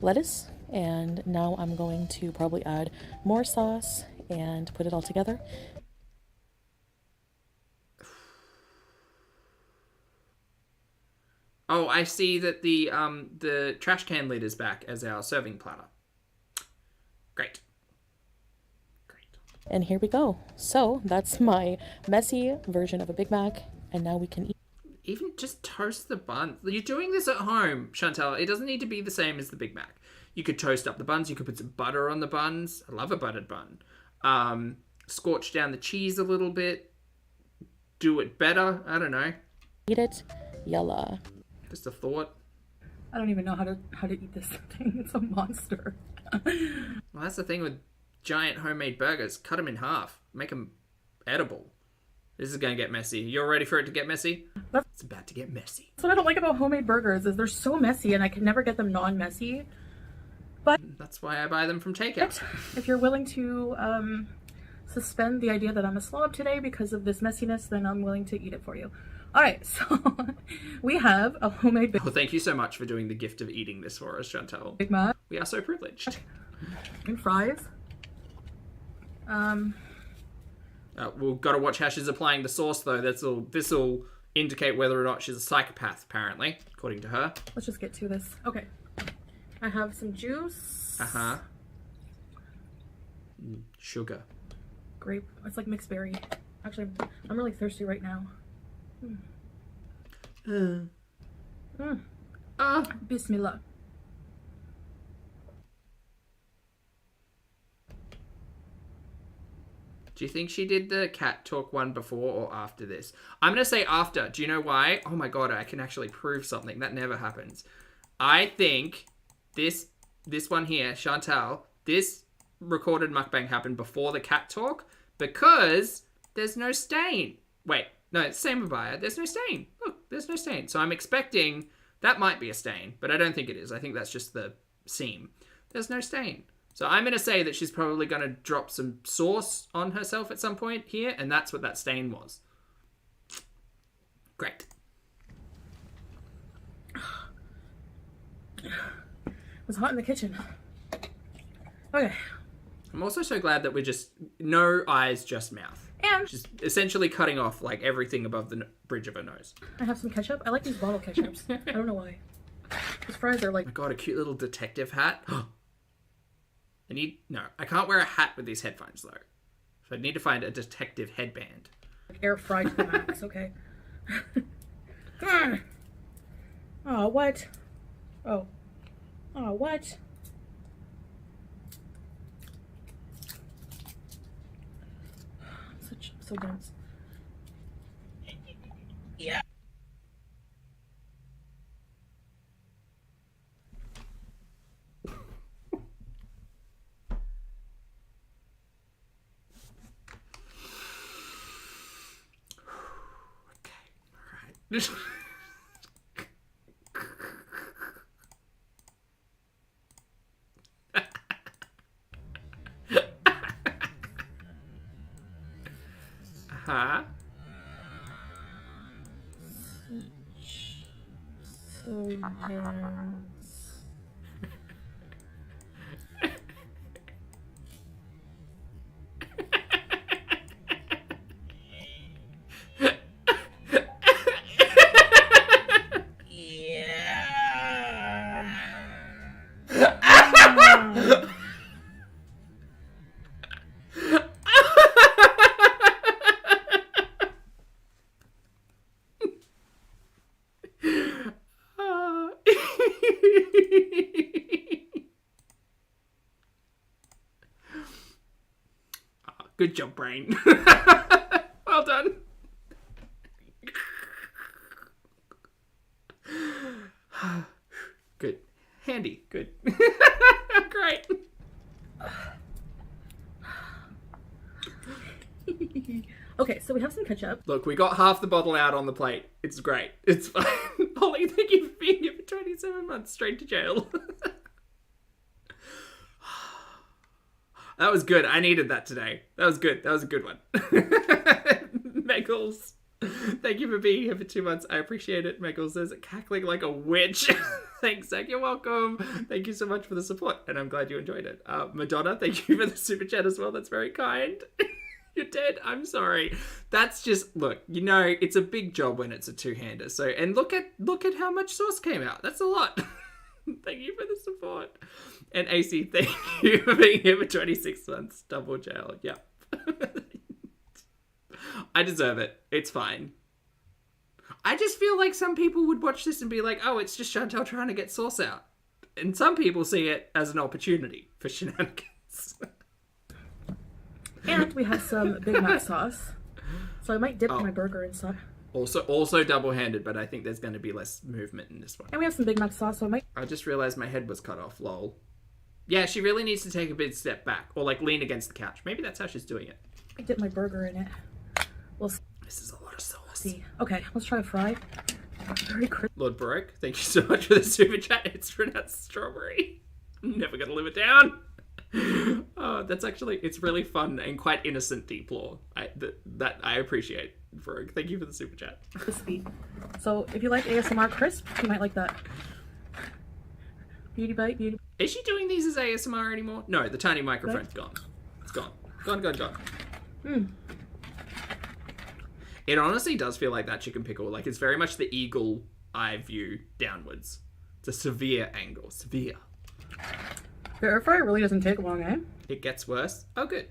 lettuce. And now I'm going to probably add more sauce and put it all together.
Oh, I see that the trash can lid is back as our serving platter. Great.
And here we go. So that's my messy version of a Big Mac, and now we can eat.
Even just toast the bun. You're doing this at home, Chantal. It doesn't need to be the same as the Big Mac. You could toast up the buns. You could put some butter on the buns. I love a buttered bun. Scorch down the cheese a little bit. Do it better. I don't know.
Eat it. Yalla.
Just a thought.
I don't even know how to eat this thing. It's a monster.
Well, that's the thing with giant homemade burgers. Cut them in half. Make them edible. This is going to get messy. You're ready for it to get messy? It's about to get messy.
That's what I don't like about homemade burgers is they're so messy and I can never get them non-messy.
That's why I buy them from takeout.
If you're willing to suspend the idea that I'm a slob today because of this messiness, then I'm willing to eat it for you. All right, so we have a homemade
Well, thank you so much for doing the gift of eating this for us, Chantal.
Big Mac
We are so privileged.
and fries.
We've got to watch how she's applying the sauce, though. This will indicate whether or not she's a psychopath, apparently, according to her.
Let's just get to this. Okay. I have some juice.
Uh-huh. Sugar.
Grape. It's like mixed berry. Actually, I'm really thirsty right now. Bismillah.
Do you think she did the cat talk one before or after this? I'm going to say after. Do you know why? Oh my god, I can actually prove something. That never happens. I think this one here, Chantal, this recorded mukbang happened before the cat talk because there's no stain. Wait, no, same abaya. There's no stain. Look, there's no stain. So I'm expecting that might be a stain, but I don't think it is. I think that's just the seam. There's no stain. So I'm going to say that she's probably going to drop some sauce on herself at some point here, and that's what that stain was. Great.
It was hot in the kitchen. Okay.
I'm also so glad that we're just no eyes, just mouth.
And
Just essentially cutting off like everything above the bridge of her nose.
I have some ketchup. I like these bottle ketchups. I don't know why. These fries are like...
I got a cute little detective hat. I can't wear a hat with these headphones though. So I need to find a detective headband.
air fried to the max, okay? Oh, what? Oh, what? So dense. Yeah.
Just huh?
So dense.
Good job, brain. Well done. Good. Handy. Good. Great.
Okay, so we have some ketchup.
Look, we got half the bottle out on the plate. It's great. It's fine. Holly, thank you for being here for 27 months straight to jail. That was good. I needed that today. That was good. That was a good one. Megals, thank you for being here for 2 months. I appreciate it. Megals says, cackling like a witch. Thanks, Zach. You're welcome. Thank you so much for the support, and I'm glad you enjoyed it. Madonna, thank you for the super chat as well. That's very kind. You're dead. I'm sorry. That's just, look, you know, it's a big job when it's a two-hander. So, and look at how much sauce came out. That's a lot. Thank you for the support. And AC, thank you for being here for 26 months. Double jail. Yep. I deserve it. It's fine. I just feel like some people would watch this and be like, oh, it's just Chantel trying to get sauce out. And some people see it as an opportunity for shenanigans.
And we have some Big Mac sauce. So I might dip my burger inside.
Also double-handed, but I think there's going to be less movement in this one.
And we have some Big Mac sauce, so I might...
I just realized my head was cut off, lol. Yeah, she really needs to take a big step back, or like lean against the couch. Maybe that's how she's doing it.
I dip my burger in it. We'll
This is a lot of sauce.
see. Okay, let's try a fry. Very crisp.
Lord Baroque, thank you so much for the super chat. It's pronounced strawberry. I'm never going to live it down. Oh, that's actually, it's really fun and quite innocent deep lore. That I appreciate, Baroque. Thank you for the super chat.
Crispy. So if you like ASMR crisp, you might like that. Beauty bite, beauty.
Is she doing these as ASMR anymore? No, the tiny microphone's gone. It's gone. Gone. It honestly does feel like that chicken pickle. Like, it's very much the eagle eye view downwards. It's a severe angle. Severe.
The air fryer really doesn't take long, eh?
It gets worse. Oh, good.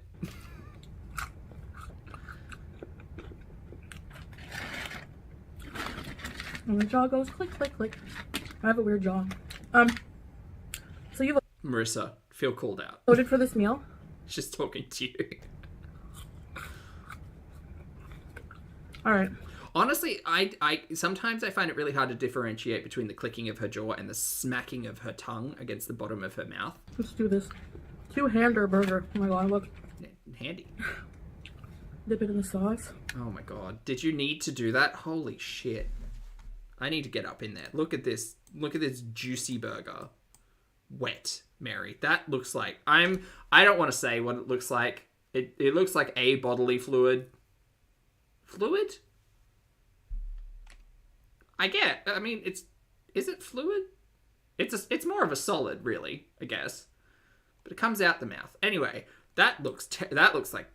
And the jaw goes click, click, click. I have a weird jaw. So you
Marissa, feel called out.
voted for this meal?
She's talking to you.
All right.
Honestly, I sometimes I find it really hard to differentiate between the clicking of her jaw and the smacking of her tongue against the bottom of her mouth.
Let's do this. Two-hander burger. Oh my god, look.
Handy.
Dip it in the sauce.
Oh my god. Did you need to do that? Holy shit. I need to get up in there. Look at this. Look at this juicy burger. Wet, Mary. That looks like... I don't want to say what it looks like. It looks like a bodily fluid. Fluid? I mean, is it fluid? It's more of a solid, really, I guess. But it comes out the mouth. Anyway, that looks like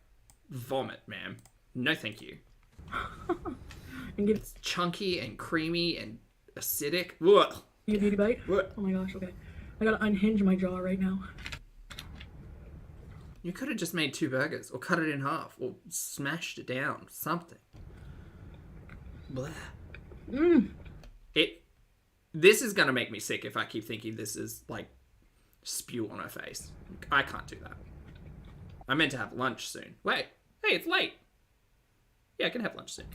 vomit, ma'am. No, thank you. It's chunky and creamy and acidic. Ugh.
You need a bite?
Ugh.
Oh my gosh, okay. I gotta unhinge my jaw right now.
You could have just made 2 burgers, or cut it in half, or smashed it down, something. Blah. This is gonna make me sick if I keep thinking this is like spew on her face. I can't do that. I meant to have lunch soon. Wait, hey, it's late. Yeah, I can have lunch soon.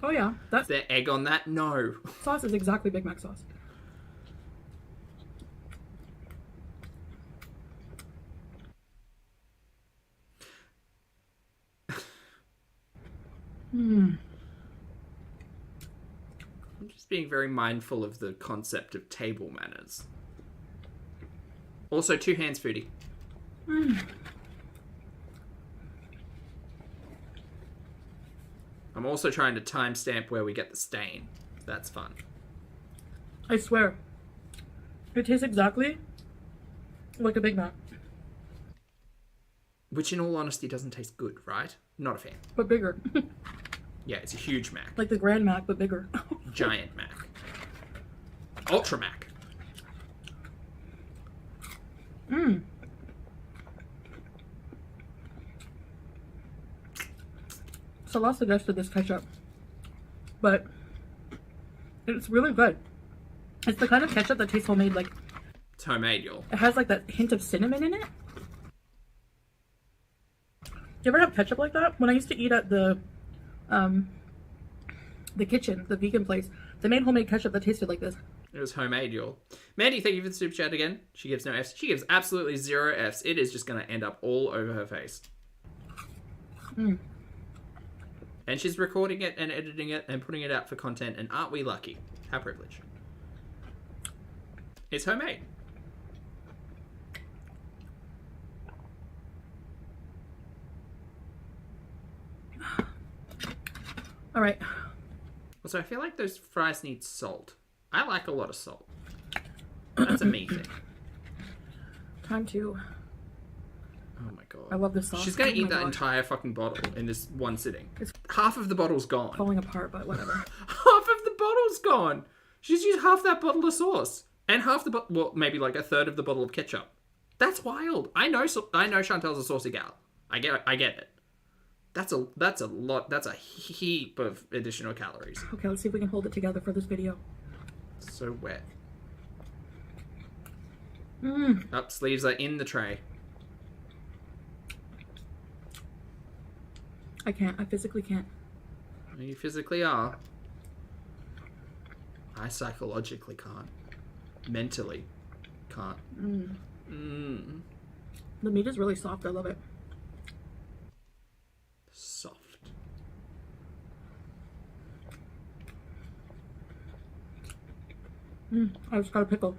Oh yeah,
Is there egg on that? No.
sauce is exactly Big Mac sauce.
I'm just being very mindful of the concept of table manners. Also, 2 hands, Foodie. I'm also trying to timestamp where we get the stain. That's fun.
I swear. It tastes exactly like a Big Mac.
Which, in all honesty, doesn't taste good, right? Not a fan.
But bigger.
Yeah, it's a huge Mac.
Like the Grand Mac, but bigger.
Giant Mac. Ultra Mac.
Salah suggested this ketchup, but it's really good. It's the kind of ketchup that tastes homemade. Like,
It's homemade, y'all.
it has like that hint of cinnamon in it. Do you ever have ketchup like that? When I used to eat at the kitchen, the vegan place, they made homemade ketchup that tasted like this.
It was homemade, y'all. Mandy, thank you for the super chat again. She gives no Fs. She gives absolutely 0 Fs. It is just going to end up all over her face. And she's recording it and editing it and putting it out for content. And aren't we lucky? How privileged. It's homemade.
All right.
Also, I feel like those fries need salt. I like a lot of salt. That's a me thing.
Time to...
Oh my god.
I love this sauce.
She's gonna
Oh
eat
my
that
God.
entire fucking bottle in this one sitting.
It's
Half of the bottle's gone.
falling apart, but whatever.
Half of the bottle's gone. She's used half that bottle of sauce. And half the well, maybe like a third of the bottle of ketchup. That's wild. I know Chantel's a saucy gal. I get it. That's a lot. That's a heap of additional calories.
Okay, let's see if we can hold it together for this video.
So wet. Up, sleeves are in the tray.
I can't. I physically can't.
You physically are. I psychologically can't. Mentally can't.
The meat is really soft. I love it.
Soft.
I just got a pickle.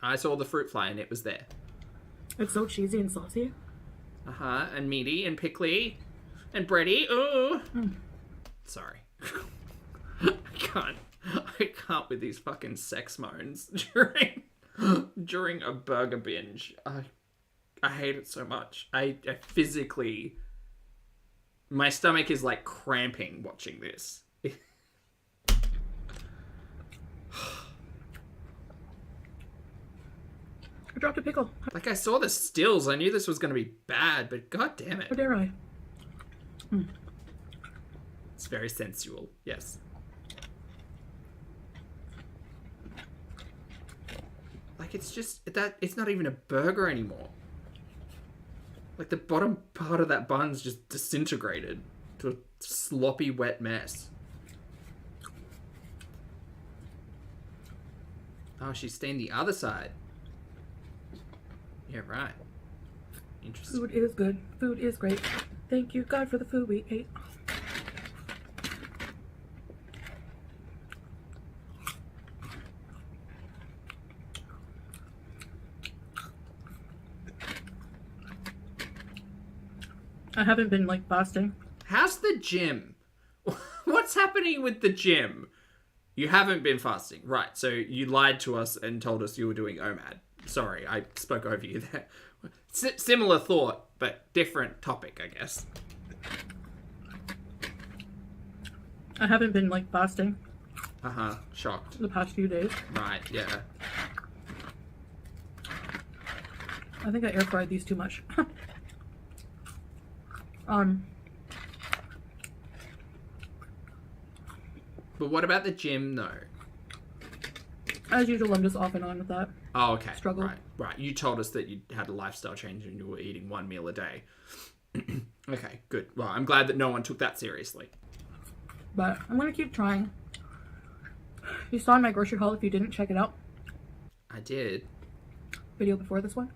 I saw the fruit fly and it was there.
It's so cheesy and saucy.
Uh-huh, and meaty and pickly and bready. Ooh. Sorry. I can't with these fucking sex moans during a burger binge. I hate it so much. I physically... My stomach is like cramping watching this.
I dropped a pickle.
Like, I saw the stills. I knew this was going to be bad, but god damn
How
it.
dare I?
It's very sensual. Yes. Like, it's just... It's not even a burger anymore. Like, the bottom part of that bun's just disintegrated to a sloppy, wet mess. Oh, she stained the other side. Yeah, right. Interesting.
Food is good. Food is great. Thank you, God, for the food we ate. I haven't been like fasting.
How's the gym? What's happening with the gym? You haven't been fasting. Right, so you lied to us and told us you were doing OMAD. Sorry, I spoke over you there. Similar thought, but different topic, I guess.
I haven't been like fasting
Uh-huh, shocked.
the past few days.
Right, yeah.
I think I air fried these too much.
But what about the gym, though?
As usual, I'm just off and on with that.
Oh, okay.
Struggle.
Right. You told us that you had a lifestyle change and you were eating 1 meal a day. Okay, good. Well, I'm glad that no one took that seriously.
But I'm gonna keep trying. You saw in my grocery haul, if you didn't, check it out.
I did.
Video before this one.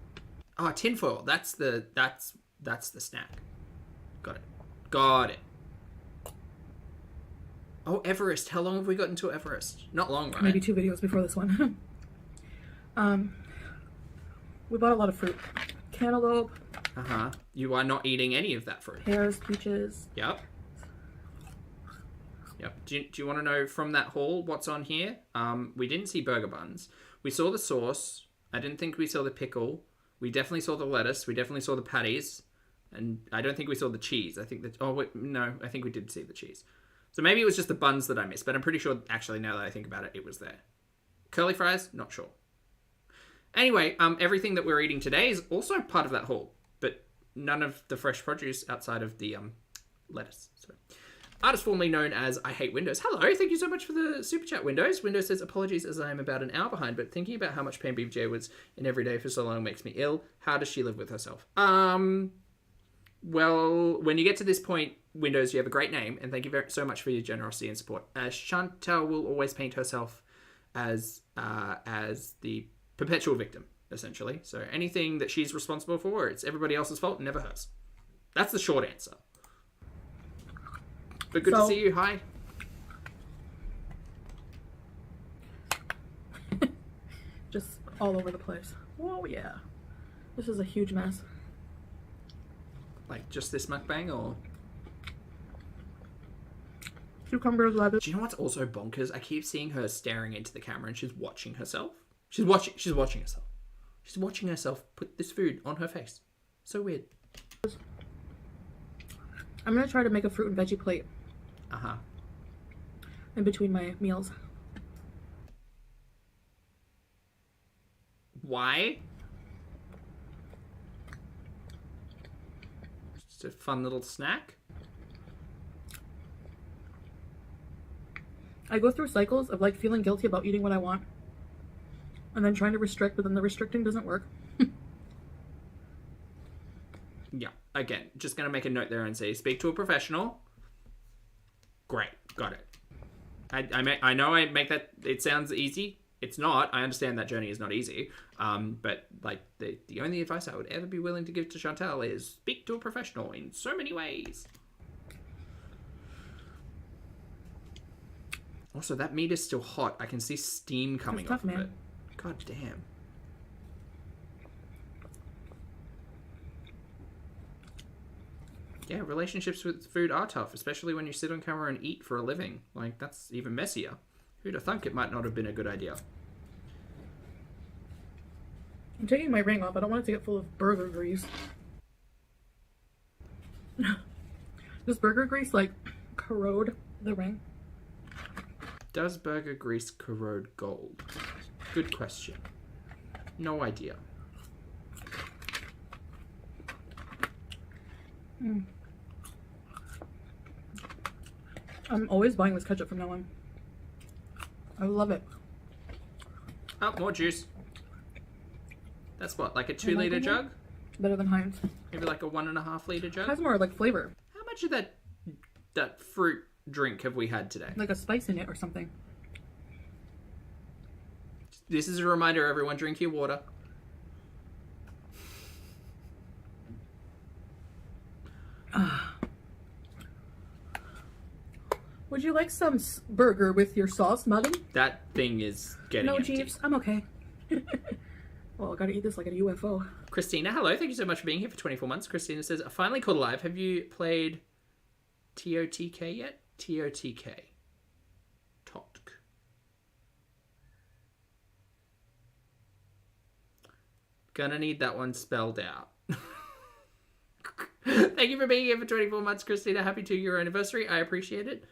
Oh, tinfoil. That's the snack. Got it. Oh, Everest. How long have we gotten to Everest? Not long, right?
Maybe 2 videos before this one. We bought a lot of fruit. Cantaloupe,
Uh-huh. You are not eating any of that fruit.
pears, peaches.
Yep. Do you want to know from that haul what's on here? We didn't see burger buns. We saw the sauce. I didn't think we saw the pickle. We definitely saw the lettuce. We definitely saw the patties. And I don't think we saw the cheese. I think that... Oh, wait, no. I think we did see the cheese. So maybe it was just the buns that I missed. But I'm pretty sure, actually, now that I think about it, it was there. Curly fries? Not sure. Anyway, everything that we're eating today is also part of that haul. But none of the fresh produce outside of the lettuce. So... Artist formerly known as I Hate Windows. Hello, thank you so much for the super chat, Windows. Windows says, apologies as I am about an hour behind, but thinking about how much pain BJ was in every day for so long makes me ill. How does she live with herself? Well, when you get to this point, Windows, you have a great name, and thank you so much for your generosity and support. Chantal will always paint herself as the perpetual victim, essentially. So anything that she's responsible for, it's everybody else's fault and never hers. That's the short answer. But good to see you. Hi.
Just all over the place. Whoa, yeah. This is a huge mess.
Like, just this mukbang, or...
Cucumbers, lettuce.
Do you know what's also bonkers? I keep seeing her staring into the camera and she's watching herself. She's watching herself. She's watching herself put this food on her face. So weird.
I'm gonna try to make a fruit and veggie plate.
Uh-huh.
In between my meals.
Why? Just a fun little snack?
I go through cycles of like feeling guilty about eating what I want. And then trying to restrict, but then the restricting doesn't work.
Yeah. Again, just going to make a note there and say, speak to a professional. Great. Got it. I know I make that, it sounds easy. It's not. I understand that journey is not easy. But like the only advice I would ever be willing to give to Chantal is speak to a professional in so many ways. Also, that meat is still hot. I can see steam coming off of it. God damn. Yeah, relationships with food are tough, especially when you sit on camera and eat for a living. Like, that's even messier. Who'd have thunk it might not have been a good idea?
I'm taking my ring off. I don't want it to get full of burger grease. Does burger grease, like, corrode the ring?
Does burger grease corrode gold? Good question. No idea.
I'm always buying this ketchup from now on. I love it.
Oh, more juice. That's what, like a 2-liter jug?
Better than Heinz.
Maybe like a 1.5 liter jug?
Has more like flavor.
How much of that fruit drink have we had today?
Like a spice in it or something.
This is a reminder, everyone, drink your water.
Would you like some burger with your sauce, Melly?
That thing is getting
No,
empty.
Jeeves. I'm okay. Well, I gotta eat this like a UFO.
Christina, hello. Thank you so much for being here for 24 months. Christina says, I finally caught alive. Have you played TOTK yet? TOTK. Totk. Gonna need that one spelled out. Thank you for being here for 24 months, Christina. Happy 2-year anniversary. I appreciate it.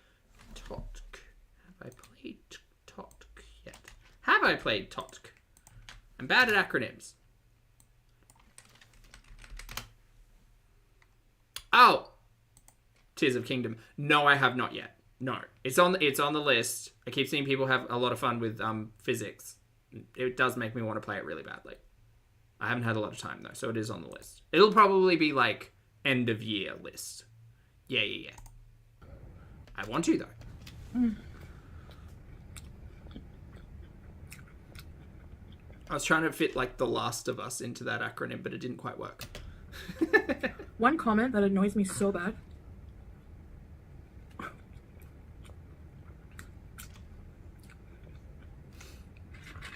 Totk. Have I played Totk yet? Have I played Totk? I'm bad at acronyms. Oh! Tears of Kingdom. No, I have not yet. No. It's on the list. I keep seeing people have a lot of fun with physics. It does make me want to play it really badly. I haven't had a lot of time though, so it is on the list. It'll probably be like end of year list. Yeah. I want to though. I was trying to fit like The Last of Us into that acronym, but it didn't quite work.
One comment that annoys me so bad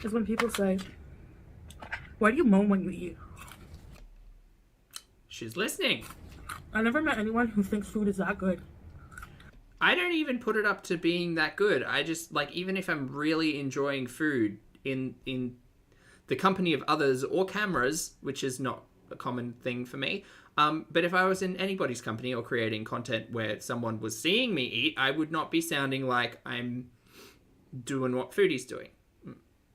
is when people say, why do you moan when you eat?
She's listening.
I never met anyone who thinks food is that good.
I don't even put it up to being that good. I just, like, even if I'm really enjoying food in the company of others or cameras, which is not a common thing for me, but if I was in anybody's company or creating content where someone was seeing me eat, I would not be sounding like I'm doing what Foodie's doing.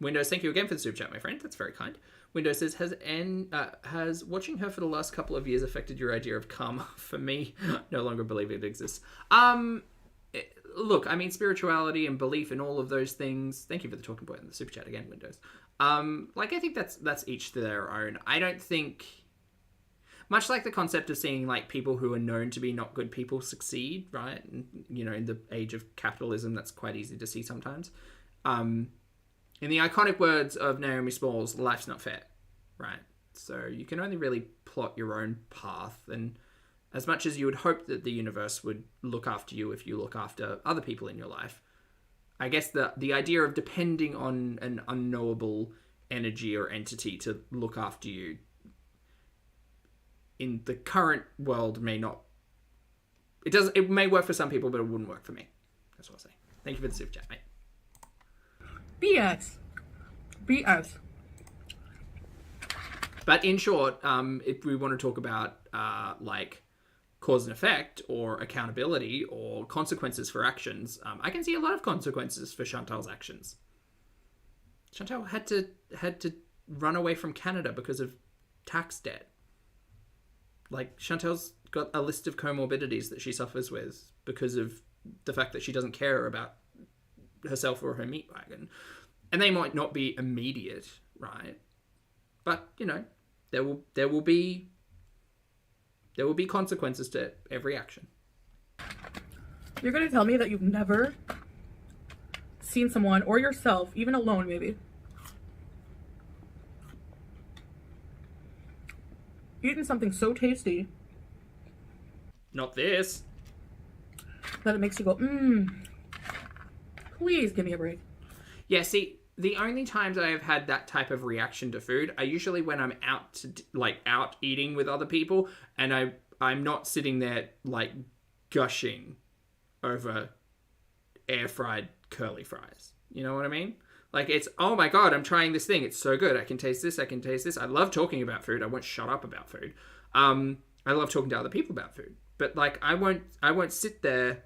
Windows, thank you again for the super chat, my friend. That's very kind. Windows says, has watching her for the last couple of years affected your idea of karma? For me, no longer believe it exists. Look, I mean, spirituality and belief in all of those things. Thank you for the talking point in the super chat again, Windows. Like, I think that's each to their own. I don't think, much like the concept of seeing like people who are known to be not good people succeed, right? And, you know, in the age of capitalism, that's quite easy to see sometimes. In the iconic words of Naomi Smalls, life's not fair, right? So you can only really plot your own path, and as much as you would hope that the universe would look after you if you look after other people in your life, I guess the idea of depending on an unknowable energy or entity to look after you in the current world may not... It may work for some people, but it wouldn't work for me. That's what I'll say. Thank you for the super chat, mate.
BS.
But in short, if we want to talk about like cause and effect or accountability or consequences for actions, I can see a lot of consequences for Chantal's actions. Chantal had to run away from Canada because of tax debt. Like, Chantal's got a list of comorbidities that she suffers with because of the fact that she doesn't care about herself or her meat wagon. And they might not be immediate, right? But, you know, there will be consequences to every action.
You're gonna tell me that you've never seen someone, or yourself, even alone maybe, eating something so tasty
Not this.
that it makes you go, please give me a break.
Yeah, see, the only times I have had that type of reaction to food are usually when I'm out eating with other people, and I'm not sitting there like gushing over air fried curly fries. You know what I mean? Like, it's, oh my god, I'm trying this thing. It's so good. I can taste this. I can taste this. I love talking about food. I won't shut up about food. I love talking to other people about food. But like, I won't sit there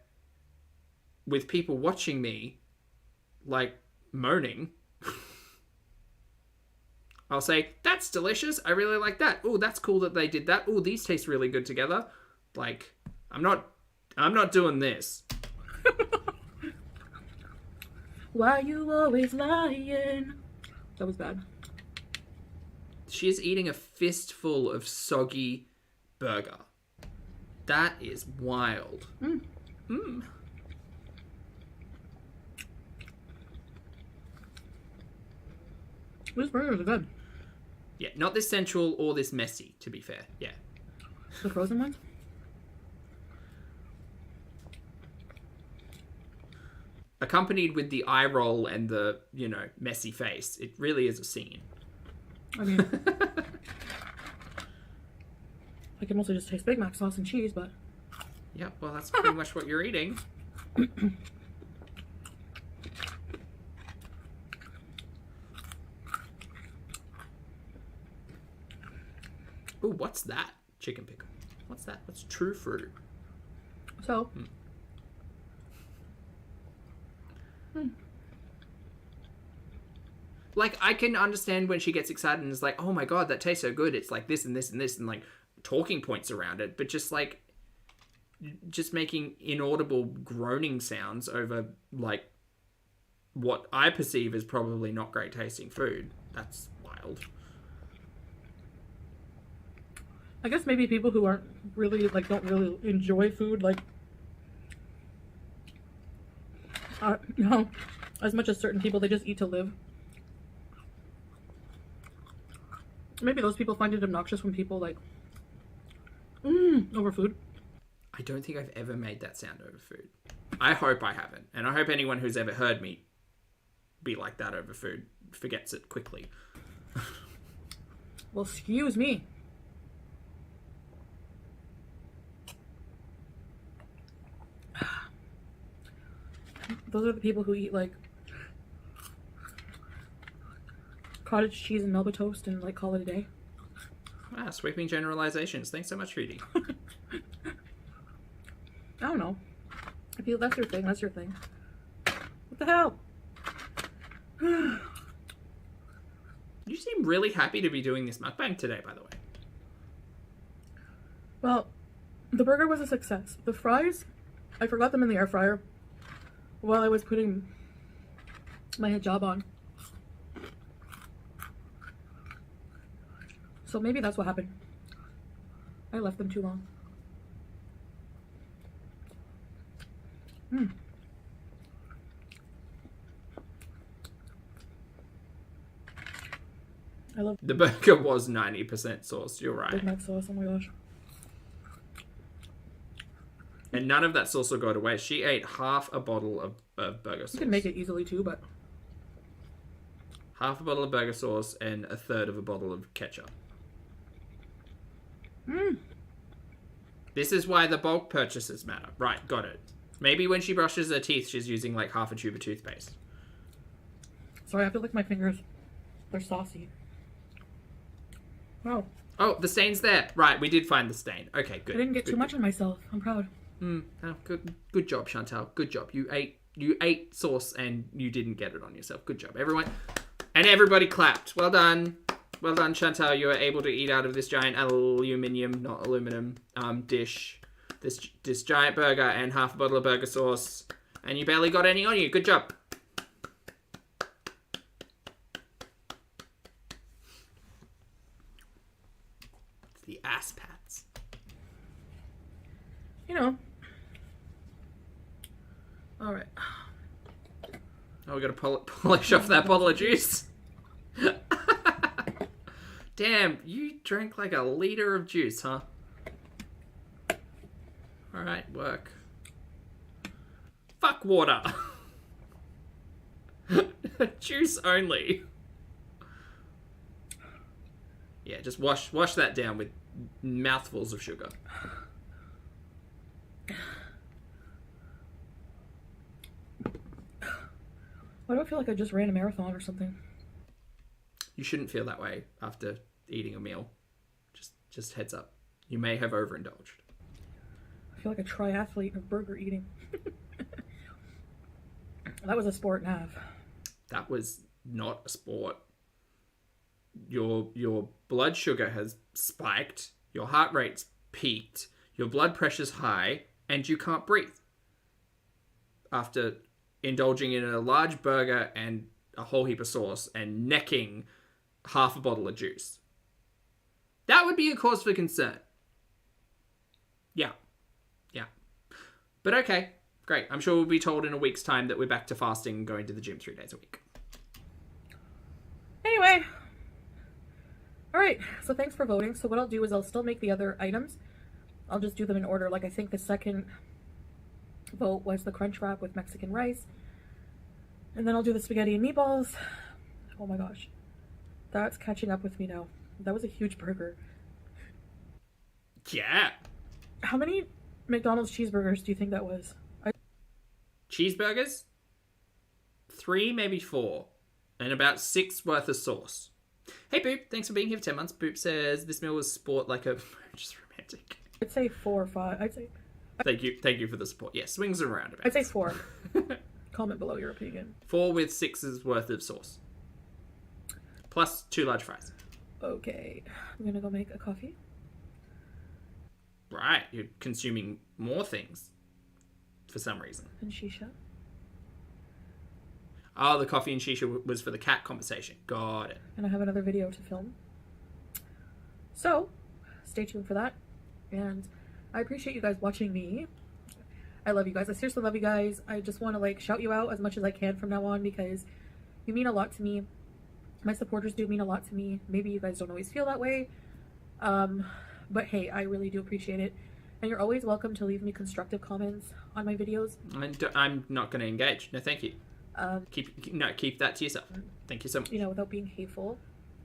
with people watching me like moaning. I'll say, that's delicious. I really like that. Oh, that's cool that they did that. Oh, these taste really good together. Like, I'm not doing this.
Why you always lying? That was bad.
She's eating a fistful of soggy burger. That is wild.
These burgers are good.
Yeah, not this sensual or this messy, to be fair. Yeah.
The frozen ones?
accompanied with the eye roll and the, you know, messy face. It really is a scene.
I mean, I can mostly just taste Big Mac sauce and cheese, but
Yep, well, that's pretty much what you're eating. Ooh, what's that? Chicken pickle. What's that? What's true fruit?
so.
Like, I can understand when she gets excited and is like, oh my god, that tastes so good. It's like this and this and this and like talking points around it. But just like, just making inaudible groaning sounds over like what I perceive as probably not great tasting food. That's wild.
I guess maybe people who aren't really, like, don't really enjoy food, like, you know, as much as certain people, they just eat to live. Maybe those people find it obnoxious when people, like, over food.
I don't think I've ever made that sound over food. I hope I haven't. And I hope anyone who's ever heard me be like that over food forgets it quickly.
Well, excuse me. Those are the people who eat, like, cottage cheese and Melba toast and, like, call it a day.
Ah, sweeping generalizations. Thanks so much, Foodie.
I don't know. If you, that's your thing, that's your thing. What the hell?
You seem really happy to be doing this mukbang today, by the way.
Well, the burger was a success. The fries, I forgot them in the air fryer while I was putting my hijab on. So maybe that's what happened. I left them too long. I love
The burger was 90% sauce, you're
Big
right.
Mac sauce. Oh my gosh.
And none of that sauce will go to waste. She ate half a bottle of burger sauce.
You can make it easily too, but
Half a bottle of burger sauce and a third of a bottle of ketchup. This is why the bulk purchases matter. Right, got it. Maybe when she brushes her teeth, she's using like half a tube of toothpaste.
sorry, I feel like my fingers, they're saucy. Wow.
Oh, the stain's there. Right, we did find the stain. Okay, good.
I didn't get too much on myself. I'm proud.
Oh, good job, Chantal. Good job. You ate sauce and you didn't get it on yourself. Good job, everyone. And everybody clapped. Well done. Well done, Chantal. You were able to eat out of this giant aluminium, not aluminum, dish. This giant burger and half a bottle of burger sauce. And you barely got any on you. Good job. It's the ass pats.
You know. All right.
Oh, we gotta polish off that bottle of juice. Damn, you drank like a liter of juice, huh? Alright, work. Fuck water. Juice only. Yeah, just wash that down with mouthfuls of sugar.
Why do I feel like I just ran a marathon or something?
You shouldn't feel that way after eating a meal. Just heads up. You may have overindulged.
I feel like a triathlete of burger eating. That was a sport and a half.
That was not a sport. Your blood sugar has spiked, your heart rate's peaked, your blood pressure's high, and you can't breathe. After indulging in a large burger and a whole heap of sauce and necking half a bottle of juice. That would be a cause for concern. Yeah. But okay, great. I'm sure we'll be told in a week's time that we're back to fasting and going to the gym 3 days a week.
Anyway. Alright, so thanks for voting. So what I'll do is I'll still make the other items. I'll just do them in order. Like, I think the second vote was the crunch wrap with Mexican rice. And then I'll do the spaghetti and meatballs. Oh my gosh. That's catching up with me now. That was a huge burger.
Yeah.
How many McDonald's cheeseburgers do you think that was?
Cheeseburgers? 3, maybe 4. And about 6 worth of sauce. Hey, Boop. Thanks for being here for 10 months. Boop says, this meal was sport like a... just romantic.
I'd say 4 or 5. I'd say...
Thank you for the support. Yeah, swings and roundabouts.
I'd say 4. Comment below your opinion.
4 with 6's worth of sauce. Plus 2 large fries.
Okay. I'm gonna go make a coffee.
Right, you're consuming more things. For some reason.
And shisha.
Oh, the coffee and shisha was for the cat conversation. Got it.
And I have another video to film. So, stay tuned for that. And I appreciate you guys watching me. I love you guys. I seriously love you guys. I just want to like shout you out as much as I can from now on because you mean a lot to me. My supporters do mean a lot to me. Maybe you guys don't always feel that way. But hey, I really do appreciate it. And you're always welcome to leave me constructive comments on my videos.
I'm not going to engage. No, thank you. Keep that to yourself. Thank you so much.
You know, without being hateful.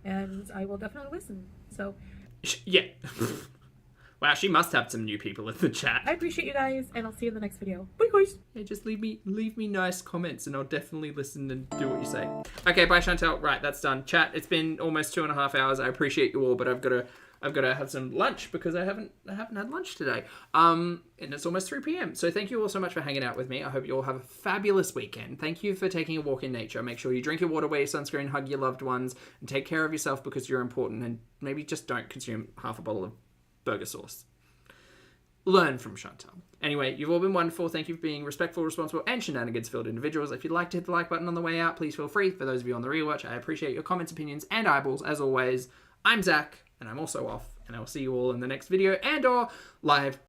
And I will definitely listen. So,
yeah. Wow, she must have some new people in the chat.
I appreciate you guys, and I'll see you in the next video. Bye, guys.
Hey, just leave me nice comments, and I'll definitely listen and do what you say. Okay, bye, Chantel. Right, that's done. Chat. It's been almost 2.5 hours. I appreciate you all, but I've got to have some lunch because I haven't had lunch today. And it's almost 3 p.m. So thank you all so much for hanging out with me. I hope you all have a fabulous weekend. Thank you for taking a walk in nature. Make sure you drink your water, wear your sunscreen, hug your loved ones, and take care of yourself because you're important. And maybe just don't consume half a bottle of burger sauce. Learn from Chantal. Anyway, you've all been wonderful. Thank you for being respectful, responsible, and shenanigans-filled individuals. If you'd like to hit the like button on the way out, please feel free. For those of you on the rewatch, I appreciate your comments, opinions, and eyeballs. As always, I'm Zach, and I'm also off, and I will see you all in the next video and or live